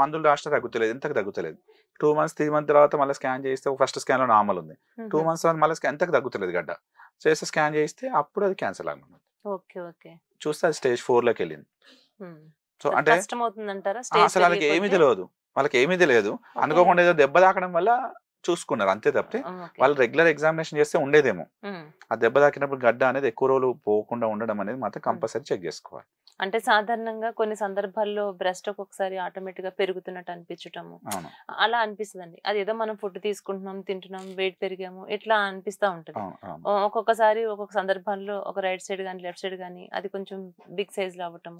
మందులు రాసిన తగ్గుతలేదు, ఎంతకు తగ్గుతలేదు. 2 months 3 months తర్వాత మళ్ళీ స్కాన్ చేస్తే ఫస్ట్ స్కాన్ లో నార్మల్ ఉంది, 2 months తర్వాత మళ్ళీ ఎంతకు తగ్గుతలేదు గడ్డ. చేస్తే స్కాన్ చేస్తే అప్పుడు అది క్యాన్సర్ లాగా ఉంది. చూస్తే అది స్టేజ్ 4 లోకి వెళ్ళింది. సో అంటే అసలు వాళ్ళకి ఏమీ తెలియదు, అనుకోకుండా ఏదో దెబ్బ తాకడం వల్ల చూసుకున్నారు అంతే తప్పితే వాళ్ళు రెగ్యులర్ ఎగ్జామినేషన్ చేస్తే ఉండేదేమో. ఆ దెబ్బ తాకినప్పుడు గడ్డ అనేది ఎక్కువ రోజులు పోకుండా ఉండడం అనేది మాత్రం కంపల్సరీ చెక్ చేసుకోవాలి. అంటే సాధారణంగా కొన్ని సందర్భాల్లో బ్రెస్ట్ ఒక్కొక్కసారి ఆటోమేటిక్ గా పెరుగుతున్నట్టు అనిపించటము అలా అనిపిస్తుంది. అది ఏదో మనం ఫుడ్ తీసుకుంటున్నాం, తింటున్నాం, వెయిట్ పెరిగాము ఇట్లా అనిపిస్తా ఉంటుంది. ఒక్కొక్కసారి ఒక్కొక్క సందర్భాల్లో ఒక రైట్ సైడ్ గానీ లెఫ్ట్ సైడ్ గానీ అది కొంచెం బిగ్ సైజ్ రావటం,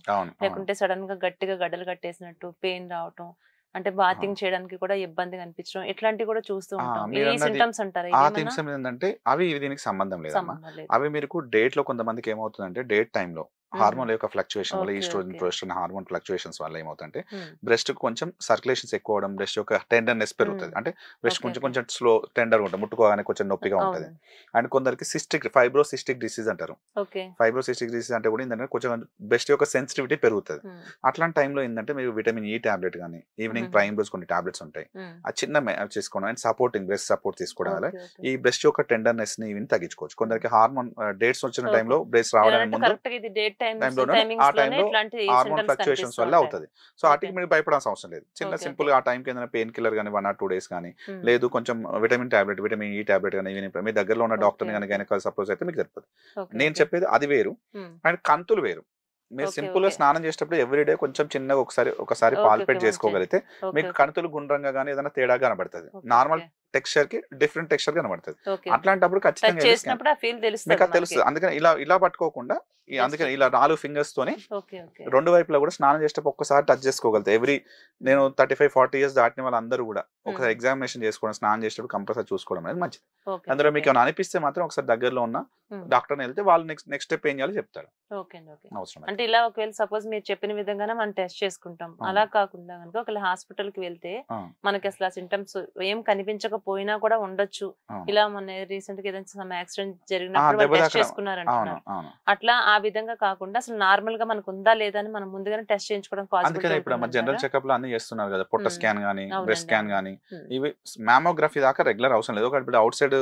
లేకుంటే సడన్ గా గట్టిగా గడ్డలు కట్టేసినట్టు పెయిన్ రావటం, అంటే బాతింగ్ చేయడానికి కూడా ఇబ్బందిగా అనిపించడం, ఇట్లాంటివి కూడా చూస్తూ ఉంటాం. ఈ సింటమ్స్ అంటారా? ఏంటంటే అవి దీనికి సంబంధం లేదు. అవి మీకు డేట్ లో కొంతమందికి ఏమవుతుందంటే డేట్ టైంలో హార్మోన్ యొక్క ఫ్లక్చుయేషన్ వల్ల ఈస్ట్రోజన్ ప్రొజెస్టెరాన్ హార్మోన్ ఫ్లక్చుయేషన్స్ వల్ల ఏమవుతుంటే బ్రెస్ట్ కొంచెం సర్క్యులేషన్స్ ఎక్కువ అవడం, బ్రెస్ట్ యొక్క టెండర్నెస్ పెరుగుతుంది. అంటే బ్రెస్ట్ కొంచెం కొంచెం స్లో టెండర్ ఉంటుంది, ముట్టుకోగానే కొంచెం నొప్పిగా ఉంటుంది. అండ్ కొందరికి ఫైబ్రోసిస్టిక్ డిసీజ్ అంటారు. ఫైబ్రోసిస్టిక్ డిసీజ్ అంటే కూడా ఏంటంటే కొంచెం బ్రెస్ట్ యొక్క సెన్సిటివిటీ పెరుగుతుంది. అట్లాంటి టైంలో ఏంటంటే మీరు విటమిన్ ఈ టాబ్లెట్ కానీ ఈవినింగ్ ప్రైమ్ రోజు కొన్ని టాబ్లెట్స్ ఉంటాయి, ఆ చిన్న చేసుకోవడం అండ్ సపోర్టింగ్ బ్రెస్ట్ సపోర్ట్ తీసుకోవడం వల్ల ఈ బ్రెస్ట్ యొక్క టెండర్నెస్ ని ఇవి తగ్గించుకోవచ్చు. కొందరికి హార్మోన్ డేట్స్ వచ్చిన టైంలో బ్రెస్ట్ రావడానికి ముందు ఆ టైంలో హార్మోన్ ఫ్లక్చుయేషన్స్ వల్ల అవుతుంది. సో వాటికి మీరు భయపడాల్సిన అవసరం లేదు. చిన్న సింపుల్ గా ఆ టైం కింద పెయిన్ కిల్లర్ కానీ 1 or 2 days కానీ, లేదు కొంచెం vitamin tablet vitamin E tablet కానీ మీ దగ్గరలో ఉన్న డాక్టర్ కానీ గైనకాలజిస్ట్ సపోజ్ అయితే మీకు సరిపోతుంది. నేను చెప్పేది అది వేరు అండ్ కంతులు వేరు. మీరు సింపుల్ గా స్నానం చేసేటప్పుడు ఎవ్రీడే కొంచెం చిన్నగా ఒకసారి పాల్పేట్ చేసుకోగలిగితే మీకు కణుతులు గుండ్రంగా కానీ ఏదైనా తేడా కనబడుతుంది. నార్మల్ టెక్స్చర్ కి డిఫరెంట్ టెక్స్చర్ కనబడుతుంది. అట్లాంటప్పుడు ఖచ్చితంగా మీకు తెలుస్తుంది. అందుకని ఇలా పట్టుకోకుండా అందుకని ఇలా 4 fingers తోని 2 వైపులా కూడా స్నానం చేసేటప్పుడు ఒక్కసారి టచ్ చేసుకోగలుగుతాయి. నేను 35-40 years దాటిన వాళ్ళందరూ కూడా ఒకసారి ఎగ్జామినేషన్ చేసుకోవడం, స్నానం చేసేటప్పుడు కంపల్సరీ చూసుకోవడం అనేది మంచిది. అందులో మీకు ఏమైనా అనిపిస్తే మాత్రం ఒకసారి దగ్గరలో ఉన్న డాక్టర్ని వెళ్తే వాళ్ళు నెక్స్ట్ స్టెప్ ఏం చేయాలో చెప్తారు. అవసరం అంటే ఇలా ఒకవేళ సపోజ్ మీరు చెప్పిన విధంగానే మనం టెస్ట్ చేసుకుంటాం. అలా కాకుండా కనుక ఒకవేళ హాస్పిటల్ కి వెళ్తే మనకి అసలు ఆ సింటమ్స్ ఏం కనిపించకపోయినా కూడా ఉండొచ్చు. ఇలా మన రీసెంట్ గా ఏదైనా యాక్సిడెంట్ జరిగినప్పుడు టెస్ట్ చేసుకున్నారు అంటున్నారు. అట్లా ఆ విధంగా కాకుండా అసలు నార్మల్ గా మనకు ఉందా లేదా అని మనం ముందుగానే టెస్ట్ చేయించుకోవడం అందుకని ఇప్పుడు మన జనరల్ చెకప్ లో అన్ని చేస్తున్నారు కదా, పొట్ట స్కాన్ గానీ బ్రెస్ట్ స్కాన్ గానీ. ఇవి మ్యామోగ్రఫీ దాకా రెగ్యులర్ అవసరం లేదు. ఒకటి అవుట్ సైడ్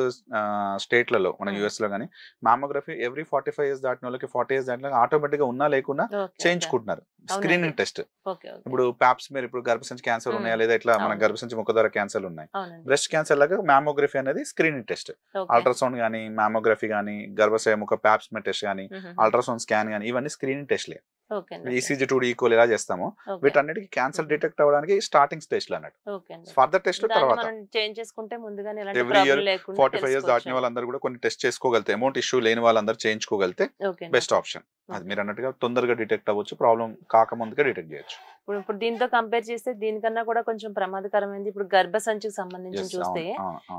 స్టేట్లలో మన యూఎస్ లో గానీ మ్యామోగ్రఫీ ఎవ్రీ 45 years దాటిన వాళ్ళకి 40 years దాటిన ఆటోమేటిక్ గా ఉన్నా లేకున్నా చేయించుకుంటున్నారు. Screening test. ఇప్పుడు పాప్స్మియర్, ఇప్పుడు గర్భసంచి క్యాన్సర్ ఉన్నాయా లేదా, ఇట్లా మన గర్భసంచి ముఖద్వార క్యాన్సర్ ఉన్నాయి. బ్రెస్ట్ క్యాన్సర్ లాగా మ్యామోగ్రఫీ అనేది స్క్రీనింగ్ టెస్ట్. అల్ట్రాసౌండ్ గానీ మ్యామోగ్రఫీ గానీ గర్భసయ ముఖ పాప్స్మియర్ టెస్ట్ గానీ అల్ట్రాసౌండ్ స్కాన్ గానీ ఇవన్నీ స్క్రీనింగ్ టెస్ట్లే. ఈసీజీ 2D ఈక్వల్ ఎలా చేస్తామో వీటన్నిటికి క్యాన్సర్ డిటెక్ట్ అవ్వడానికి స్టార్టింగ్ స్టేజ్ లో అన్నట్టు. ఫర్దర్ టెస్ట్ తర్వాత ఎవ్రీ ఇయర్ 45 years దాటిన వాళ్ళందరూ కూడా కొన్ని టెస్ట్ చేసుకోగలితే, అమౌంట్ ఇష్యూ లేని వాళ్ళందరూ చేయించుకోగలితే బెస్ట్ ఆప్షన్. అది మీరు అన్నట్టుగా తొందరగా డిటెక్ట్ అవ్వచ్చు, ప్రాబ్లం కాకముందుగా డిటెక్ట్ చేయొచ్చు. ఇప్పుడు దీంతో కంపేర్ చేస్తే దీనికన్నా కూడా కొంచెం ప్రమాదకరమైంది ఇప్పుడు గర్భసంచికి సంబంధించి చూస్తే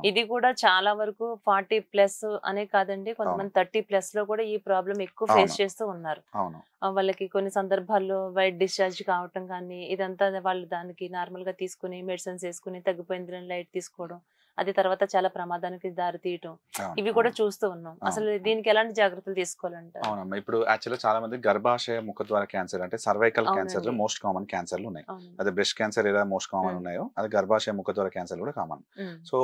ఇది కూడా చాలా వరకు 40+ అనే కాదండి, కొంతమంది 30+ లో కూడా ఈ ప్రాబ్లం ఎక్కువ ఫేస్ చేస్తూ ఉన్నారు. వాళ్ళకి కొన్ని సందర్భాల్లో వైట్ డిశ్చార్జ్ కావటం కానీ ఇదంతా వాళ్ళు దానికి నార్మల్ గా తీసుకుని మెడిసిన్స్ వేసుకుని తగ్గిపోయింది లైట్ తీసుకోవడం, అది తర్వాత చాలా ప్రమాదానికి దారి తీయటం, ఇవి కూడా చూస్తూ ఉన్నాం. అసలు దీనికి ఎలాంటి జాగ్రత్తలు తీసుకోవాలంటారు? అవునమ్మా, ఇప్పుడు యాక్చువల్గా చాలా మంది గర్భాశయ ముఖద్వార క్యాన్సర్ అంటే సర్వైకల్ క్యాన్సర్ లో మోస్ట్ కామన్ క్యాన్సర్లు ఉన్నాయి. అదే బ్రెస్ట్ క్యాన్సర్ ఏదో మోస్ట్ కామన్ ఉన్నాయో అది గర్భాశయ ముఖద్వార క్యాన్సర్ కూడా కామన్. సో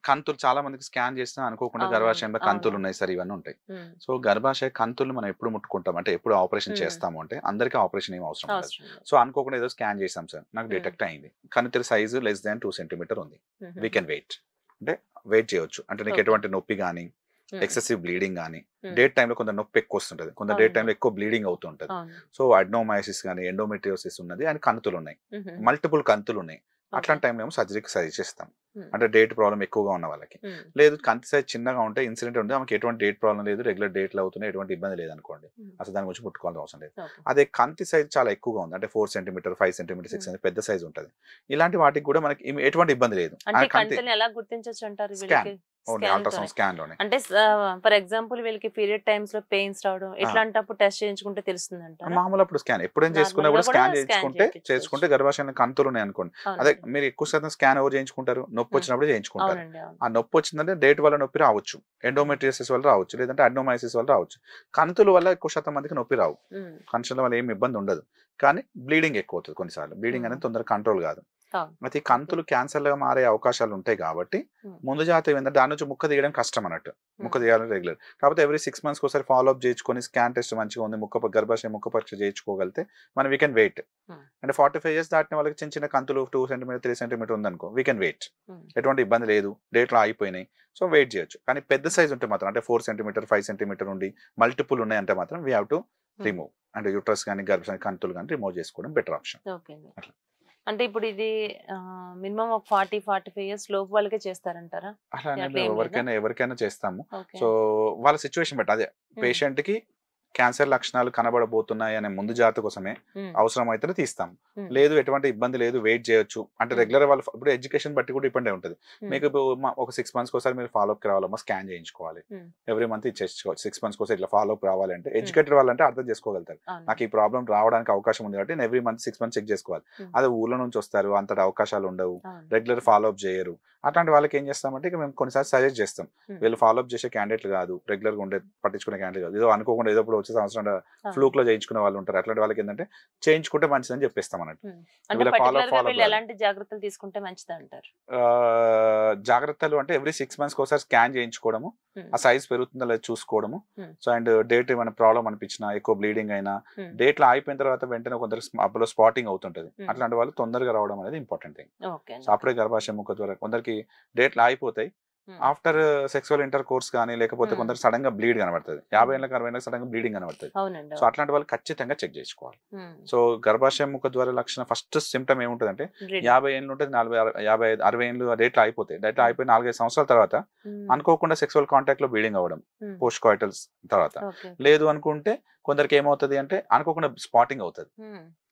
కంతులు చాలా మందికి స్కాన్ చేసినా అనుకోకుండా గర్భాశయంలో కంతులు ఉన్నాయి సార్, ఇవన్నీ ఉంటాయి. సో గర్భాశయ కంతులు మనం ఎప్పుడు ముట్టుకుంటాం అంటే ఎప్పుడు ఆపరేషన్ చేస్తాము అంటే అందరికీ ఆపరేషన్ ఏం అవసరం లేదు. సో అనుకోకుండా ఏదో స్కాన్ చేసాం సార్, నాకు డిటెక్ట్ అయింది, కణితుల సైజు లెస్ దాన్ 2 cm ఉంది, వీ కెన్ వెయిట్ అంటే వెయిట్ చేయొచ్చు. అంటే నీకు ఎటువంటి నొప్పి కానీ ఎక్సెసివ్ బ్లీడింగ్ కానీ, డేట్ టైంలో కొంత నొప్పి ఎక్కువ వస్తుంటది, కొంత డేట్ టైంలో ఎక్కువ బ్లీడింగ్ అవుతుంటది. సో అడ్నోమయోసిస్ కానీ ఎండోమెట్రియోసిస్ ఉన్నది అండ్ కంతులు ఉన్నాయి, మల్టిపుల్ కంతులు ఉన్నాయి. అట్లాంటి టైంలో ఏమో సర్జరీకి సజెస్ట్ చేస్తాం. అంటే డేట్ ప్రాబ్లం ఎక్కువగా ఉన్న వాళ్ళకి. లేదు కంతి సైజ్ చిన్నగా ఉంటే ఇన్సిడెంట్ ఉంటే ఆమెకి ఎటువంటి డేట్ ప్రాబ్లం లేదు, రెగ్యులర్ డేట్లు అవుతున్నాయి, ఎటువంటి ఇబ్బంది లేదనుకోండి, అసలు దాని గురించి ముట్టుకోవాల్సిన అవసరం లేదు. అదే కంతి సైజ్ చాలా ఎక్కువగా ఉంది అంటే 4 cm 5 cm 6 cm పెద్ద సైజ్ ఉంటుంది, ఇలాంటి వాటికి కూడా మనకి ఎటువంటి ఇబ్బంది లేదు. అంటే ఫర్ ఎగ్జాంపుల్ వీళ్ళకి పీరియడ్ టైమ్స్ లో పెయిన్స్ రావడం ఇట్లాంటప్పుడు టెస్ట్ చేయించుకుంటే తెలుస్తుంది అంట. మామూలు అప్పుడు స్కాన్ ఎప్పుడేం చేసుకున్నా కూడా స్కాన్ చేసుకుంటే గర్భాశయంలో కంతులు ఉన్నాయి అనుకోండి, అదే మీరు ఎక్కువ శాతం స్కాన్ ఎవరు చేయించుకుంటారు, నొప్పి వచ్చినప్పుడు చేయించుకుంటారు. ఆ నొప్పి వచ్చిందంటే డేట్ వల్ల నొప్పి రావచ్చు, ఎండోమెట్రియోసిస్ వల్ల రావచ్చు, లేదంటే అడ్నోమయోసిస్ వల్ల రావచ్చు. కంతుల వల్ల ఎక్కువ శాతం మందికి నొప్పి రావు, కన్షన్ల వల్ల ఏమి ఇబ్బంది ఉండదు, కానీ బ్లీడింగ్ ఎక్కువ అవుతుంది. కొన్నిసార్లు బ్లీడింగ్ అనేది తొందరగా కంట్రోల్ కాదు. అయితే కంతులు క్యాన్సర్ గా మారే అవకాశాలు ఉంటాయి కాబట్టి ముందు జాగ్రత్త ఏంటంటే దాని నుంచి ముక్క తీయడం కష్టం అన్నట్టు. ముక్క తీయాలని రెగ్యులర్ కాకపోతే ఎవ్రీ 6 months ఒకసారి ఫాలో అప్ చేయించుకొని స్కాన్ టెస్ట్ మంచిగా ఉంది, గర్భాశయ ముక్క పరీక్ష చేయించుకోగలితే మనం వీ కెన్ వెయిట్. అంటే 45 years దాటిన వాళ్ళకి చిన్న చిన్న కంతులు 2 cm 3 cm ఉందనుకో వీ కెన్ వెయిట్, ఎటువంటి ఇబ్బంది లేదు, డేట్లో అయిపోయినాయి, సో వెయిట్ చేయొచ్చు. కానీ పెద్ద సైజ్ ఉంటే మాత్రం అంటే 4 cm 5 cm ఉండి మల్టిపుల్ ఉన్నాయి అంటే మాత్రం వీ హ్యావ్ టు రిమూవ్. అంటే యూట్రస్ కానీ గర్భాశయ కంతులు కానీ రిమూవ్ చేసుకోవడం బెటర్ ఆప్షన్. అంటే ఇప్పుడు ఇది మినిమం ఒక 40-45 years లోపు వాళ్ళకే చేస్తారంటారా? అలా ఎవరికైనా చేస్తాము. సో వాళ్ళ సిచ్యువేషన్ బట్టి, అదే పేషెంట్ కి క్యాన్సర్ లక్షణాలు కనబడబోతున్నాయి అనే ముందు జాగ్రత్త కోసమే అవసరం అయితే తీస్తాం. లేదు ఎటువంటి ఇబ్బంది లేదు, వెయిట్ చేయొచ్చు అంటే రెగ్యులర్ వాళ్ళు ఇప్పుడు ఎడ్యుకేషన్ బట్టి కూడా డిపెండ్ అయి ఉంటుంది. మీకు ఒక 6 months ఒకసారి మీరు ఫాలోఅప్ రావాలమ్మా, స్కాన్ చేయించుకోవాలి, ఎవ్రీ మంత్ ఇచ్చేసుకోవాలి. 6 months కోసం ఇట్లా ఫాలోఅప్ రావాలంటే ఎడ్యుకేటెడ్ వాళ్ళంటే అర్థం చేసుకోగలుగుతారు, నాకు ఈ ప్రాబ్లం రావడానికి అవకాశం ఉంది కాబట్టి నేను ఎవ్రీ మంత్ 6 months చెక్ చేసుకోవాలి. అదే ఊళ్ళో నుంచి వస్తారు, అంతటి అవకాశాలు ఉండవు, రెగ్యులర్ ఫాలోఅప్ చేయరు, అట్లాంటి వాళ్ళకి ఏం చేస్తామంటే ఇక మేము కొన్నిసార్లు సజెస్ట్ చేస్తాం, వీళ్ళు ఫాలోఅప్ చేసే క్యాండిడేట్లు కాదు, రెగ్యులర్ గా ఉండే పట్టించుకునే క్యాండిడేట్ కాదు, ఏదో అనుకోకుండా ఏదో ఇప్పుడు వచ్చే సంవత్సరం ఫ్లూక్ లో చేయించుకునే వాళ్ళు ఉంటారు, అట్లాంటి వాళ్ళకి ఏంటంటే చేయించుకుంటే మంచిదని చెప్పేస్తాం అన్నట్టు. ఎలాంటి జాగ్రత్తలు తీసుకుంటే మంచిది అంటారు? జాగ్రత్తలు అంటే ఎవ్రీ 6 months ఒకసారి స్కాన్ చేయించుకోవడము, ఆ సైజ్ పెరుగుతుందో లేదో చూసుకోవడము. సో అండ్ డేట్ ఏమైనా ప్రాబ్లం అనిపించినా, ఎక్కువ బ్లీడింగ్ అయినా, డేట్ లో అయిపోయిన తర్వాత వెంటనే కొందరు అప్పుడు స్పాటింగ్ అవుతుంటది, అట్లాంటి వాళ్ళు తొందరగా రావడం అనేది ఇంపార్టెంట్ థింగ్. సో అప్పుడే గర్భాశయ ముఖ ద్వారా కొందరికి డేట్లు ఆగిపోతాయి, ఆఫ్టర్ సెక్సువల్ ఇంటర్ కోర్స్ కానీ లేకపోతే కొందరు సడన్ గా బ్లీడ్ కనబడుతుంది, 50 ఏళ్ళకి 60 ఏళ్ళకి సడన్ గా బ్లీడింగ్ కనబడుతుంది. సో అట్లాంటి వాళ్ళు ఖచ్చితంగా చెక్ చేసుకోవాలి. సో గర్భాశయ ముఖ ద్వారా లక్షణం ఫస్ట్ సిమ్టమ్ ఏముంటుంది అంటే 50 ఏళ్ళు ఉంటుంది, 40, 50, 60 ఏళ్ళు డేట్లు అయిపోతాయి, డేట్లు అయిపోయి 4-5 సంవత్సరాల తర్వాత అనుకోకుండా సెక్సువల్ కాంటాక్ట్ లో బ్లీడింగ్ అవ్వడం పోస్ట్ కాయిటల్స్ తర్వాత. లేదు అనుకుంటే కొందరికి ఏమవుతుంది అంటే అనుకోకుండా స్పాటింగ్ అవుతుంది,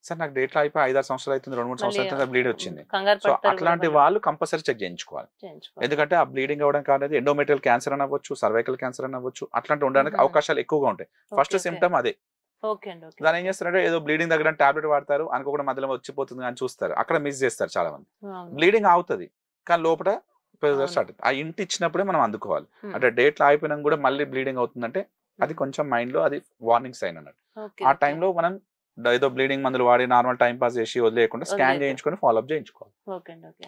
సార్ నాకు డేట్లో అయిపోయి 5-6 సంవత్సరాలు అవుతుంది, 2-3 సంవత్సరాలు అవుతుంది, బ్లీడ్ వచ్చింది. సో అట్లాంటి వాళ్ళు కంపల్సరీ చెక్ చేయించుకోవాలి, ఎందుకంటే ఆ బ్లీడింగ్ అవ్వడం కాదు ఎండోమెట్రియల్ క్యాన్సర్ అని అవ్వచ్చు, సర్వైకల్ క్యాన్సర్ అని అవ్వచ్చు, అట్లాంటి ఉండడానికి అవకాశాలు ఎక్కువగా ఉంటాయి. ఫస్ట్ సిమ్టమ్ అదే. దాని ఏం చేస్తారంటే ఏదో బ్లీడింగ్ దగ్గర టాబ్లెట్ వాడతారు, అనుకోకుండా మధ్యలో వచ్చిపోతుంది అని చూస్తారు, అక్కడ మిస్ చేస్తారు చాలా మంది. బ్లీడింగ్ అవుతుంది కానీ లోపల స్టార్ట్ ఆ ఇంటి ఇచ్చినప్పుడే మనం అందుకోవాలి. అంటే డేట్లు అయిపోయినా కూడా మళ్ళీ బ్లీడింగ్ అవుతుందంటే అది కొంచెం మైండ్ లో అది వార్నింగ్ సైన్ అన్నట్టు. ఆ టైంలో మనం ఏదో బ్లీడింగ్ మందులు వాడి నార్మల్ టైం పాస్ చేసి వదిలేయకుండా స్కాన్ చేయించుకొని ఫాలోఅప్ చేయించుకోవాలి,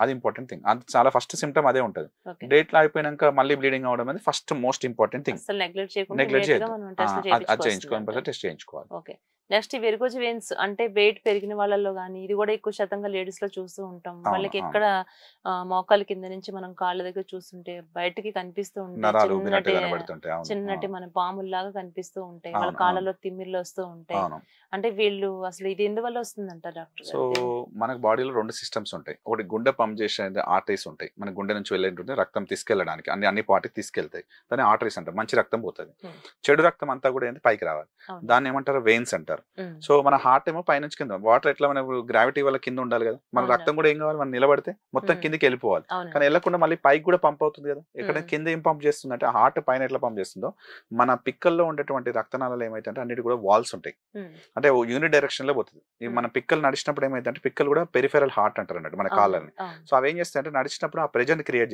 అది ఇంపార్టెంట్ థింగ్. అది చాలా ఫస్ట్ సిమ్టమ్ అదే ఉంటుంది. డేట్లు అయిపోయినాక మళ్ళీ బ్లీడింగ్ అవడం అనేది first most important thing, neglect చేయదు, అది చేయించుకోవాలి, టెస్ట్ చేయించుకోవాలి. నెక్స్ట్ వెరికోజ్ వెయిన్స్ అంటే వెయిట్ పెరిగిన వాళ్ళలో కానీ ఇది కూడా ఎక్కువ శాతంగా లేడీస్ లో చూస్తూ ఉంటాం, వాళ్ళకి ఎక్కడ మోకాల కింద నుంచి మనం కాళ్ళ దగ్గర చూస్తుంటే బయటకి కనిపిస్తూ ఉంటాయి, చిన్నటి మన పాముల్లాగా కనిపిస్తూ ఉంటాయి, వాళ్ళ కాళ్ళలో తిమ్మిర్లు వస్తూ ఉంటాయి. అంటే వీళ్ళు అసలు ఇది ఎందువల్ల వస్తుందంట డాక్టర్? సో మనకు బాడీలో 2 సిస్టమ్స్ ఉంటాయి, ఒకటి గుండె పంప్ చేసే ఆర్టరీస్ ఉంటాయి, మన గుండె నుంచి వెళ్ళేటువంటి రక్తం తీసుకెళ్ళడానికి అన్ని పార్టీకి తీసుకెళ్తాయి, దాన్ని ఆర్టరీస్ అంటారు. మంచి రక్తం పోతుంది, చెడు రక్తం అంతా కూడా ఏంటి పైకి రావాలి, దాన్ని ఏమంటారు వెయిన్స్ అంటారు. సో మన హార్ట్ ఏమో పైనుంచి కింద, వాటర్ ఎట్లా మన గ్రావిటీ వల్ల కింద ఉండాలి కదా, మన రక్తం కూడా ఏం కావాలి, మనం నిలబడితే మొత్తం కిందికి వెళ్ళిపోవాలి, కానీ వెళ్ళకుండా మళ్ళీ పైకి కూడా పంప్ అవుతుంది కదా. ఇక్కడ కింద ఏం పంప్ చేస్తుంది అంటే హార్ట్ పైన ఎట్లా పంప్ చేస్తుందో మన పిక్కల్లో ఉండేటువంటి రక్తనాళాలు ఏమైతే అన్నిటి కూడా వాల్స్ ఉంటాయి, అంటే యూనిట్ డైరెక్షన్ లో పోతుంది. మన పిక్కలు నడిచినప్పుడు ఏమైతే పిక్కలు కూడా పెరిఫెరల్ హార్ట్ అంటారు అన్నట్టు మన కాళ్ళని. సో అవి ఏం చేస్తాయి అంటే నడిచినప్పుడు ఆ ప్రెజర్ క్రియేట్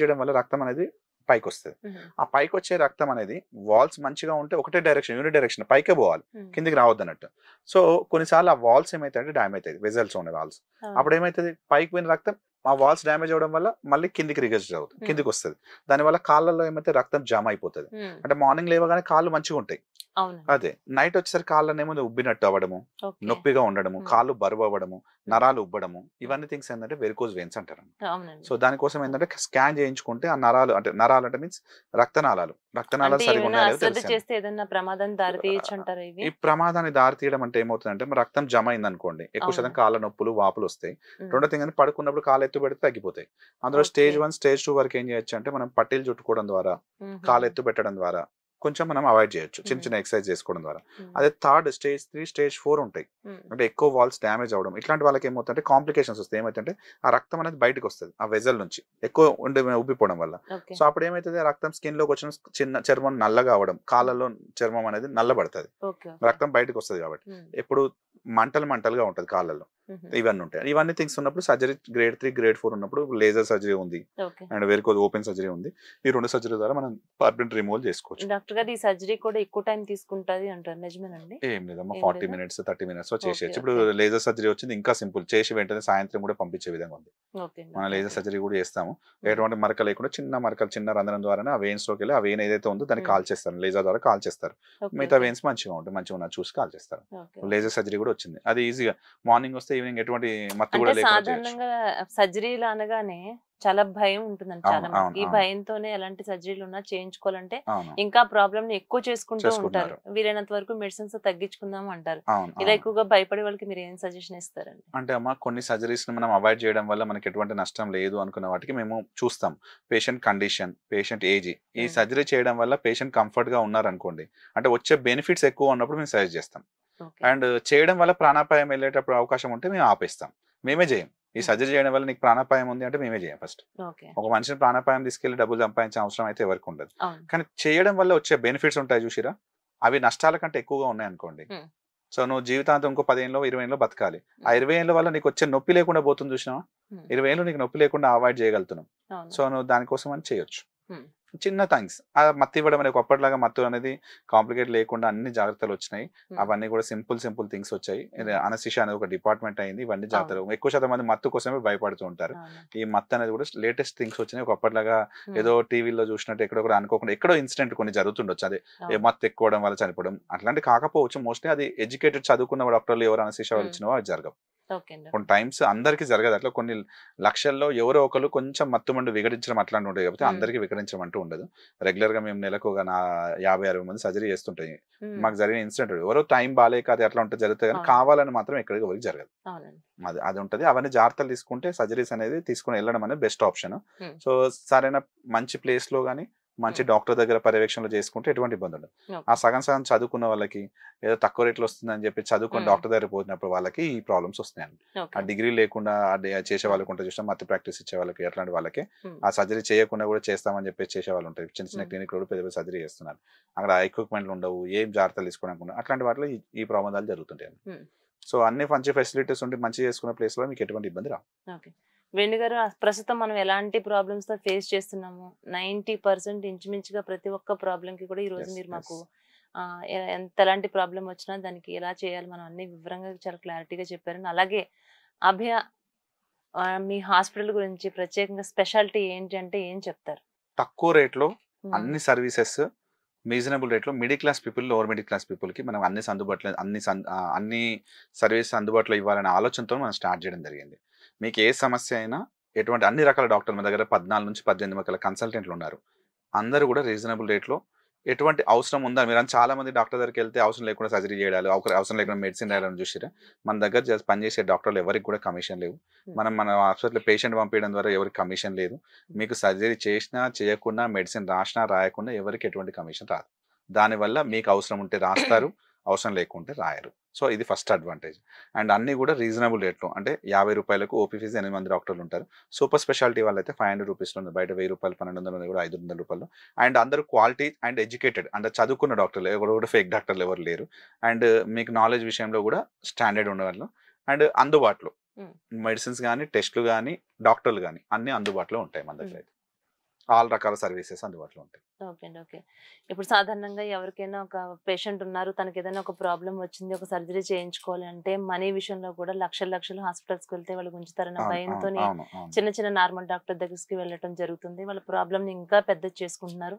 చేయడం వల్ల రక్తం అనేది పైకి వస్తుంది. ఆ పైకి వచ్చే రక్తం అనేది వాల్స్ మంచిగా ఉంటే ఒకటే డైరెక్షన్, యూనిట్ డైరెక్షన్ పైకే పోవాలి, కిందికి రావద్దు అన్నట్టు. సో కొన్నిసార్లు ఆ వాల్స్ ఏమైతే డ్యామేజ్ అవుతుంది, వెజల్స్ ఉండే వాల్స్, అప్పుడు ఏమైతుంది పైకి పోయిన రక్తం ఆ వాల్స్ డ్యామేజ్ అవడం వల్ల మళ్ళీ కిందికి రిగెస్ట్ అవుతుంది, కిందికి వస్తుంది. దానివల్ల కాళ్ళలో ఏమైతే రక్తం జామ్ అయిపోతుంది. అంటే మార్నింగ్ లేవగానే కాళ్ళు మంచిగా ఉంటాయి, అదే నైట్ వచ్చేసరికి కాళ్ళనేమో ఉబ్బినట్టు అవ్వడము, నొప్పిగా ఉండడము, కాళ్ళు బరువు అవ్వడము, నరాలు ఉబ్బడము, ఇవన్నీ థింగ్స్ ఏంటంటే వెరికోజ్ వెయిన్స్ అంటారు. సో దానికోసం ఏంటంటే స్కాన్ చేయించుకుంటే ఆ నరాలు అంటే మీన్స్ రక్తనాళాలు సరిగా ఈ ప్రమాదాన్ని దారి తీయడం అంటే ఏమవుతుందంటే రక్తం జమ అయింది అనుకోండి, ఎక్కువ శాతం కాళ్ళ నొప్పులు వాపులు వస్తాయి. రెండో థింగ్ అంటే పడుకున్నప్పుడు కాళ్ళు ఎత్తు పెడితే తగ్గిపోతాయి. అందులో స్టేజ్ 1 స్టేజ్ 2 వరకు ఏం చేయొచ్చు అంటే మనం పట్టీలు చుట్టుకోవడం ద్వారా, కాళ్ళు ఎత్తు పెట్టడం ద్వారా కొంచెం మనం అవాయిడ్ చేయొచ్చు, చిన్న ఎక్సర్సైజ్ చేసుకోవడం ద్వారా. అదే థర్డ్ స్టేజ్ 3 స్టేజ్ 4 ఉంటాయి, అంటే ఎక్కువ వాల్స్ డ్యామేజ్ అవడం, ఇట్లాంటి వాళ్ళకి ఏమవుతుందంటే కాంప్లికేషన్స్ వస్తాయి. ఏమైతే ఆ రక్తం అనేది బయటకు వస్తుంది ఆ వెజల్ నుంచి ఎక్కువ ఉండి ఉబ్బిపోవడం వల్ల. సో అప్పుడు ఏమైతుంది రక్తం స్కిన్ లోకి వచ్చిన చిన్న చర్మం నల్లగా అవడం, కాళ్ళలో చర్మం అనేది నల్లబడుతుంది, రక్తం బయటకు వస్తుంది కాబట్టి ఎప్పుడు మంటలుగా ఉంటది కాళ్ళలో. ఇవన్నీ ఉంటాయి. ఇవన్నీ థింగ్స్ ఉన్నప్పుడు సర్జరీ గ్రేడ్ 3 గ్రేడ్ 4 ఉన్నప్పుడు లేజర్ సర్జరీ ఉంది అండ్ వెరికోజ్ ఓపెన్ సర్జరీ ఉంది. ఈ 2 సర్జరీ ద్వారా మనం పర్మనెంట్ రిమూవల్ చేసుకోవచ్చు. డాక్టర్ గారు ఈ సర్జరీ కూడా ఎక్కువ టైం తీసుకుంటది అంటారు, నిజమేనండి? ఏం లేదమ్మా, 40 minutes 30 minutes లో చేసేయచ్చు. ఇప్పుడు లేజర్ సర్జరీ వచ్చింది ఇంకా సింపుల్, చేసి వెంటనే సాయంత్రం కూడా పంపించే విధంగా ఉంది. మనం లేజర్ సర్జరీ కూడా చేస్తాము, ఎటువంటి మరక లేకుండా చిన్న రంధ్రం ద్వారానే ఆ వెయిన్స్ లోకి వెళ్ళి ఆ వెయిన్ ఏదైతే ఉందో దాన్ని కాల్ చేస్తారు, లేజర్ ద్వారా కాల్ చేస్తారు. మిగతా వెయిన్స్ మంచిగా ఉంటాయి, మంచిగా చూసి కాల్ చేస్తారు. లేజర్ సర్జరీ కూడా వచ్చింది, అది ఈజీగా మార్నింగ్ వస్తే ఈవినింగ్ ఎటువంటి మత్తు అంటే కూడా లేకుండా చేయొచ్చు. సాధారణంగా సర్జరీలు అనగానే చాలా భయం ఉంటుందండి అవును, చాలా అవును, మందికి. ఈ అవును. భయంతోనే ఎలాంటి సర్జరీలు ఉన్నా చేయించుకోవాలంటే అవును, ఇంకా ప్రాబ్లమ్ ని ఎక్కువ చేసుకుంటూ ఉంటారు. చేసుకుంటున్నారు. వీలైనంత వరకు మెడిసిన్స్ తగ్గించుకుందాం అంటారు. అవును, ఇలా అవును. ఎక్కువగా భయపడే వాళ్ళకి మీరు ఏం సజెషన్ ఇస్తారండి? అంటే అమ్మ కొన్ని సర్జరీస్ ని మనం అవాయిడ్ చేయడం వల్ల మనకి ఎటువంటి నష్టం లేదు అనుకున్న వాటికి మేము చూస్తాం. పేషెంట్ కండిషన్, పేషెంట్ ఏజ్, ఈ సర్జరీ చేయడం వల్ల పేషెంట్ కంఫర్ట్ గా ఉన్నారనుకోండి, అంటే వచ్చే బెనిఫిట్స్ ఎక్కువ ఉన్నప్పుడు మేము సజెస్ట్ చేస్తాం. ఓకే. అండ్ చేయడం వల్ల ప్రాణాపాయం వెళ్ళేటప్పుడు అవకాశం ఉంటే మేము ఆపేస్తాం. మేమే చేయం. ఈ సర్జరీ చేయడం వల్ల నీకు ప్రాణాపాయం ఉంది అంటే మేమే చేయం ఫస్ట్. ఓకే. ఒక మనిషిని ప్రాణాపాయం తీసుకెళ్లి డబ్బులు సంపాదించే అవసరం అయితే ఎవరికి ఉండదు. అవును. కానీ చేయడం వల్ల వచ్చే బెనిఫిట్స్ ఉంటాయి చూసిరా, అవి నష్టాల కంటే ఎక్కువగా ఉన్నాయి అనుకోండి. సో నువ్వు జీవితాంతం ఇంకో 10 ఏళ్ళలో 20 ఏళ్ళలో బతకాలి. ఆ 20 ఏళ్ళ వల్ల నీకు వచ్చే నొప్పి లేకుండా పోతుంది చూసినావా, 20 ఏళ్ళు నీకు నొప్పి లేకుండా అవాయిడ్ చేయగలుగుతున్నావు. అవును. సో నువ్వు దానికోసం అని చేయొచ్చు. Hmm. చిన్న థ్యాంక్స్. ఆ మత్తు ఇవ్వడం అనేది ఒకప్పటిలాగా మత్తు అనేది కాంప్లికేట్ లేకుండా అన్ని జాగ్రత్తలు వచ్చినాయి. అవన్నీ కూడా సింపుల్ థింగ్స్ వచ్చాయి. అనస్థిషియా అనేది ఒక డిపార్ట్మెంట్ అయింది. ఇవన్నీ జాగ్రత్తలు. ఎక్కువ శాతం మంది మత్తు కోసమే భయపడుతూ ఉంటారు. ఈ మత్తు అనేది కూడా లేటెస్ట్ థింగ్స్ వచ్చినాయి. ఒకప్పటిలాగా ఏదో టీవీలో చూసినట్టు ఎక్కడో కూడా అనుకోకుండా ఎక్కడో ఇన్సిడెంట్ కొన్ని జరుగుతుండొచ్చు. అదే మత్తు ఎక్కువడం వల్ల చనిపోవడం అట్లాంటి కాకపోవచ్చు. మోస్ట్లీ అది ఎడ్యుకేటెడ్ చదువుకున్న డాక్టర్లు ఎవరు అనస్థిషియా వాళ్ళు ఇచ్చినవో అది జరగవు. కొన్ని టైమ్స్ అందరికి జరగదు. అట్లా కొన్ని లక్షల్లో ఎవరో ఒకరు కొంచెం మత్తు మండు విగడించడం అట్లాంటి ఉంటాయి. కాబట్టి అందరికి విగడించడం అంటూ ఉండదు. రెగ్యులర్ గా మేము నెలకు 50-60 మంది సర్జరీ చేస్తుంటాయి. మాకు జరిగిన ఇన్సిడెంట్ ఎవరో టైం బాగాలేక అది అట్లా ఉంటే జరుగుతుంది, కానీ కావాలని మాత్రం ఎక్కడికి ఎవరికి జరగదు. అది ఉంటది. అవన్నీ జాగ్రత్తలు తీసుకుంటే సర్జరీస్ అనేది తీసుకుని వెళ్ళడం అనేది బెస్ట్ ఆప్షన్. సో సరైన మంచి ప్లేస్ లో గానీ మంచి డాక్టర్ దగ్గర పర్యవేక్షణలో చేసుకుంటే ఎటువంటి ఇబ్బంది ఉండదు. ఆ సగం చదువుకున్న వాళ్ళకి ఏదో తక్కువ రేట్లో వస్తుందని చెప్పి చదువుకొని డాక్టర్ దగ్గర పోయినప్పుడు వాళ్ళకి ఈ ప్రాబ్లమ్స్ వస్తున్నాయండి. ఆ డిగ్రీ లేకుండా చేసే వాళ్ళకి ఉంటుంది చూసాం, మత్తు ప్రాక్టీస్ ఇచ్చే వాళ్ళకి, అట్లాంటి వాళ్ళకి ఆ సర్జరీ చేయకుండా కూడా చేస్తామని చెప్పి చేసే వాళ్ళు ఉంటారు. చిన్న చిన్న క్లినిక్ లో పెద్ద సర్జరీ చేస్తున్నారు. అక్కడ ఎక్విప్మెంట్లు ఉండవు, ఏం జాగ్రత్తలు తీసుకోవడానికి ఉండవు. అట్లాంటి వాటిలో ఈ ప్రమాదాలు జరుగుతుంటాయి. సో అన్ని మంచి ఫెసిలిటీస్ ఉండి మంచి చేసుకున్న ప్లేస్ లో మీకు ఎటువంటి ఇబ్బంది రావు. వేణు గారు, ప్రస్తుతం మనం ఎలాంటి ప్రాబ్లమ్స్ తో ఫేస్ చేస్తున్నాము? 90% ఇంచుమించుగా ప్రతి ఒక్క ప్రాబ్లం కి కూడా ఈ రోజు మీరు మాకు ఎలాంటి ప్రాబ్లం వచ్చినా దానికి ఎలా చేయాలి మనం అన్ని వివరంగా చాలా క్లారిటీగా చెప్పారు. అలాగే అభయ మీ హాస్పిటల్ గురించి ప్రత్యేకంగా స్పెషాలిటీ ఏంటి అంటే ఏం చెప్తారు? తక్కువ రేట్లో అన్ని సర్వీసెస్ రీజనబుల్ రేట్లో middle class people, lower middle class people కి మనం అన్ని సర్వీస్ అందుబాటులో ఇవ్వాలనే ఆలోచనతో మనం స్టార్ట్ చేయడం జరిగింది. మీకు ఏ సమస్య అయినా ఎటువంటి అన్ని రకాల డాక్టర్లు మన దగ్గర 14 నుంచి 18 రకాల కన్సల్టెంట్లు ఉన్నారు. అందరూ కూడా రీజనబుల్ రేట్లో ఎటువంటి అవసరం ఉందా మీరు చాలా మంది డాక్టర్ దగ్గరికి వెళ్తే అవసరం లేకుండా సర్జరీ చేయాలి, అవసరం లేకుండా మెడిసిన్ రాయాలని చూసిరా. మన దగ్గర పనిచేసే డాక్టర్లు ఎవరికి కూడా కమిషన్ లేవు. మన హాస్పిటల్ పేషెంట్ పంపించడం ద్వారా ఎవరికి కమిషన్ లేదు. మీకు సర్జరీ చేసినా చేయకుండా, మెడిసిన్ రాసినా రాయకుండా ఎవరికి ఎటువంటి కమిషన్ రాదు. దానివల్ల మీకు అవసరం ఉంటే రాస్తారు, అవసరం లేకుంటే రాయరు. సో ఇది ఫస్ట్ అడ్వాంటేజ్. అండ్ అన్ని కూడా రీజనబుల్ రేట్లో, అంటే 50 రూపాయలకు ఓపీ ఫీజు 8 మంది డాక్టర్లు ఉంటారు. సూపర్ స్పెషాలిటీ వాళ్ళైతే 500 రూపీస్లో ఉంది. బయట 1000 రూపాయలు, 1200 కూడా 500 రూపాయలు. అండ్ అందరూ క్వాలిటీ అండ్ ఎడ్యుకేటెడ్, అంటే చదువుకున్న డాక్టర్లు, ఎవరు కూడా ఫేక్ డాక్టర్లు ఎవరు లేరు. అండ్ మీకు నాలెడ్జ్ విషయంలో కూడా స్టాండర్డ్ ఉండేవాళ్ళు. అండ్ అందుబాటులో మెడిసిన్స్ కానీ, టెస్టులు కానీ, డాక్టర్లు కానీ అన్ని అందుబాటులో ఉంటాయి మన దగ్గర. ఆల్ రకాల సర్వీసెస్ అందుబాటులో ఉంటాయి. ఓకే అండి. ఓకే. ఇప్పుడు సాధారణంగా ఎవరికైనా ఒక పేషెంట్ ఉన్నారు, తనకి ఏదైనా ఒక ప్రాబ్లం వచ్చింది, ఒక సర్జరీ చేయించుకోవాలి అంటే మనీ విషయంలో కూడా లక్షలు హాస్పిటల్స్కి వెళ్తే వాళ్ళు ఉంచుతారన్న భయంతో చిన్న చిన్న నార్మల్ డాక్టర్ దగ్గరికి వెళ్ళటం జరుగుతుంది. వాళ్ళ ప్రాబ్లమ్ ని ఇంకా పెద్ద చేసుకుంటున్నారు.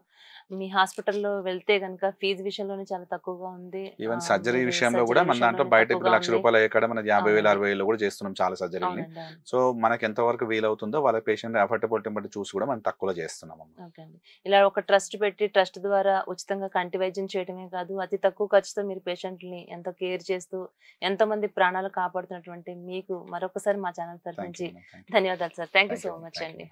మీ హాస్పిటల్లో వెళ్తే కనుక ఫీజు విషయంలోనే చాలా తక్కువగా ఉంది. ఈవెన్ సర్జరీ విషయంలో కూడా మన దాంట్లో బయట ఇప్పుడు ₹1,00,000 అయ్యేకాడ మనం 50,000, 60,000 కూడా చేస్తున్నాం చాలా సర్జరీని. సో మనకి ఎంతవరకు వీలవుతుందో వాళ్ళ పేషెంట్ అఫోర్డబిలిటీ బట్టి చూసి కూడా మనం తక్కువలో చేస్తున్నాం. ఓకే అండి. ఇలా ఒక ట్రస్ట్ పెట్టి ట్రస్ట్ ద్వారా ఉచితంగా కంటి వైద్యం చేయడమే కాదు, అతి తక్కువ ఖర్చుతో మీరు పేషెంట్ని ఎంతో కేర్ చేస్తూ ఎంతో మంది ప్రాణాలు కాపాడుతున్నటువంటి మీకు మరొకసారి మా ఛానల్ తరఫు నుంచి ధన్యవాదాలు sir. Thank you so much అండి.